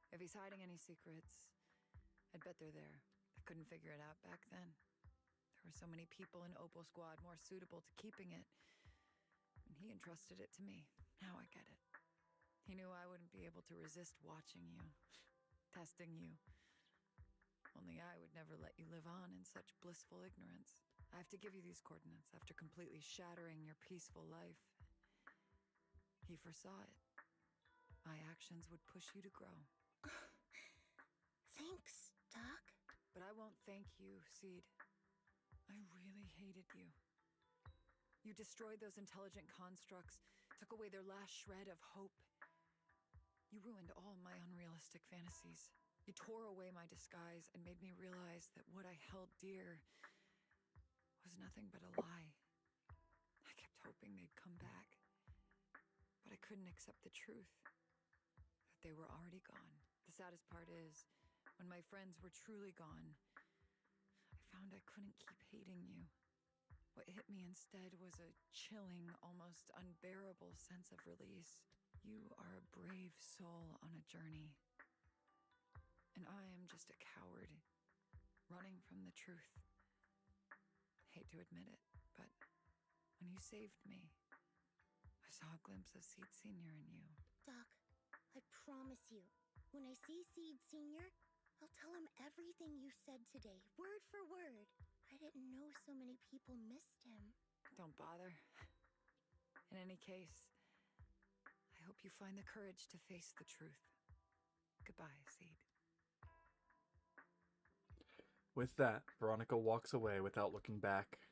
If he's hiding any secrets, I'd bet they're there. I couldn't figure it out back then. There were so many people in Opal Squad more suitable to keeping it. And he entrusted it to me. Now I get it. He knew I wouldn't be able to resist watching you, testing you. Only I would never let you live on in such blissful ignorance. I have to give you these coordinates after completely shattering your peaceful life. He foresaw it. My actions would push you to grow. Thanks, Doc. But I won't thank you, Seed. I really hated you. You destroyed those intelligent constructs, took away their last shred of hope. You ruined all my unrealistic fantasies. You tore away my disguise and made me realize that what I held dear was nothing but a lie. I kept hoping they'd come back, but I couldn't accept the truth, that they were already gone. The saddest part is, when my friends were truly gone, I found I couldn't keep hating you. What hit me instead was a chilling, almost unbearable sense of release. You are a brave soul on a journey. And I am just a coward, running from the truth. Hate to admit it, but when you saved me, I saw a glimpse of Seed Senior in you. Doc, I promise you, when I see Seed Senior, I'll tell him everything you said today, word for word. I didn't know so many people missed him. Don't bother. In any case, I hope you find the courage to face the truth. Goodbye, Seed. With that, Veronica walks away without looking back.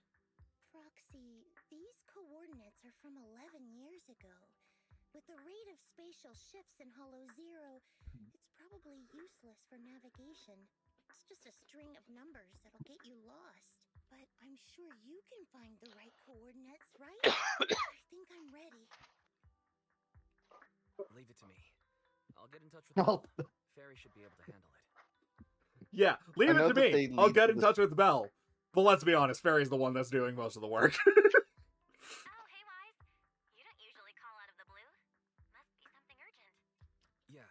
Proxy, these coordinates are from 11 years ago. With the rate of spatial shifts in Hollow Zero, it's probably useless for navigation. It's just a string of numbers that'll get you lost. But I'm sure you can find the right coordinates, right? I think I'm ready. Leave it to me. I'll get in touch with Belle. Fairy should be able to handle it. Yeah, leave it to me. I'll get in touch with Belle. But let's be honest, Fairy's the one that's doing most of the work. Oh, hey, Wise. You don't usually call out of the blue. Must be something urgent. Yeah.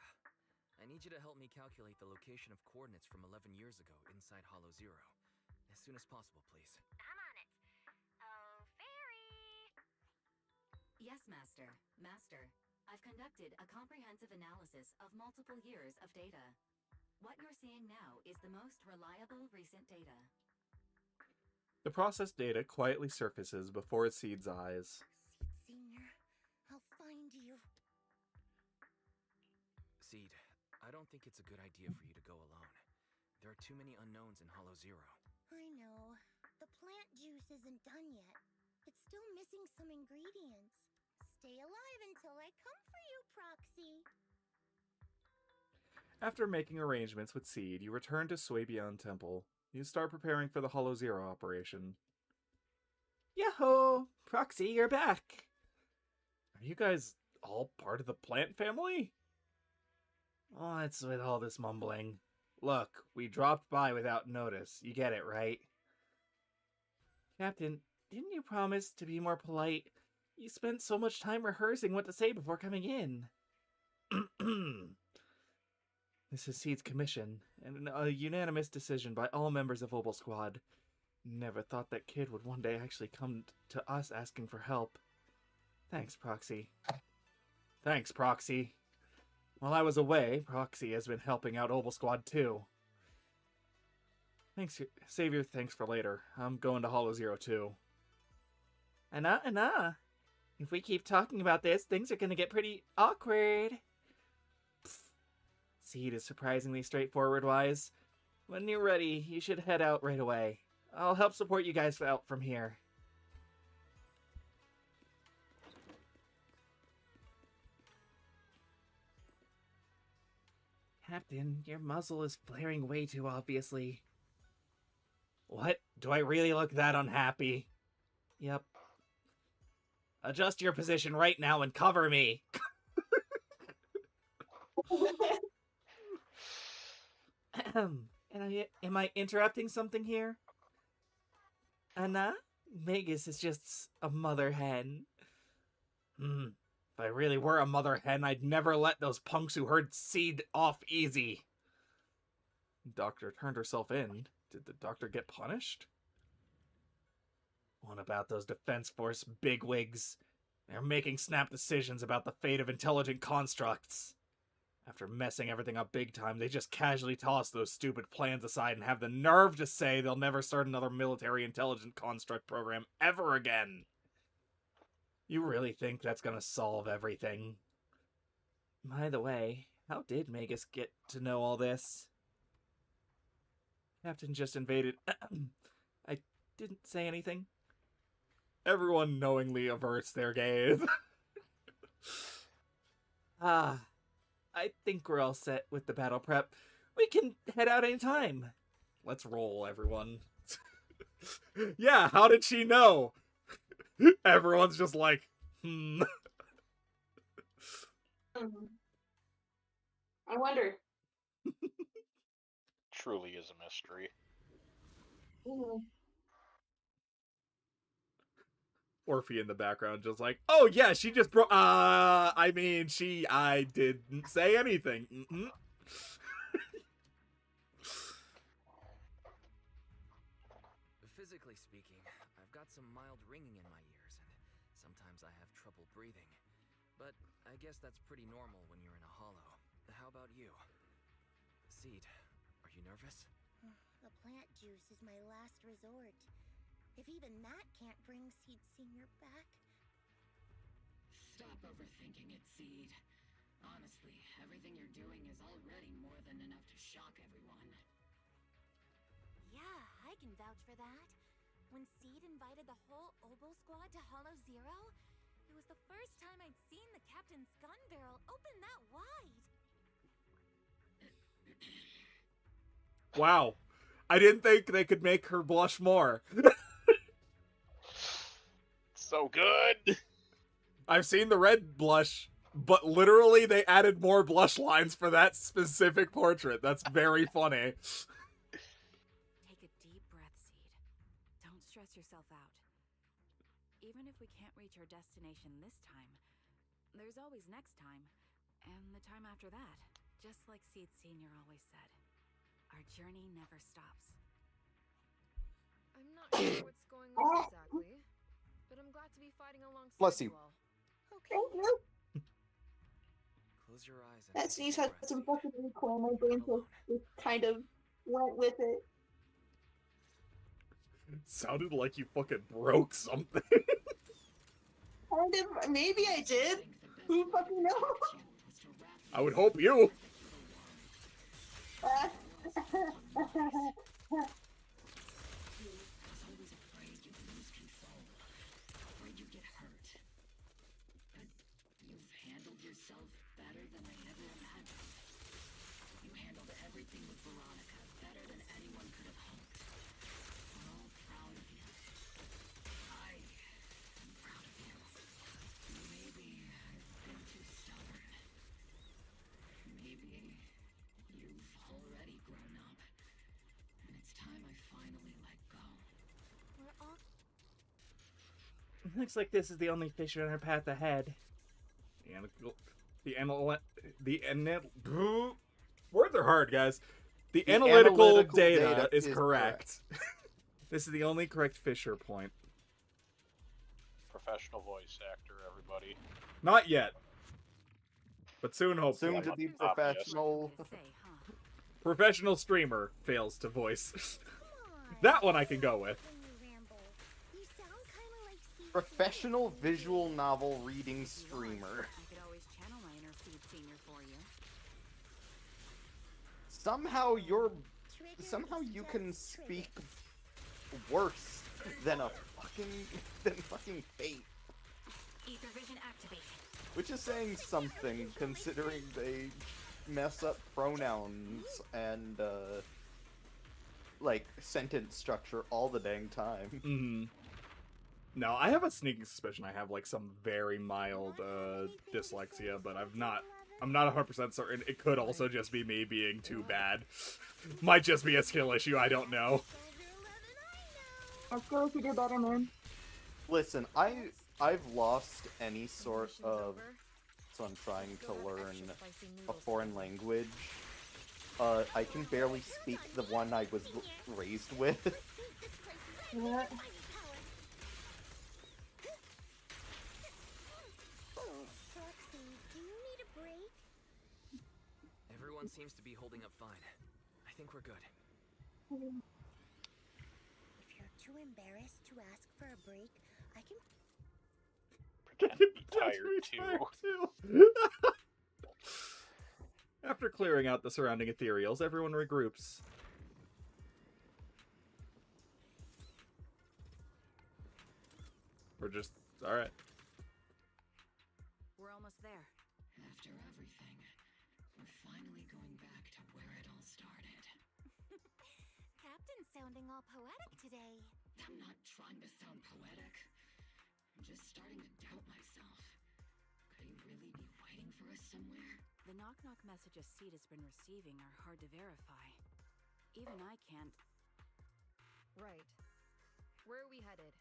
I need you to help me calculate the location of coordinates from 11 years ago inside Hollow Zero. As soon as possible, please. I'm on it. Oh, Fairy! Yes, Master. Master, I've conducted a comprehensive analysis of multiple years of data. What you're seeing now is the most reliable recent data. The processed data quietly surfaces before Seed's eyes. Seed Senior, I'll find you. Seed, I don't think it's a good idea for you to go alone. There are too many unknowns in Hollow Zero. I know. The plant juice isn't done yet. It's still missing some ingredients. Stay alive until I come for you, Proxy. After making arrangements with Seed, you return to Swabian Temple. You start preparing for the Hollow Zero operation. Yahoo! Proxy, you're back! Are you guys all part of the plant family? What's with all this mumbling? Look, we dropped by without notice. You get it, right? Captain, didn't you promise to be more polite? You spent so much time rehearsing what to say before coming in. This is Seed's commission, and a unanimous decision by all members of Obel Squad. Never thought that kid would one day actually come to us asking for help. Thanks, Proxy. Thanks, Proxy. While I was away, Proxy has been helping out Obel Squad too. Thanks, save your thanks for later. I'm going to Hollow Zero too. Anna. If we keep talking about this, things are gonna get pretty awkward. Seed is surprisingly straightforward, Wise. When you're ready, you should head out right away. I'll help support you guys out from here. Captain, your muzzle is flaring way too obviously. What? Do I really look that unhappy? Yep. Adjust your position right now and cover me. Am I interrupting something here? Anna? Magus is just a mother hen. If I really were a mother hen, I'd never let those punks who heard Seed off easy. Doctor turned herself in. Did the doctor get punished? What about those Defense Force bigwigs? They're making snap decisions about the fate of intelligent constructs. After messing everything up big time, they just casually toss those stupid plans aside and have the nerve to say they'll never start another military intelligent construct program ever again. You really think that's gonna solve everything? By the way, how did Magus get to know all this? Captain just invaded. I didn't say anything. Everyone knowingly averts their gaze. I think we're all set with the battle prep. We can head out anytime. Let's roll, everyone. Yeah, how did she know? Everyone's just like, I wonder. Truly is a mystery. Orphe in the background, just like, oh yeah, she just broke. I mean, I didn't say anything. Physically speaking, I've got some mild ringing in my ears, and sometimes I have trouble breathing. But I guess that's pretty normal when you're in a hollow. How about you? Seed, are you nervous? The plant juice is my last resort. If even that can't bring Seed Senior back. Stop overthinking it, Seed. Honestly, everything you're doing is already more than enough to shock everyone. Yeah, I can vouch for that. When Seed invited the whole Oboe squad to Hollow Zero, it was the first time I'd seen the captain's gun barrel open that wide. Wow. I didn't think they could make her blush more. So good. I've seen the red blush, but literally they added more blush lines for that specific portrait. That's very funny. Take a deep breath, Seed. Don't stress yourself out. Even if we can't reach our destination this time, there's always next time, and the time after that. Just like Seed Senior always said, our journey never stops. I'm not sure what's going on exactly, but I'm glad to be fighting alongside Bless you. all. Okay, no. Close your eyes and That sneeze had some fucking recoil. My brain just kind of went with it. Sounded like you fucking broke something. Kind of, maybe I did. Who fucking knows? I would hope you. Always afraid you lose control. Afraid you get hurt. But you've handled yourself better than I ever imagined. You handled everything with Veronica better than anyone could have hoped. We're all proud of you. I am proud of you. Maybe I've been too stubborn. Maybe you've already grown up. And it's time I finally let go. We're all Looks like this is the only fissure in our path ahead. Words are hard, guys. The analytical data data is is correct. This is the only correct fissure point. Professional voice actor, everybody. Not yet. But soon, hopefully. Soon to be professional. Professional streamer fails to voice. That one I can go with. You sound kind of like Seed Professional visual novel reading streamer. I could always channel my inner Seed Senior for you. Somehow you can speak worse than fucking Fate. Ether vision activated. Which is saying something, considering they mess up pronouns and, like, sentence structure all the dang time. Mm-hmm. No, I have a sneaking suspicion I have, like, some very mild, dyslexia, but I'm not 100% certain. It could also just be me being too bad. Might just be a skill issue, I don't know. Let's go if you do better, man. Listen, I've lost any sort of... So I'm trying to learn a foreign language. I can barely speak the one I was raised with. Yeah. Proxy, do you need a break? Everyone seems to be holding up fine. I think we're good. If you're too embarrassed to ask for a break, I can... Pretend to be tired too. After clearing out the surrounding ethereals, everyone regroups. We're just... alright. We're almost there. After everything, we're finally going back to where it all started. Captain's sounding all poetic today. I'm not trying to sound poetic. I'm just starting to doubt myself. Could he really be waiting for us somewhere? The knock-knock messages Seed has been receiving are hard to verify. Even I can't. Right. Where are we headed?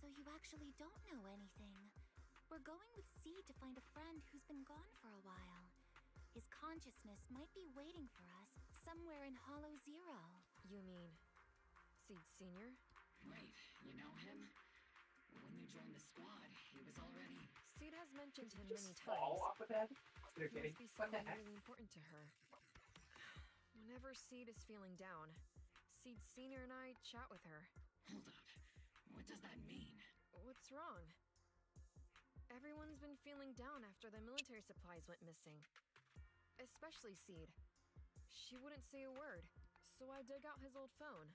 So, So you actually don't know anything. We're going with Seed to find a friend who's been gone for a while. His consciousness might be waiting for us somewhere in Hollow Zero. You mean Seed Senior? Wait, you know him? When you joined the squad, he was already... Seed has mentioned him many Fall times. off of that? He Okay. must be What the someone heck? really important to her. Whenever Seed is feeling down, Seed Senior and I chat with her. Hold up. What does that mean? What's wrong? Everyone's been feeling down after the military supplies went missing. Especially Seed. She wouldn't say a word, so I dug out his old phone.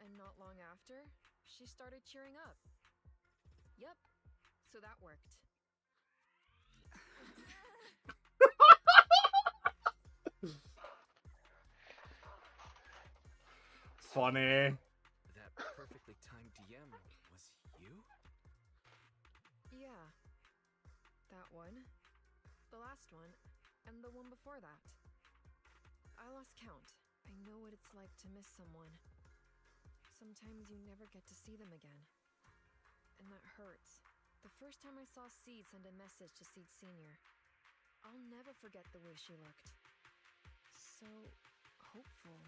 And not long after, she started cheering up. Yep, so that worked. Funny. That perfectly timed DM was you? Yeah. That one. The last one. And the one before that. I lost count. I know what it's like to miss someone. Sometimes you never get to see them again. And that hurts. The first time I saw Seed send a message to Seed Senior, I'll never forget the way she looked. So hopeful.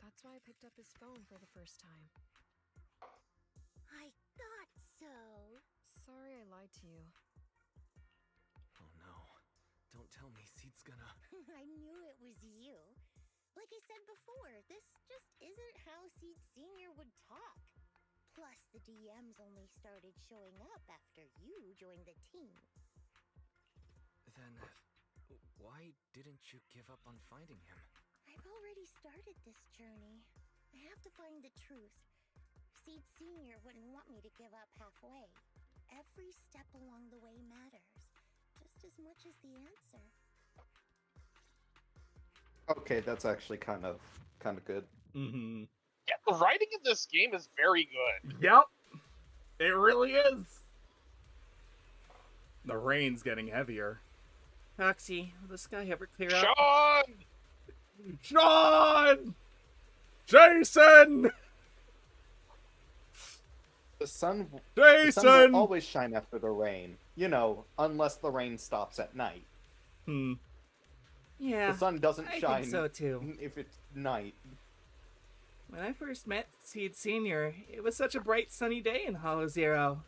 That's why I picked up his phone for the first time. I thought so. Sorry I lied to you. Oh no. Don't tell me Seed's gonna... I knew it was you. Like I said before, this just isn't how Seed Senior would talk. Plus, the DMs only started showing up after you joined the team. Then, why didn't you give up on finding him? I've already started this journey. I have to find the truth. Seed Senior wouldn't want me to give up halfway. Every step along the way matters, just as much as the answer. Okay, that's actually kind of good. Mm-hmm. Yeah, the writing in this game is very good. Yep. It really is. The rain's getting heavier. Proxy, will the sky ever clear up? Sean! Sean! Jason! The sun Jason! will always shine after the rain. You know, unless the rain stops at night. Yeah, The sun doesn't I shine think so too. if it's night. When I first met Seed Senior, it was such a bright sunny day in Hollow Zero.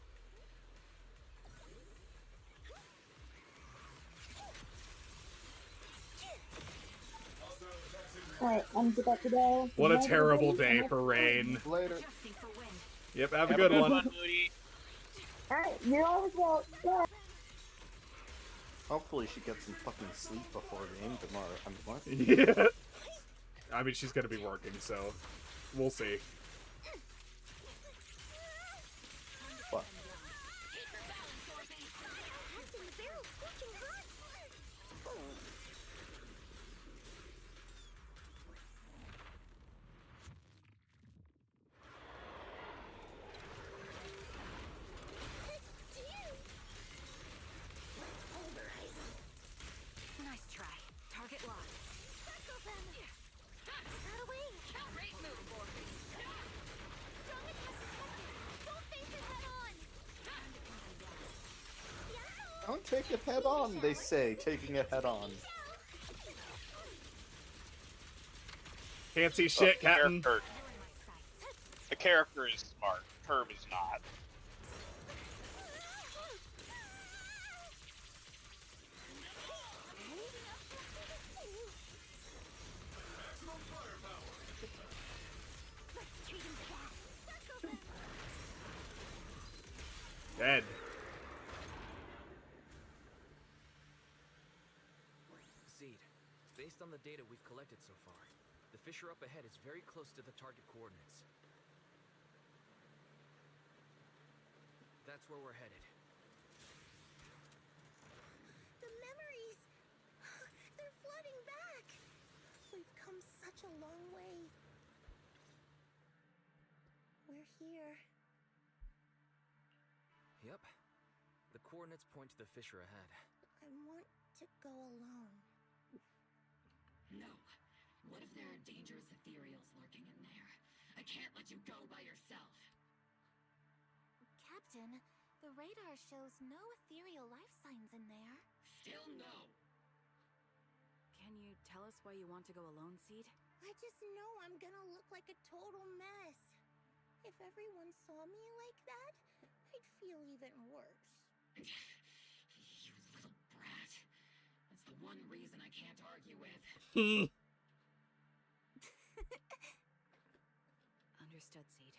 Alright, I'm about to go. What a terrible day for rain. Later. Yep, have a good one. Moody. Alright, you're all as well. Bye. Hopefully she gets some fucking sleep before game tomorrow. I mean, what? Yeah. I mean, she's gonna be working, so we'll see. What? Nice try. Target locked. Don't take it head on, they say, taking it head on. Can't see shit, Captain. The character is smart. Herb is not. Dead. Seed, based on the data we've collected so far, the fissure up ahead is very close to the target coordinates. That's where we're headed. The memories! They're flooding back! We've come such a long way. We're here. Yep. The coordinates point to the fissure ahead. I want to go alone. No. What if there are dangerous ethereals lurking in there? I can't let you go by yourself. Captain. The radar shows no ethereal life signs in there. Still no. Can you tell us why you want to go alone, Seed? I just know I'm gonna look like a total mess. If everyone saw me like that, I'd feel even worse. You little brat. That's the one reason I can't argue with. Understood, Seed.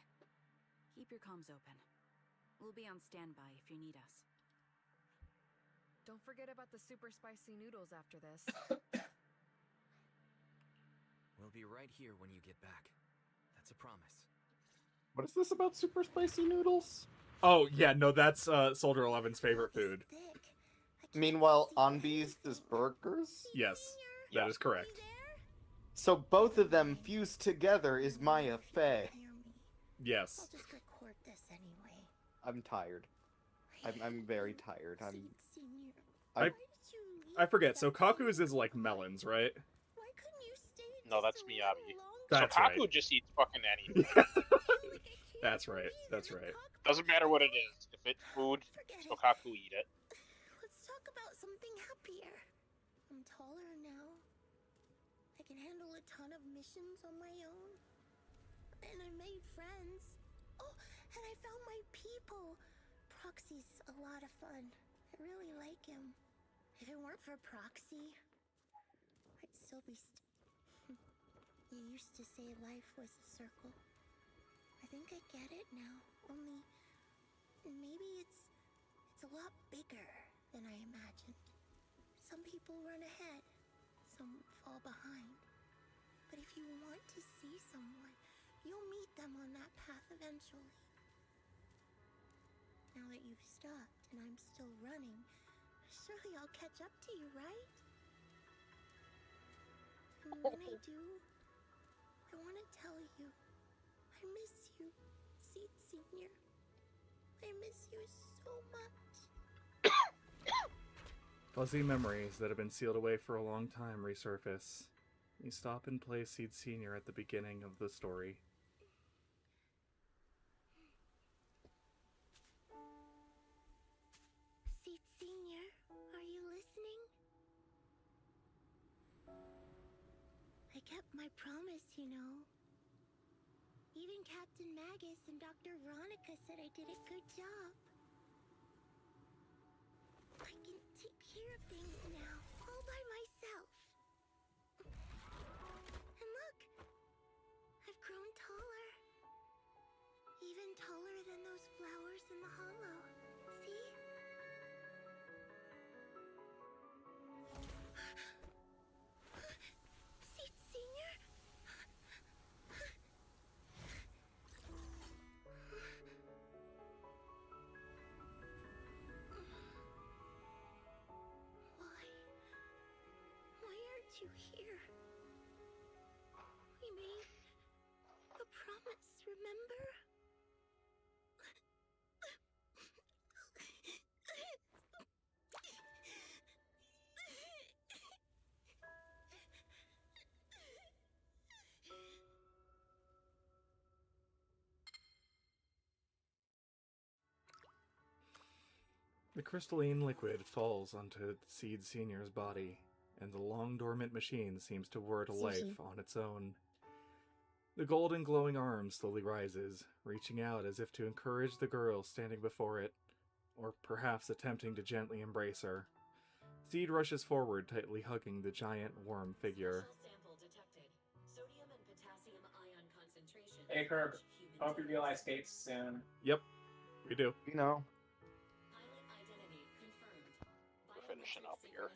Keep your comms open. We'll be on standby if you need us. Don't forget about the super spicy noodles after this. We'll be right here when you get back. That's a promise. What is this about super spicy noodles? Oh, yeah, no, that's Soldier 11's favorite food. Meanwhile, Onbee's is burgers? Yes, that is correct. So both of them fused together is Maya Fey. Yes. I'll just record this anyway. I'm tired. I'm very tired. I forget, so Kaku's is like melons, right? No, that's Miyabi. That's so Kaku right. just eats fucking anything. That's right, that's right. Doesn't matter what it is. If it's food, so Kaku eat it. Let's talk about something happier. I'm taller now. I can handle a ton of missions on my own. And I made friends. Oh, and I found my people. Proxy's a lot of fun. I really like him. If it weren't for Proxy, I'd still be You used to say life was a circle. I think I get it now. Only maybe it's a lot bigger than I imagined. Some people run ahead, some fall behind. But if you want to see someone, you'll meet them on that path eventually. Now that you've stopped and I'm still running, surely I'll catch up to you, right? And when I do, I want to tell you, I miss you, Seed Senior. I miss you so much. Fuzzy memories that have been sealed away for a long time resurface. You stop and play Seed Senior at the beginning of the story. Seed Senior, are you listening? I kept my promise, you know. Even Captain Magus and Dr. Veronica said I did a good job. I can take care of things now, all by myself. And look, I've grown taller. Even taller than those flowers in the hollow. See? Seed Senior? Why aren't you here? We made a promise, remember? The crystalline liquid falls onto Seed Senior's body, and the long dormant machine seems to whir to life on its own. The golden glowing arm slowly rises, reaching out as if to encourage the girl standing before it, or perhaps attempting to gently embrace her. Seed rushes forward, tightly hugging the giant, warm figure. Hey, Kirk. Hope you realize dates soon. Yep, we do. You know. We're finishing up here.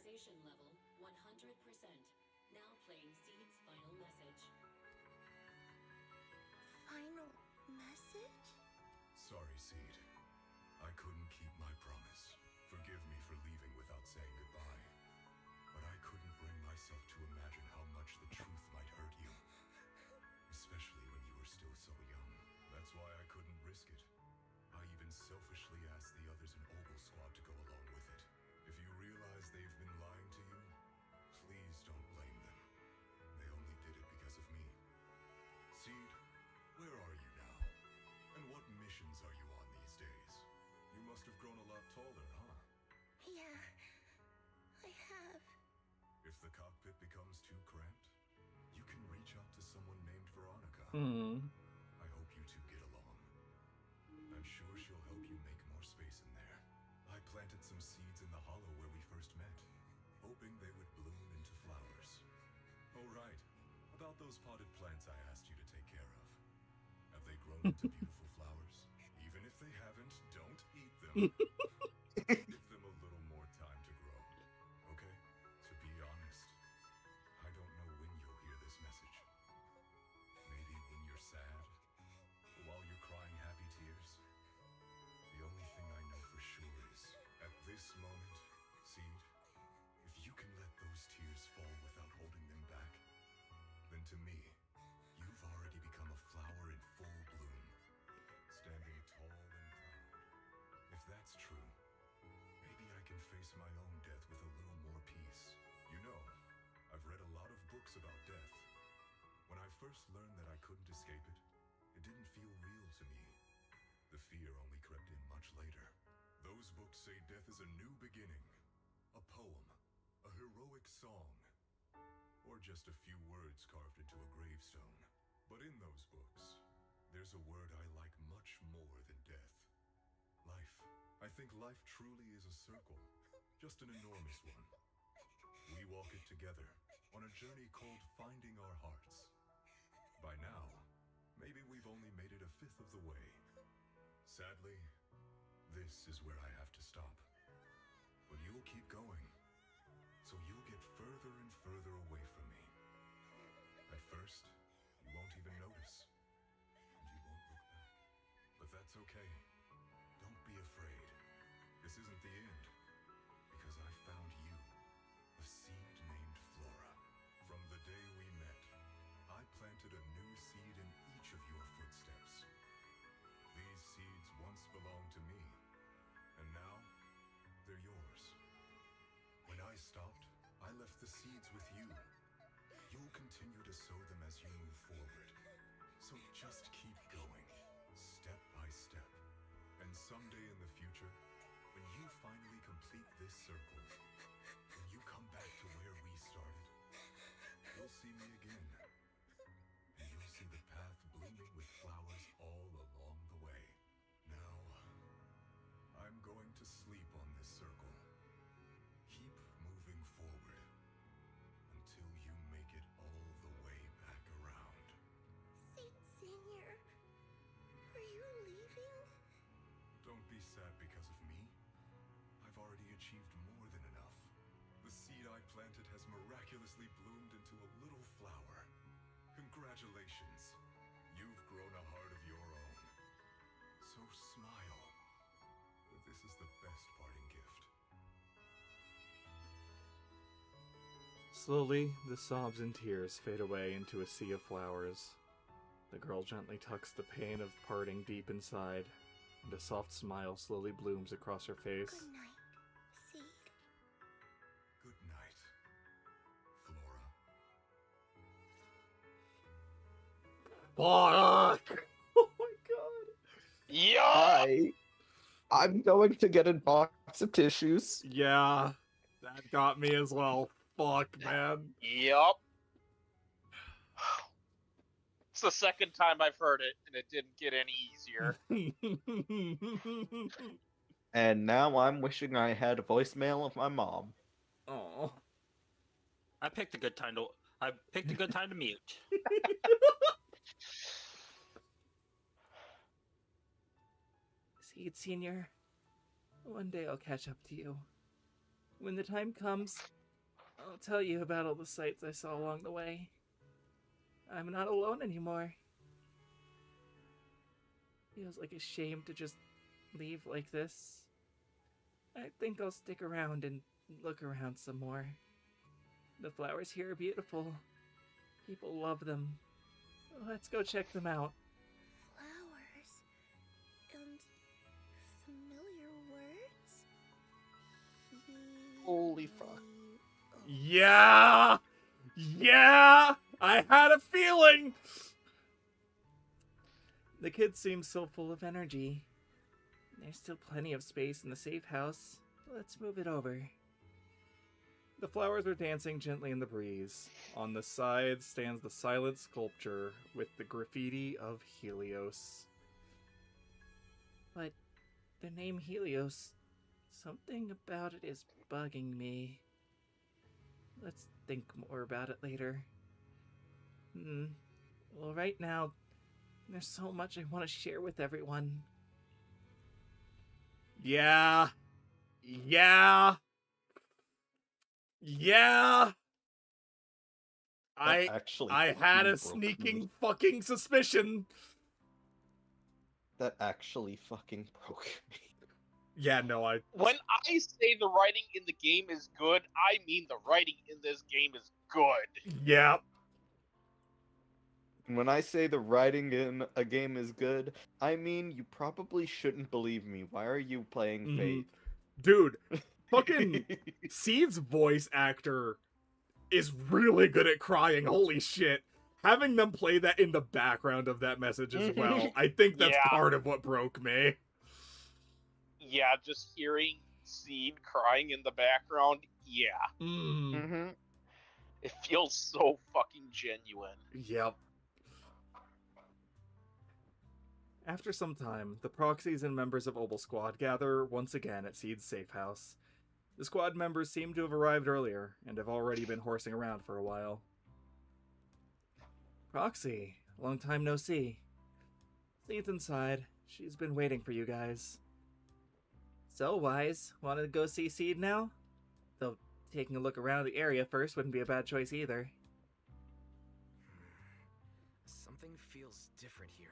Final message? Sorry, Seed. I couldn't keep my promise. Forgive me for leaving without saying goodbye. But I couldn't bring myself to imagine how much the truth might hurt you. Especially when you were still so young. That's why I couldn't risk it. I even selfishly asked the others in Ogle Squad to go along with it. If you realize they've been lying to you, please don't blame them. They only did it because of me. Seed, where are you now? And what missions are you on these days? must have grown a lot taller, huh? Yeah, I have. If the cockpit becomes too cramped, you can reach out to someone named Veronica. I hope you two get along. I'm sure she'll help you make more space in there. I planted some seeds in the hollow where we first met, hoping they would bloom into flowers. Oh, right. About those potted plants I asked you to take care of. Have they grown into beautiful flowers? Even if they haven't, don't eat them. Give them a little more time to grow. Okay? To be honest, I don't know when you'll hear this message. Maybe when you're sad, or while you're crying happy tears. The only thing I know for sure is, at this moment, Seed, if you can let those tears fall without holding them back, then to me, you've already become a flower in full bloom, standing tall and proud. If that's true, maybe I can face my own death with a little more peace. You know, I've read a lot of books about death. When I first learned that I couldn't escape it, it didn't feel real to me. The fear only crept in much later. Those books say death is a new beginning, a poem, a heroic song, or just a few words carved into a gravestone. But in those books, there's a word I like much more than death. Life. I think life truly is a circle, just an enormous one. We walk it together on a journey called Finding Our Hearts. By now, maybe we've only made it a fifth of the way. Sadly, this is where I have to stop. But you'll keep going, so you'll get further and further away from me. At first, you won't even notice, and you won't look back. But that's okay. Don't be afraid. This isn't the end, because I found you, a seed named Flora. From the day we met, I planted a new seed in each of your footsteps. These seeds once belonged to me, and now they're yours. When I stopped, I left the seeds with you. You'll continue to sow them as you move forward. So just keep going, step by step. And someday in the future, when you finally complete this circle, when you come back to where we started, you'll see me again. And you'll see the path blooming with flowers all along the way. Now, I'm going to sleep on this circle. Keep moving forward until you make it all the way back around. Saint Senior, are you leaving? Don't be sad because of me. I've already achieved more than enough. The seed I planted has miraculously bloomed into a little flower. Congratulations. You've grown a heart of your own. So smile. For this is the best parting gift. Slowly, the sobs and tears fade away into a sea of flowers. The girl gently tucks the pain of parting deep inside, and a soft smile slowly blooms across her face. Good night, Seed. Good night, Flora. Fuck! Oh my god! Yeah! I'm going to get a box of tissues. Yeah, that got me as well. Fuck, man. Yup. It's the second time I've heard it, and it didn't get any easier. And now I'm wishing I had a voicemail of my mom. Oh. I picked a good time to mute. Seed Senior, one day I'll catch up to you. When the time comes, I'll tell you about all the sights I saw along the way. I'm not alone anymore. Feels like a shame to just leave like this. I think I'll stick around and look around some more. The flowers here are beautiful. People love them. Let's go check them out. Flowers and familiar words? Holy fuck. Yeah! Yeah! I had a feeling! The kid seems so full of energy. There's still plenty of space in the safe house. Let's move it over. The flowers are dancing gently in the breeze. On the side stands the silent sculpture with the graffiti of Helios. But the name Helios, something about it is bugging me. Let's think more about it later. Well, right now, there's so much I want to share with everyone. Yeah. Yeah. Yeah. I had a sneaking fucking suspicion. That actually fucking broke me. Yeah, no, When I say the writing in the game is good, I mean the writing in this game is good. Yeah. When I say the writing in a game is good, I mean you probably shouldn't believe me. Why are you playing Fate? Dude, fucking Seed's voice actor is really good at crying. Holy shit. Having them play that in the background of that message as well, I think that's part of what broke me. Yeah, just hearing Seed crying in the background, yeah. Mm-hmm. It feels so fucking genuine. Yep. After some time, the proxies and members of Obel Squad gather once again at Seed's safe house. The squad members seem to have arrived earlier, and have already been horsing around for a while. Proxy, long time no see. Seed's inside. She's been waiting for you guys. So, Wise, want to go see Seed now? Though taking a look around the area first wouldn't be a bad choice either. Something feels different here.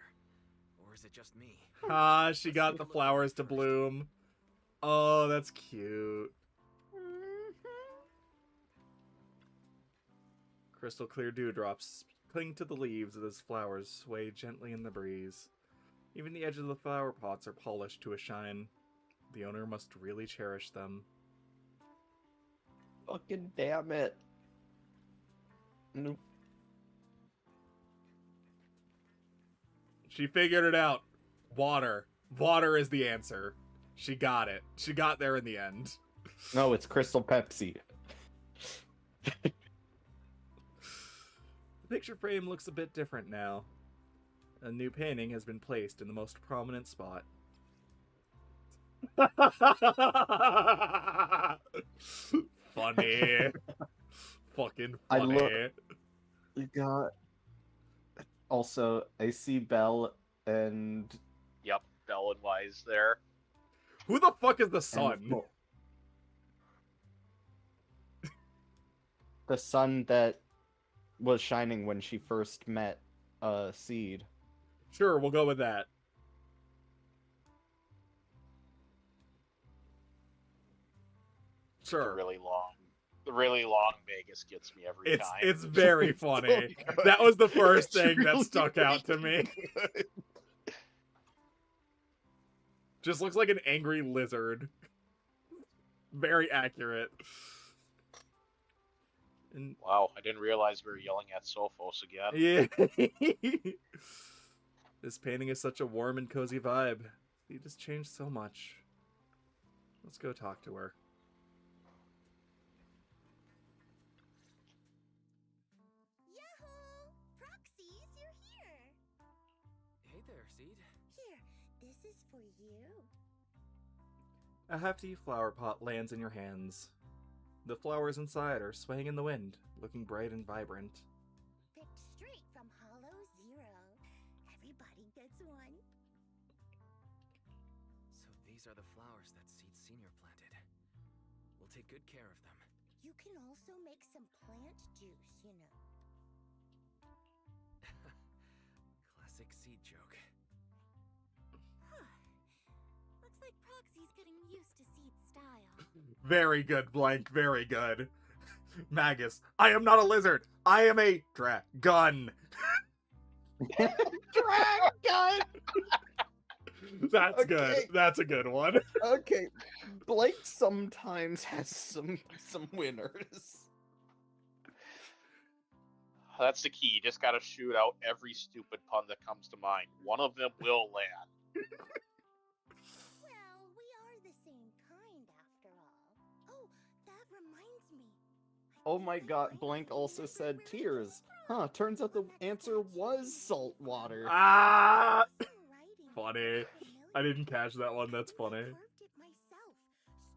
Or is it just me? She got the flowers to bloom. Oh, that's cute. Crystal clear dewdrops cling to the leaves as flowers sway gently in the breeze. Even the edges of the flower pots are polished to a shine. The owner must really cherish them. Fucking damn it. Nope. She figured it out. Water. Water is the answer. She got it. She got there in the end. No, it's Crystal Pepsi. The picture frame looks a bit different now. A new painting has been placed in the most prominent spot. Funny. Fucking funny. You got... Also, I see Belle and... Yep, Belle and Wise there. Who the fuck is the sun? The sun that was shining when she first met Seed. Sure, we'll go with that. Sure. The really long Vegas gets me every time. It's very funny. That was the first thing that stuck out to me. Just looks like an angry lizard. Very accurate. And wow, I didn't realize we were yelling at Sophos again. Yeah. This painting is such a warm and cozy vibe. He just changed so much. Let's go talk to her. Yahoo! Proxies, you're here! Hey there, Seed. Here, this is for you. A hefty flower pot lands in your hands. The flowers inside are swaying in the wind, looking bright and vibrant. Picked straight from Hollow Zero. Everybody gets one. So these are the flowers that Seed Senior planted. We'll take good care of them. You can also make some plant juice, you know. Classic Seed joke. Looks like Proxy's getting used to Seed's style. Very good, Blank. Very good. Magus, I am not a lizard. I am a dragon. Dragon! That's good. That's a good one. Okay, Blake sometimes has some winners. That's the key. You just gotta shoot out every stupid pun that comes to mind. One of them will land. Well, Oh my god, Blank also said tears. Huh, turns out the answer was salt water. Ah! Funny. I didn't catch that one, that's funny. Carved it myself,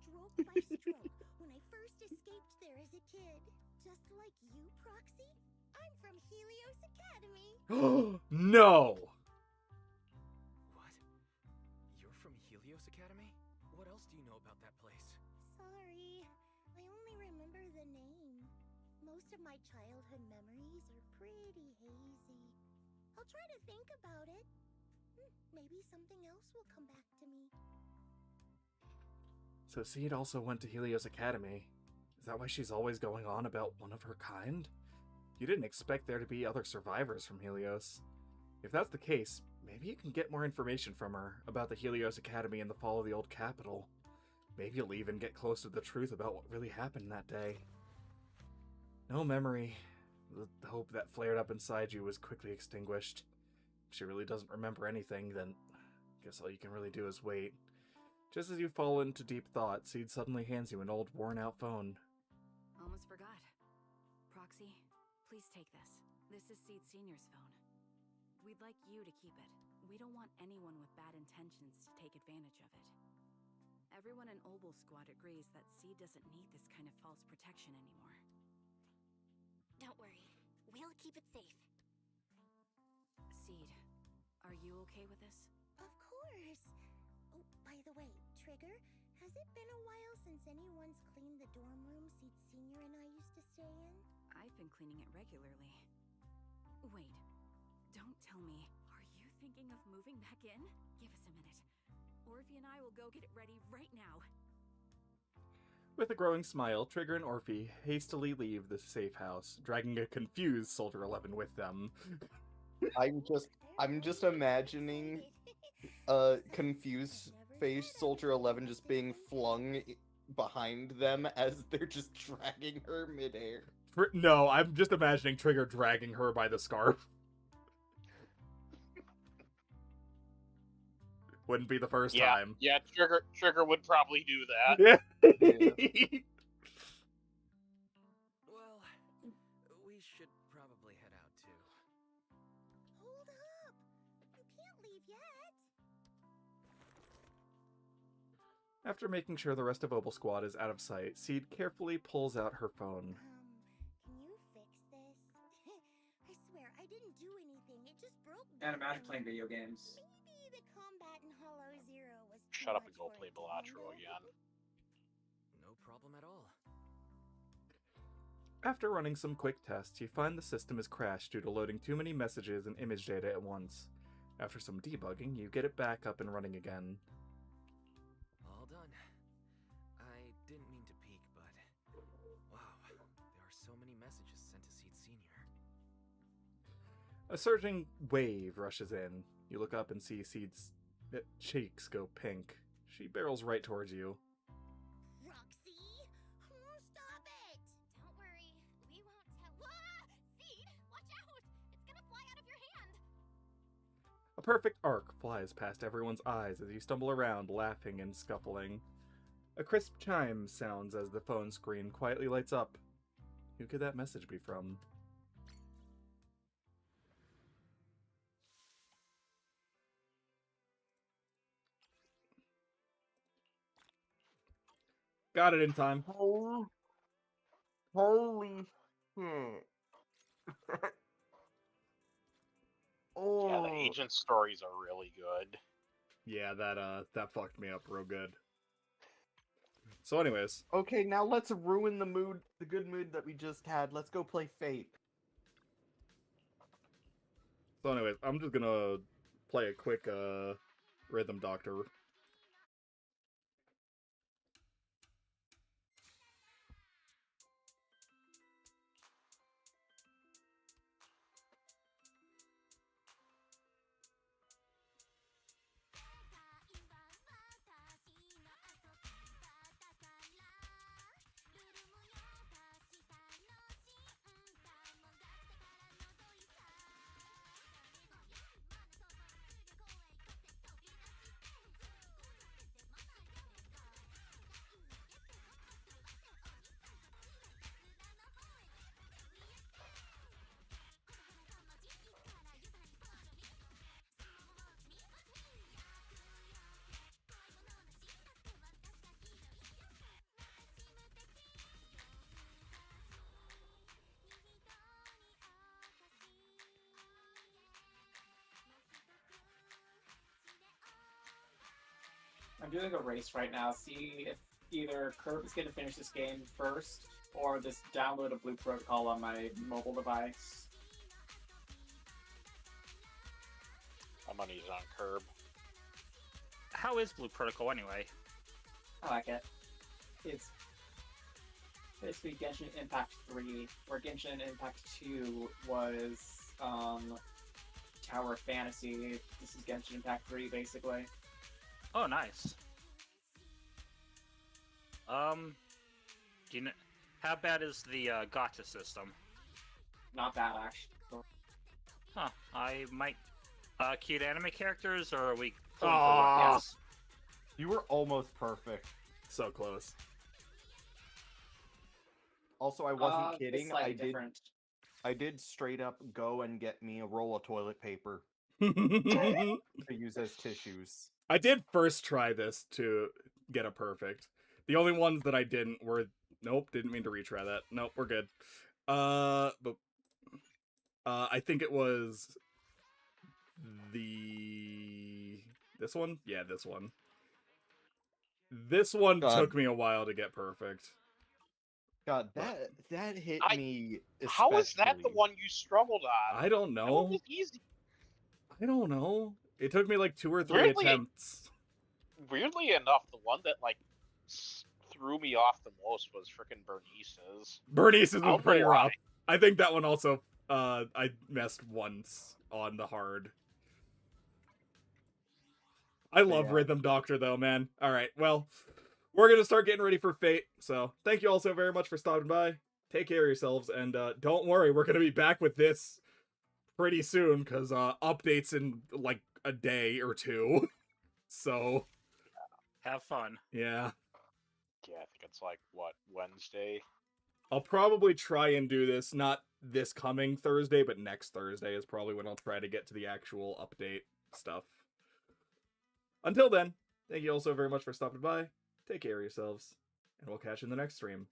stroke by stroke, when I first escaped there as a kid. Just like you, Proxy? I'm from Helios Academy. No! What? You're from Helios Academy? What else do you know about that place? Sorry, I only remember the name. Most of my childhood memories are pretty hazy. I'll try to think about it. Maybe something else will come back to me. So Seed also went to Helios Academy. Is that why she's always going on about one of her kind? You didn't expect there to be other survivors from Helios. If that's the case, maybe you can get more information from her about the Helios Academy and the fall of the old capital. Maybe you'll even get close to the truth about what really happened that day. No memory. The hope that flared up inside you was quickly extinguished. If she really doesn't remember anything, then I guess all you can really do is wait. Just as you fall into deep thought, Seed suddenly hands you an old, worn-out phone. Almost forgot. Proxy, please take this. This is Seed Senior's phone. We'd like you to keep it. We don't want anyone with bad intentions to take advantage of it. Everyone in Obel Squad agrees that Seed doesn't need this kind of false protection anymore. Don't worry. We'll keep it safe. Seed, are you okay with this? Of course. Oh, by the way, Trigger, has it been a while since anyone's cleaned the dorm room Seed Senior and I used to stay in? I've been cleaning it regularly. Wait, don't tell me. Are you thinking of moving back in? Give us a minute. Orphe and I will go get it ready right now. With a growing smile, Trigger and Orphe hastily leave the safe house, dragging a confused Soldier 11 with them. I'm just imagining confused faced Soldier 11 just being flung behind them as they're just dragging her midair. No, I'm just imagining Trigger dragging her by the scarf. Wouldn't be the first time. Yeah, Trigger would probably do that. Yeah. Well, we should probably head out too. Hold up! You can't leave yet! After making sure the rest of Obel Squad is out of sight, Seed carefully pulls out her phone. Can you fix this? I swear, I didn't do anything. It just broke. And imagine playing video games. Maybe the combat in Hollow Zero was too Shut up much and go for play it to Balatro handle. again. No problem at all. After running some quick tests, you find the system has crashed due to loading too many messages and image data at once. After some debugging, you get it back up and running again. All done. I didn't mean to peek, but wow, there are so many messages sent to Seed Senior. A surging wave rushes in. You look up and see Seed's cheeks go pink. She barrels right towards you. Roxy? Stop it! Don't worry. We won't tell. Whoa! Seed! Watch out! It's gonna fly out of your hand! A perfect arc flies past everyone's eyes as you stumble around, laughing and scuffling. A crisp chime sounds as the phone screen quietly lights up. Who could that message be from? Got it in time. Holy shit. Oh. Yeah, the agent stories are really good. Yeah, that fucked me up real good. So anyways. Okay, now let's ruin the mood, the good mood that we just had. Let's go play Fate. So anyways, I'm just gonna play a quick Rhythm Doctor. I'm doing a race right now. See if either Curb is going to finish this game first, or this download a Blue Protocol on my mobile device. My money's on Curb. How is Blue Protocol anyway? I like it. It's basically Genshin Impact 3, where Genshin Impact 2 was Tower of Fantasy. This is Genshin Impact 3, basically. Oh, nice. Do you know, how bad is the gacha system? Not bad, actually. Huh. I might... cute anime characters, or are we... Yes. You were almost perfect. So close. Also, I wasn't kidding. Different. I did straight up go and get me a roll of toilet paper to use as tissues. I did first try this to get a perfect. The only ones that I didn't were... Nope, didn't mean to retry that. Nope, we're good. But I think it was this one? Yeah, this one. This one took me a while to get perfect. God, that hit me especially. How is that the one you struggled on? I don't know. That one was easy. I don't know. It took me like 2 or 3 attempts. Weirdly enough, the one that like threw me off the most was frickin' Bernice's. Bernice's was pretty rough. I think that one also, I messed once on the hard. I love Rhythm Doctor though, man. Alright, well, we're gonna start getting ready for Fate, so thank you all so very much for stopping by. Take care of yourselves, and don't worry, we're gonna be back with this pretty soon, because updates in like a day or 2. So... Have fun. Yeah. Yeah, I think it's like, what, Wednesday? I'll probably try and do this, not this coming Thursday, but next Thursday is probably when I'll try to get to the actual update stuff. Until then, thank you all so very much for stopping by. Take care of yourselves, and we'll catch you in the next stream.